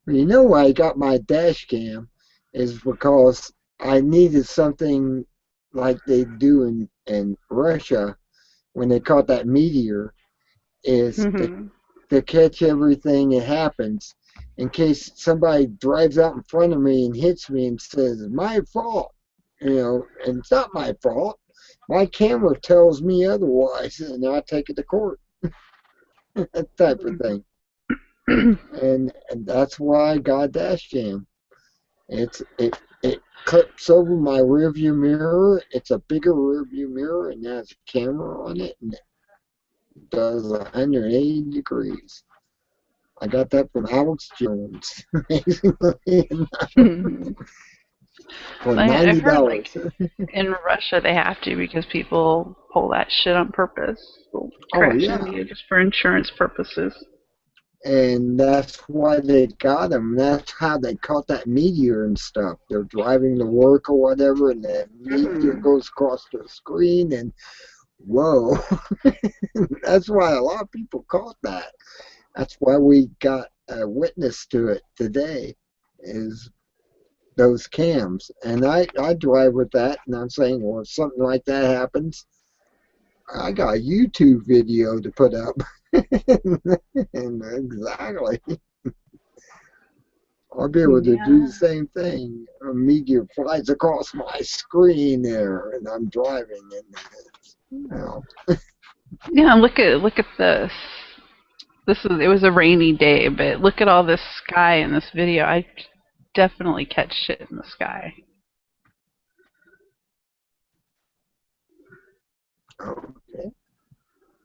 Speaker 1: You know why I got my dash cam is because I needed something like they do in Russia when they caught that meteor, is to catch everything that happens in case somebody drives out in front of me and hits me and says, my fault, and it's not my fault. My camera tells me otherwise, and I take it to court. That type of thing. And that's why I got a dash cam. It clips over my rear view mirror. It's a bigger rear view mirror and has a camera on it, and it does 180 degrees. I got that from Alex Jones. For $90.
Speaker 3: I've heard, like, in Russia they have to because people pull that shit on purpose. Just for insurance purposes.
Speaker 1: And that's why they got them. That's how they caught that meteor and stuff. They're driving to work or whatever, and the meteor goes across the screen, and whoa. That's why a lot of people caught that. That's why we got a witness to it today, is those cams. And I drive with that, and I'm saying, well, if something like that happens, I got a YouTube video to put up. And exactly. I'll be able to do the same thing. A meteor flies across my screen there, and I'm driving, and
Speaker 3: Yeah, look at this. It was a rainy day, but look at all this sky in this video. I definitely catch shit in the sky.
Speaker 1: Okay.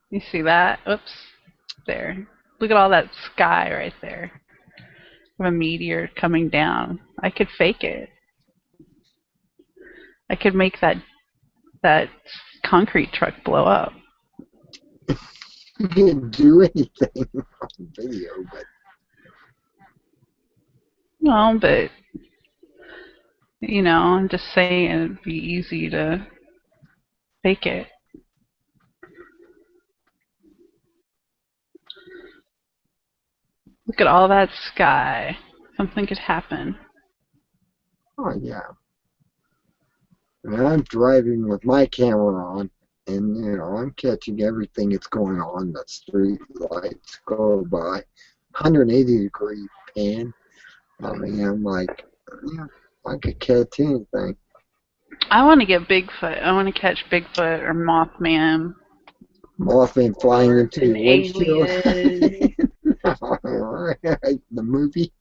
Speaker 3: You see that? Oops. There. Look at all that sky right there. Of a meteor coming down. I could fake it. I could make that concrete truck blow up.
Speaker 1: You can't do anything on video, but
Speaker 3: No, but I'm just saying it'd be easy to fake it. Look at all that sky. Something could happen.
Speaker 1: oh yeah. And I'm driving with my camera on, and I'm catching everything that's going on. The street lights go by, 180 degree pan. I mean, I'm like, I could catch anything.
Speaker 3: I want to get Bigfoot. I want to catch Bigfoot or Mothman.
Speaker 1: Mothman flying into
Speaker 3: An
Speaker 1: the windshield.
Speaker 3: alien.
Speaker 1: The movie.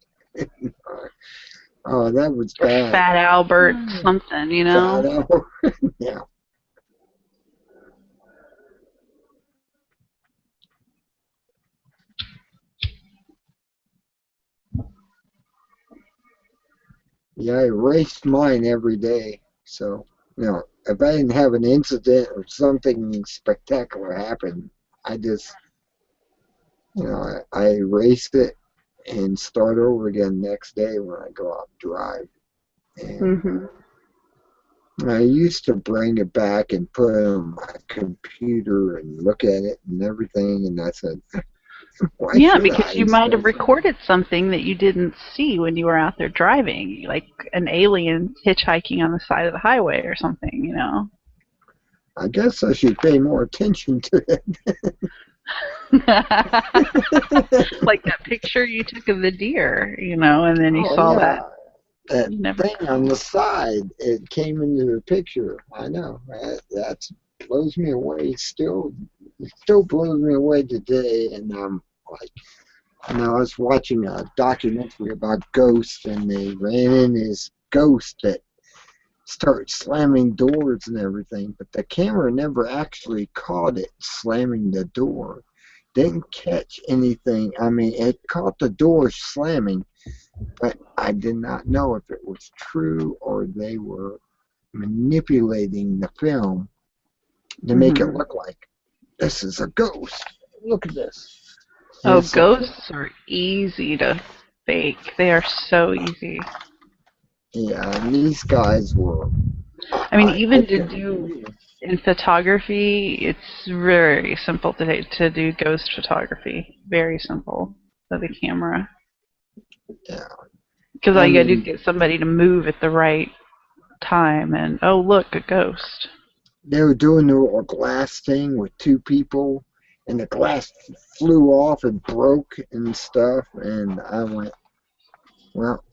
Speaker 1: Oh, that was bad.
Speaker 3: Fat Albert, something,
Speaker 1: Fat Albert. Yeah. Yeah, I erased mine every day. So, if I didn't have an incident or something spectacular happen, I just I erase it and start over again next day when I go out and drive. And
Speaker 3: Hmm.
Speaker 1: I used to bring it back and put it on my computer and look at it and everything. And I said, why
Speaker 3: Yeah,
Speaker 1: should
Speaker 3: because
Speaker 1: I?
Speaker 3: you might have recorded something that you didn't see when you were out there driving, like an alien hitchhiking on the side of the highway or something, you know.
Speaker 1: I guess I should pay more attention to it.
Speaker 3: Like that picture you took of the deer, you know, and then you
Speaker 1: Oh,
Speaker 3: saw that.
Speaker 1: yeah. That
Speaker 3: You never
Speaker 1: thing on
Speaker 3: know.
Speaker 1: the side, it came into the picture. I know. That blows me away still. It still blows me away today. And I'm like, I was watching a documentary about ghosts, and they ran in this ghost that started slamming doors and everything, but the camera never actually caught it slamming the door. Didn't catch anything. I mean, it caught the door slamming, but I did not know if it was true or they were manipulating the film to make it
Speaker 3: Hmm.
Speaker 1: look like this is a ghost. Look at this. And
Speaker 3: Oh,
Speaker 1: it's like,
Speaker 3: ghosts are easy to fake. They are so easy.
Speaker 1: yeah, and these guys were,
Speaker 3: I mean,
Speaker 1: I
Speaker 3: even to
Speaker 1: couldn't
Speaker 3: do
Speaker 1: believe it.
Speaker 3: in photography, it's very simple to do ghost photography. Very simple with a camera.
Speaker 1: Yeah,
Speaker 3: Because all
Speaker 1: I
Speaker 3: you gotta do is
Speaker 1: mean,
Speaker 3: get somebody to move at the right time, and oh look, a ghost.
Speaker 1: they were doing the little glass thing with two people, and the glass flew off and broke and stuff, and I went, well,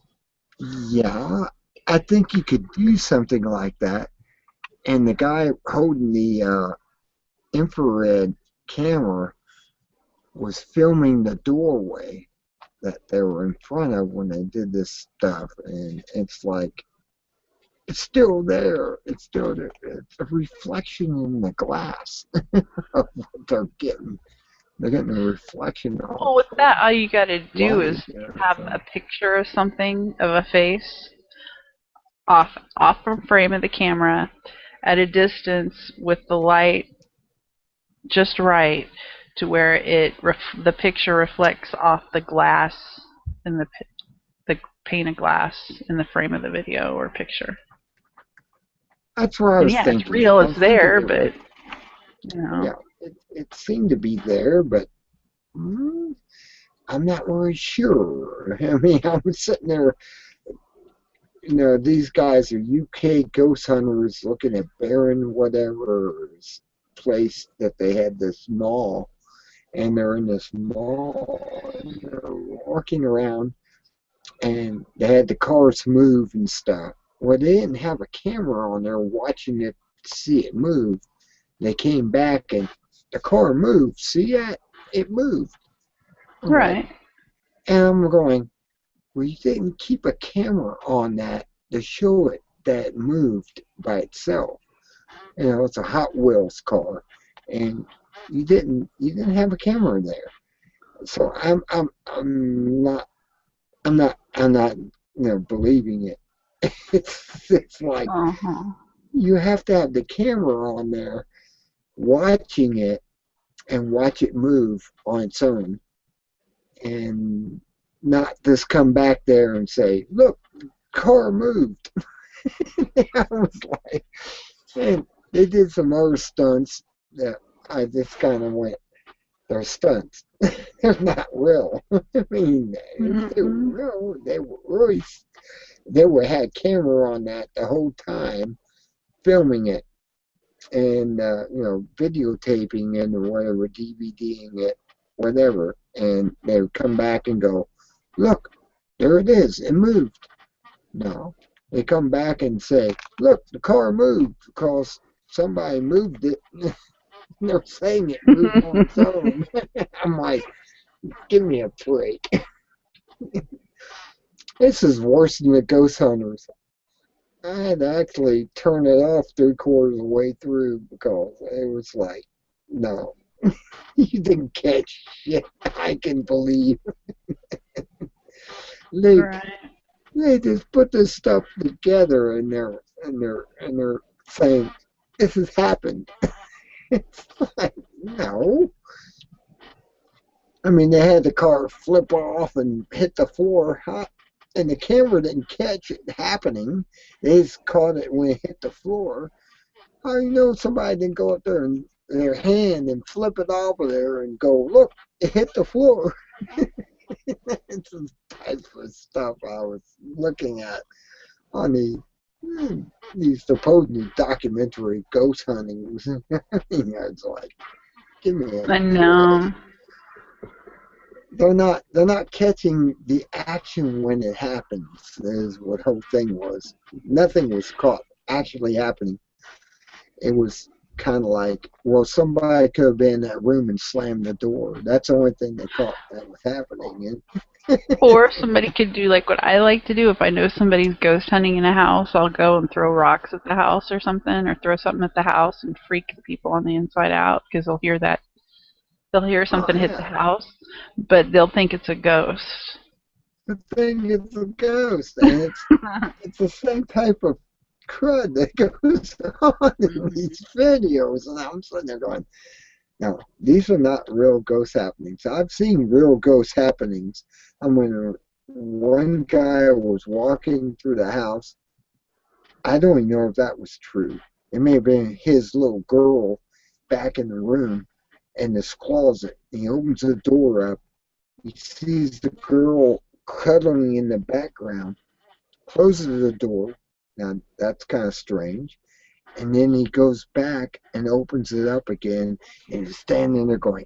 Speaker 1: yeah, I think you could do something like that. And the guy holding the infrared camera was filming the doorway that they were in front of when they did this stuff, and it's like it's still there. It's still there. It's a reflection in the glass of what they're getting. They're getting a reflection
Speaker 3: Well,
Speaker 1: off
Speaker 3: with
Speaker 1: the
Speaker 3: that, all you gotta do
Speaker 1: light
Speaker 3: is
Speaker 1: and
Speaker 3: have a
Speaker 1: everything.
Speaker 3: picture of something of a face off from frame of the camera at a distance with the light just right to where the picture reflects off the glass in the pane of glass in the frame of the video or picture.
Speaker 1: That's what I
Speaker 3: And
Speaker 1: was
Speaker 3: yeah, it's
Speaker 1: thinking.
Speaker 3: real,
Speaker 1: I
Speaker 3: it's
Speaker 1: was thinking
Speaker 3: there,
Speaker 1: it was,
Speaker 3: but you know.
Speaker 1: yeah, it seemed to be there, but mm, I'm not really sure. I mean, I was sitting there, these guys are UK ghost hunters looking at Baron whatever's place that they had this mall, and they're in this mall, and they're walking around, and they had the cars move and stuff. Well, they didn't have a camera on there watching it, see it move. They came back and the car moved. See that? It moved. I'm like,
Speaker 3: Right.
Speaker 1: and I'm going, well, you didn't keep a camera on that to show it that it moved by itself. It's a Hot Wheels car, and you didn't have a camera there. So I'm not believing it. It's like
Speaker 3: Uh-huh.
Speaker 1: you have to have the camera on there, watching it and watch it move on its own, and not just come back there and say, "Look, the car moved." I was like, and they did some other stunts that I just kind of went, "They're stunts. They're not real." I mean, if they were
Speaker 3: Mm-mm.
Speaker 1: real, they were really. They were had camera on that the whole time, filming it and videotaping it or whatever, DVDing it, whatever, and they would come back and go, "Look, there it is. It moved." No, they come back and say, "Look, the car moved because somebody moved it." They're saying it moved on its own. I'm like, give me a break. This is worse than the Ghost Hunters. I had to actually turn it off three-quarters of the way through because it was like, no, you didn't catch shit. I can believe they
Speaker 3: Right.
Speaker 1: they just put this stuff together and they're saying this has happened. It's like, no, I mean, they had the car flip off and hit the floor, and the camera didn't catch it happening. They just caught it when it hit the floor. How do you know somebody didn't go up there and their hand and flip it off of there and go, look, it hit the floor? It's the type of stuff I was looking at on these supposed documentary ghost huntings. It's like, give me a
Speaker 3: I
Speaker 1: break.
Speaker 3: know.
Speaker 1: They're not catching the action when it happens. Is what the whole thing was. Nothing was caught actually happening. It was kind of like, well, somebody could have been in that room and slammed the door. That's the only thing they caught that was happening.
Speaker 3: Or somebody could do like what I like to do. If I know somebody's ghost hunting in a house, I'll go and throw rocks at the house or something, or throw something at the house and freak the people on the inside out, because they'll hear that. They'll hear something hit the house, but they'll think it's a ghost.
Speaker 1: The thing is a ghost, and it's the same type of crud that goes on in these videos, and I'm sitting there going, no, these are not real ghost happenings. I've seen real ghost happenings. I mean, one guy was walking through the house. I don't even know if that was true. It may have been his little girl back in the room in this closet. He opens the door up. He sees the girl cuddling in the background, closes the door. Now, that's kind of strange. And then he goes back and opens it up again, and he's standing there going,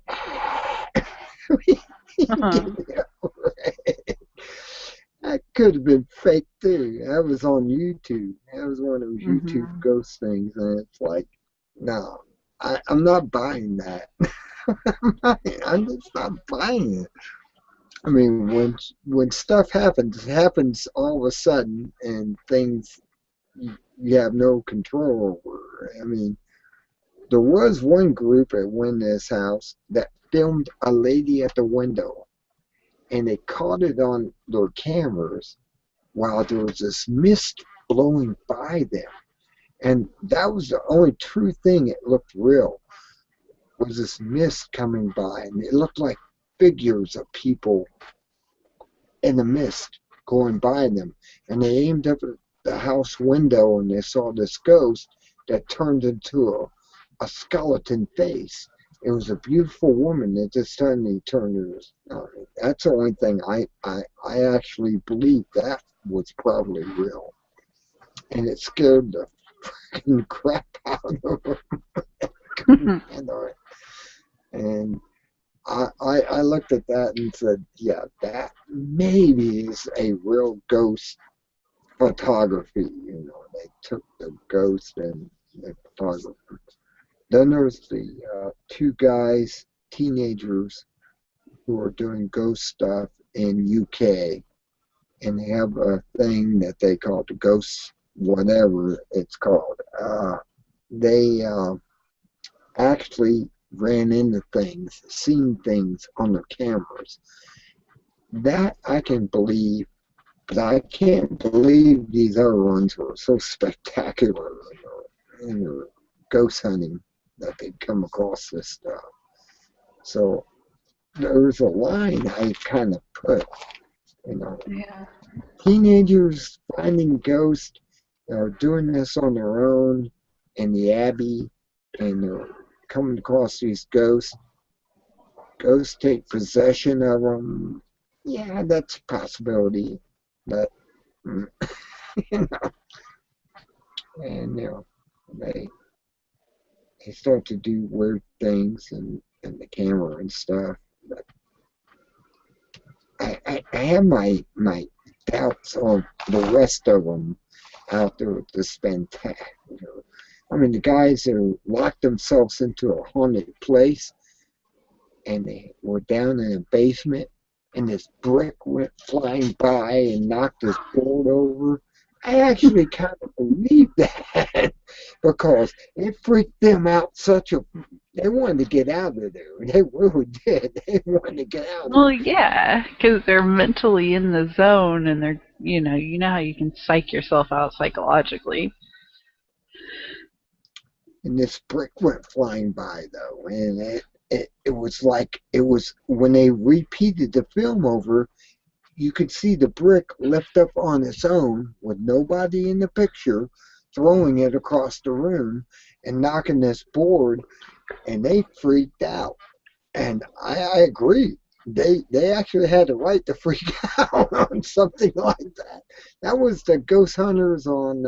Speaker 1: That could have been fake, too. That was on YouTube. That was one of those YouTube ghost things, and it's like, no, I'm not buying that. I'm just not buying it. I mean, when stuff happens, it happens all of a sudden, and things you have no control over. I mean, there was one group at Witness House that filmed a lady at the window, and they caught it on their cameras while there was this mist blowing by them. And that was the only true thing that looked real, was this mist coming by, and it looked like figures of people in the mist going by them. And they aimed up at the house window, and they saw this ghost that turned into a skeleton face. It was a beautiful woman that just suddenly turned into. That's the only thing I actually believe that was probably real, and it scared the freaking crap out of them. And I looked at that and said, yeah, that maybe is a real ghost photography. You know, they took the ghost and the photographer. Then there's the two guys, teenagers, who are doing ghost stuff in UK, and they have a thing that they call the ghost, whatever it's called. They actually ran into things, seen things on their cameras. That I can believe, but I can't believe these other ones were so spectacular in their ghost hunting that they come across this stuff. So there's a line I kind of put, you know.
Speaker 3: Yeah.
Speaker 1: Teenagers finding ghosts, are doing this on their own in the Abbey, and they're coming across these ghosts. Ghosts take possession of them. Yeah, that's a possibility, but you know, and you know, they start to do weird things and the camera and stuff. But I have my doubts on the rest of them out there with this spectacular. I mean, the guys who locked themselves into a haunted place, and they were down in a basement, and this brick went flying by and knocked this board over. I actually kind of believe that because it freaked them out they wanted to get out of there. They really did. They wanted to get out of there.
Speaker 3: Well, yeah, because they're mentally in the zone, and they're, you know how you can psych yourself out psychologically.
Speaker 1: And this brick went flying by, though, and it was like it was when they repeated the film over, you could see the brick lift up on its own with nobody in the picture, throwing it across the room and knocking this board, and they freaked out. And I agree. They actually had the right to freak out on something like that. That was the Ghost Hunters on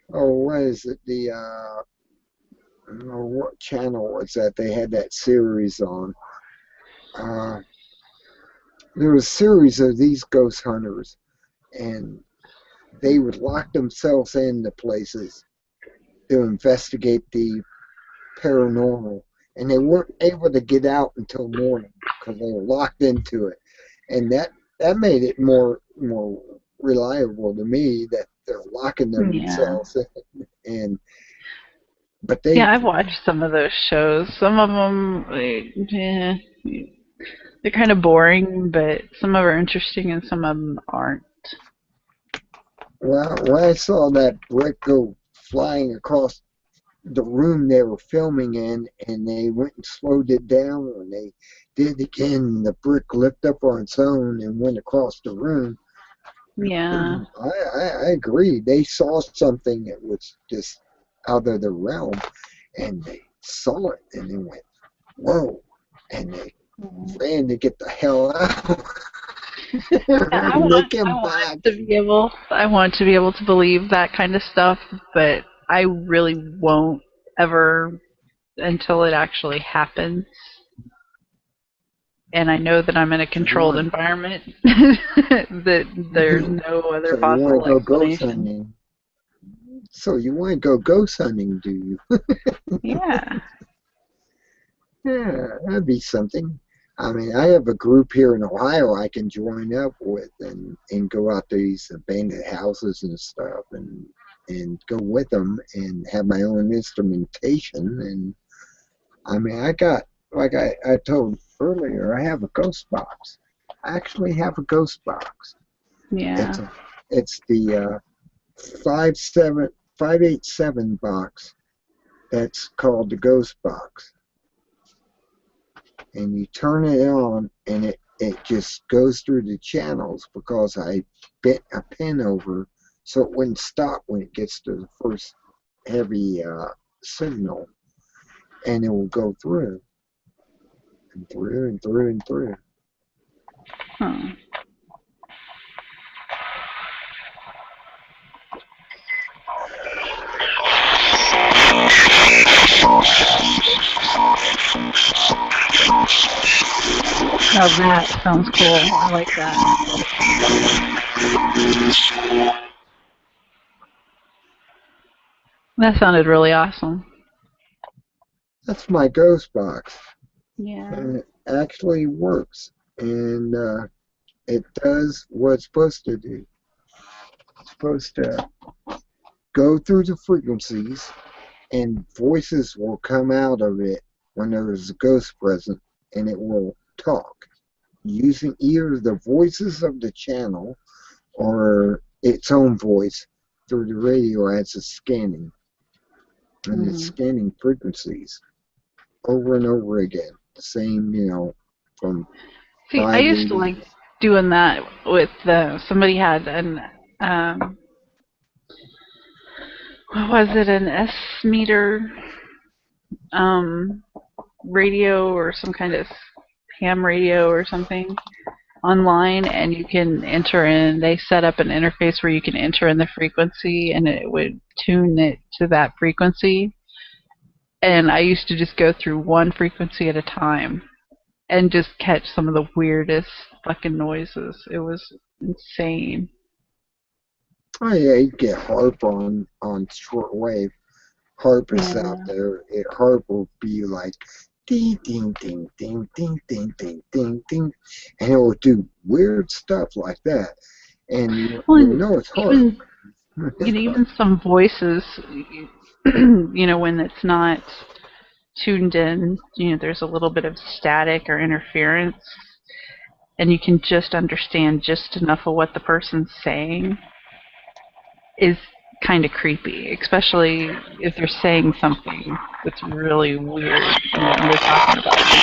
Speaker 1: what is it? I don't know what channel was that they had that series on. Uh, there was a series of these ghost hunters, and they would lock themselves into places to investigate the paranormal, and they weren't able to get out until morning because they were locked into it, and that made it more reliable to me that they're locking themselves in, and but they
Speaker 3: Yeah, I've watched some of those shows. Some of them, they're kind of boring, but some of them are interesting and some of them aren't.
Speaker 1: well, when I saw that brick go flying across the room they were filming in, and they went and slowed it down, and they did it again, the brick lifted up on its own and went across the room.
Speaker 3: Yeah.
Speaker 1: I agree. They saw something that was just out of the realm, and they saw it, and they went, "Whoa!" and they ran to get the hell out.
Speaker 3: I
Speaker 1: And they
Speaker 3: want,
Speaker 1: came
Speaker 3: I
Speaker 1: back.
Speaker 3: want to be able, I want to be able to believe that kind of stuff, but I really won't ever until it actually happens. And I know that I'm in a controlled environment, that there's no other
Speaker 1: So you want
Speaker 3: possible
Speaker 1: to go ghost
Speaker 3: explanation.
Speaker 1: hunting? So you want to go ghost hunting, do you?
Speaker 3: Yeah.
Speaker 1: Yeah, that'd be something. I mean, I have a group here in Ohio I can join up with and go out to these abandoned houses and stuff and go with them and have my own instrumentation. And I mean, I got, like I told earlier, I have a ghost box. I actually have a ghost box.
Speaker 3: Yeah.
Speaker 1: It's the 587 box that's called the ghost box. And you turn it on, and it just goes through the channels because I bent a pin over so it wouldn't stop when it gets to the first heavy signal, and it will go through and through and through and through.
Speaker 3: Huh. Now that sounds cool. I like that. That sounded really awesome.
Speaker 1: That's my ghost box,
Speaker 3: Yeah.
Speaker 1: and it actually works, and it does what it's supposed to do. It's supposed to go through the frequencies, and voices will come out of it when there is a ghost present, and it will talk using either the voices of the channel or its own voice through the radio as it's scanning. And it's scanning frequencies over and over again. The same, from
Speaker 3: See, I used to
Speaker 1: 580.
Speaker 3: like doing that with somebody had an what was it, an S meter radio or some kind of ham radio or something online, and you can enter in, they set up an interface where you can enter in the frequency and it would tune it to that frequency. And I used to just go through one frequency at a time and just catch some of the weirdest fucking noises. It was insane.
Speaker 1: Oh yeah, you get HARP on shortwave. HARP is out there. HARP will be like ding ding ding ding ding ding ding ding ding, and it will do weird stuff like that. And you'll know it's HARP.
Speaker 3: Even some voices, when it's not tuned in, there's a little bit of static or interference, and you can just understand just enough of what the person's saying, is kind of creepy, especially if they're saying something that's really weird and they're talking about it.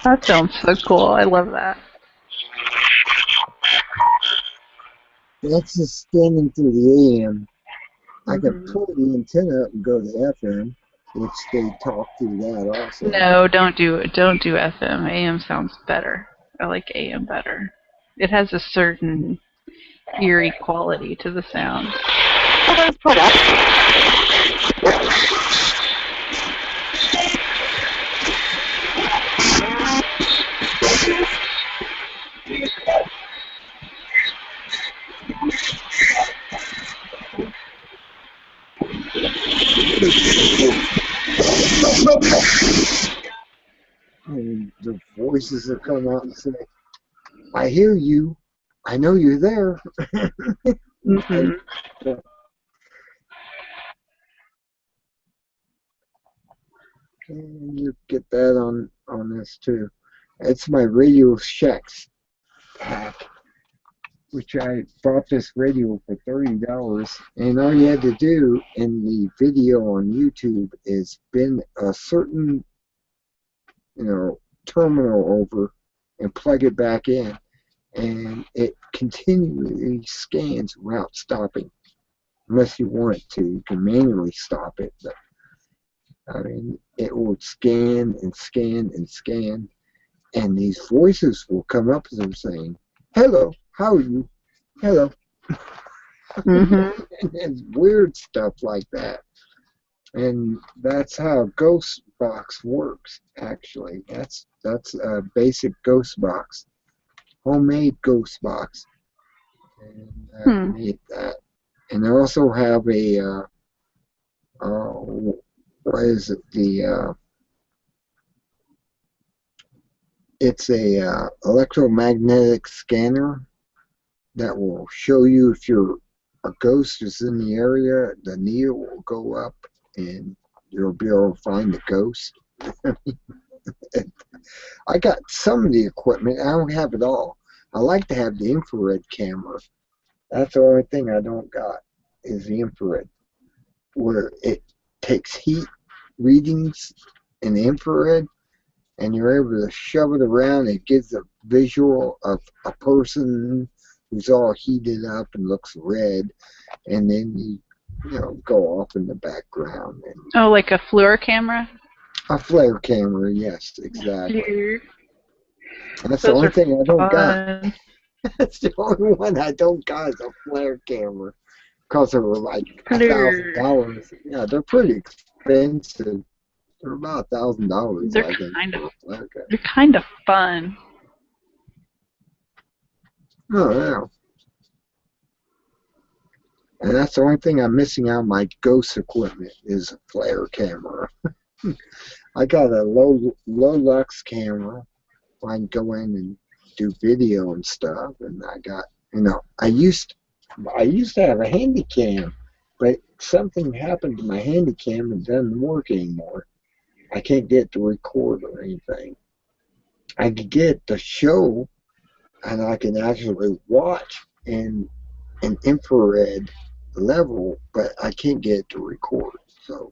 Speaker 3: That sounds so cool. I love that.
Speaker 1: That's just scanning through the AM. I can pull the antenna up and go to FM, which they talk through that also.
Speaker 3: No, don't do FM. AM sounds better. I like AM better. It has a certain eerie quality to the sound.
Speaker 1: And the voices will come out and say, I hear you. I know you're there. And you get that on this too. It's my Radio Shacks pack, which I bought this radio for $30, and all you had to do in the video on YouTube is bend a certain, terminal over and plug it back in, and it continually scans without stopping. Unless you want it to, you can manually stop it. But I mean, it will scan and scan and scan, and these voices will come up as they're saying, "Hello, how are you? Hello." And it's weird stuff like that. And that's how Ghost Box works, actually. That's a basic Ghost Box. Homemade Ghost Box. And I made that. And I also have a what is it? It's a electromagnetic scanner that will show you if a ghost is in the area. The needle will go up and you'll be able to find the ghost. I got some of the equipment. I don't have it all. I like to have the infrared camera. That's the only thing I don't got is the infrared, where it takes heat readings in the infrared, and you're able to shove it around. It gives a visual of a person who's all heated up and looks red, and then you go off in the background. And
Speaker 3: like a FLIR camera?
Speaker 1: A flare camera, yes, exactly.
Speaker 3: FLIR.
Speaker 1: That's the only thing I don't got. That's the only one I don't got is a flare camera, because they were like $1,000. Yeah, they're pretty expensive. They're about $1,000.
Speaker 3: They're kind of fun.
Speaker 1: Oh yeah. And that's the only thing I'm missing out of my ghost equipment is a flare camera. I got a low lux camera. I can go in and do video and stuff, and I got I used to have a handy cam, but something happened to my handy cam and it doesn't work anymore. I can't get to record or anything. I can get the show, and I can actually watch in an infrared level, but I can't get it to record, so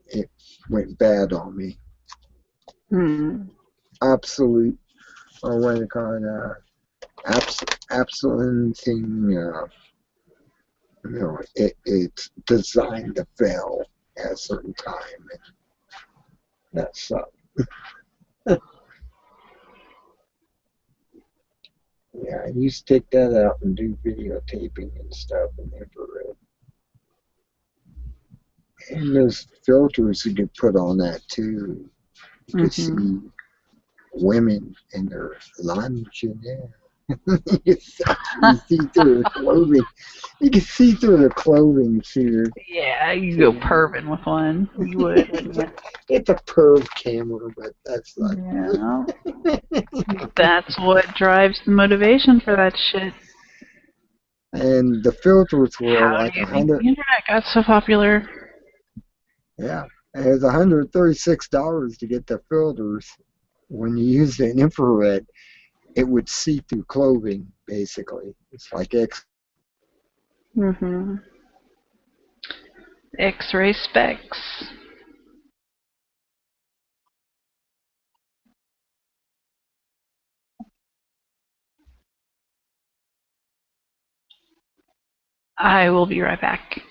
Speaker 1: it went bad on me. Absolute, or what they call it, absolute thing. It's designed to fail at a certain time, and that sucked. Yeah, I used to take that out and do videotaping and stuff in infrared. And those filters you could put on that too. You could see women in their lingerie. You can see through their clothing. You can see through their clothing here.
Speaker 3: Yeah, you go perving with one. You would.
Speaker 1: It's a perv camera, but that's not.
Speaker 3: Yeah. That's what drives the motivation for that shit.
Speaker 1: And the filters were
Speaker 3: How
Speaker 1: like
Speaker 3: do you think the internet got so popular?
Speaker 1: Yeah, And it's $136 to get the filters. When you use an infrared, it would see through clothing, basically. It's like
Speaker 3: Mm-hmm. X-ray specs. I will be right back.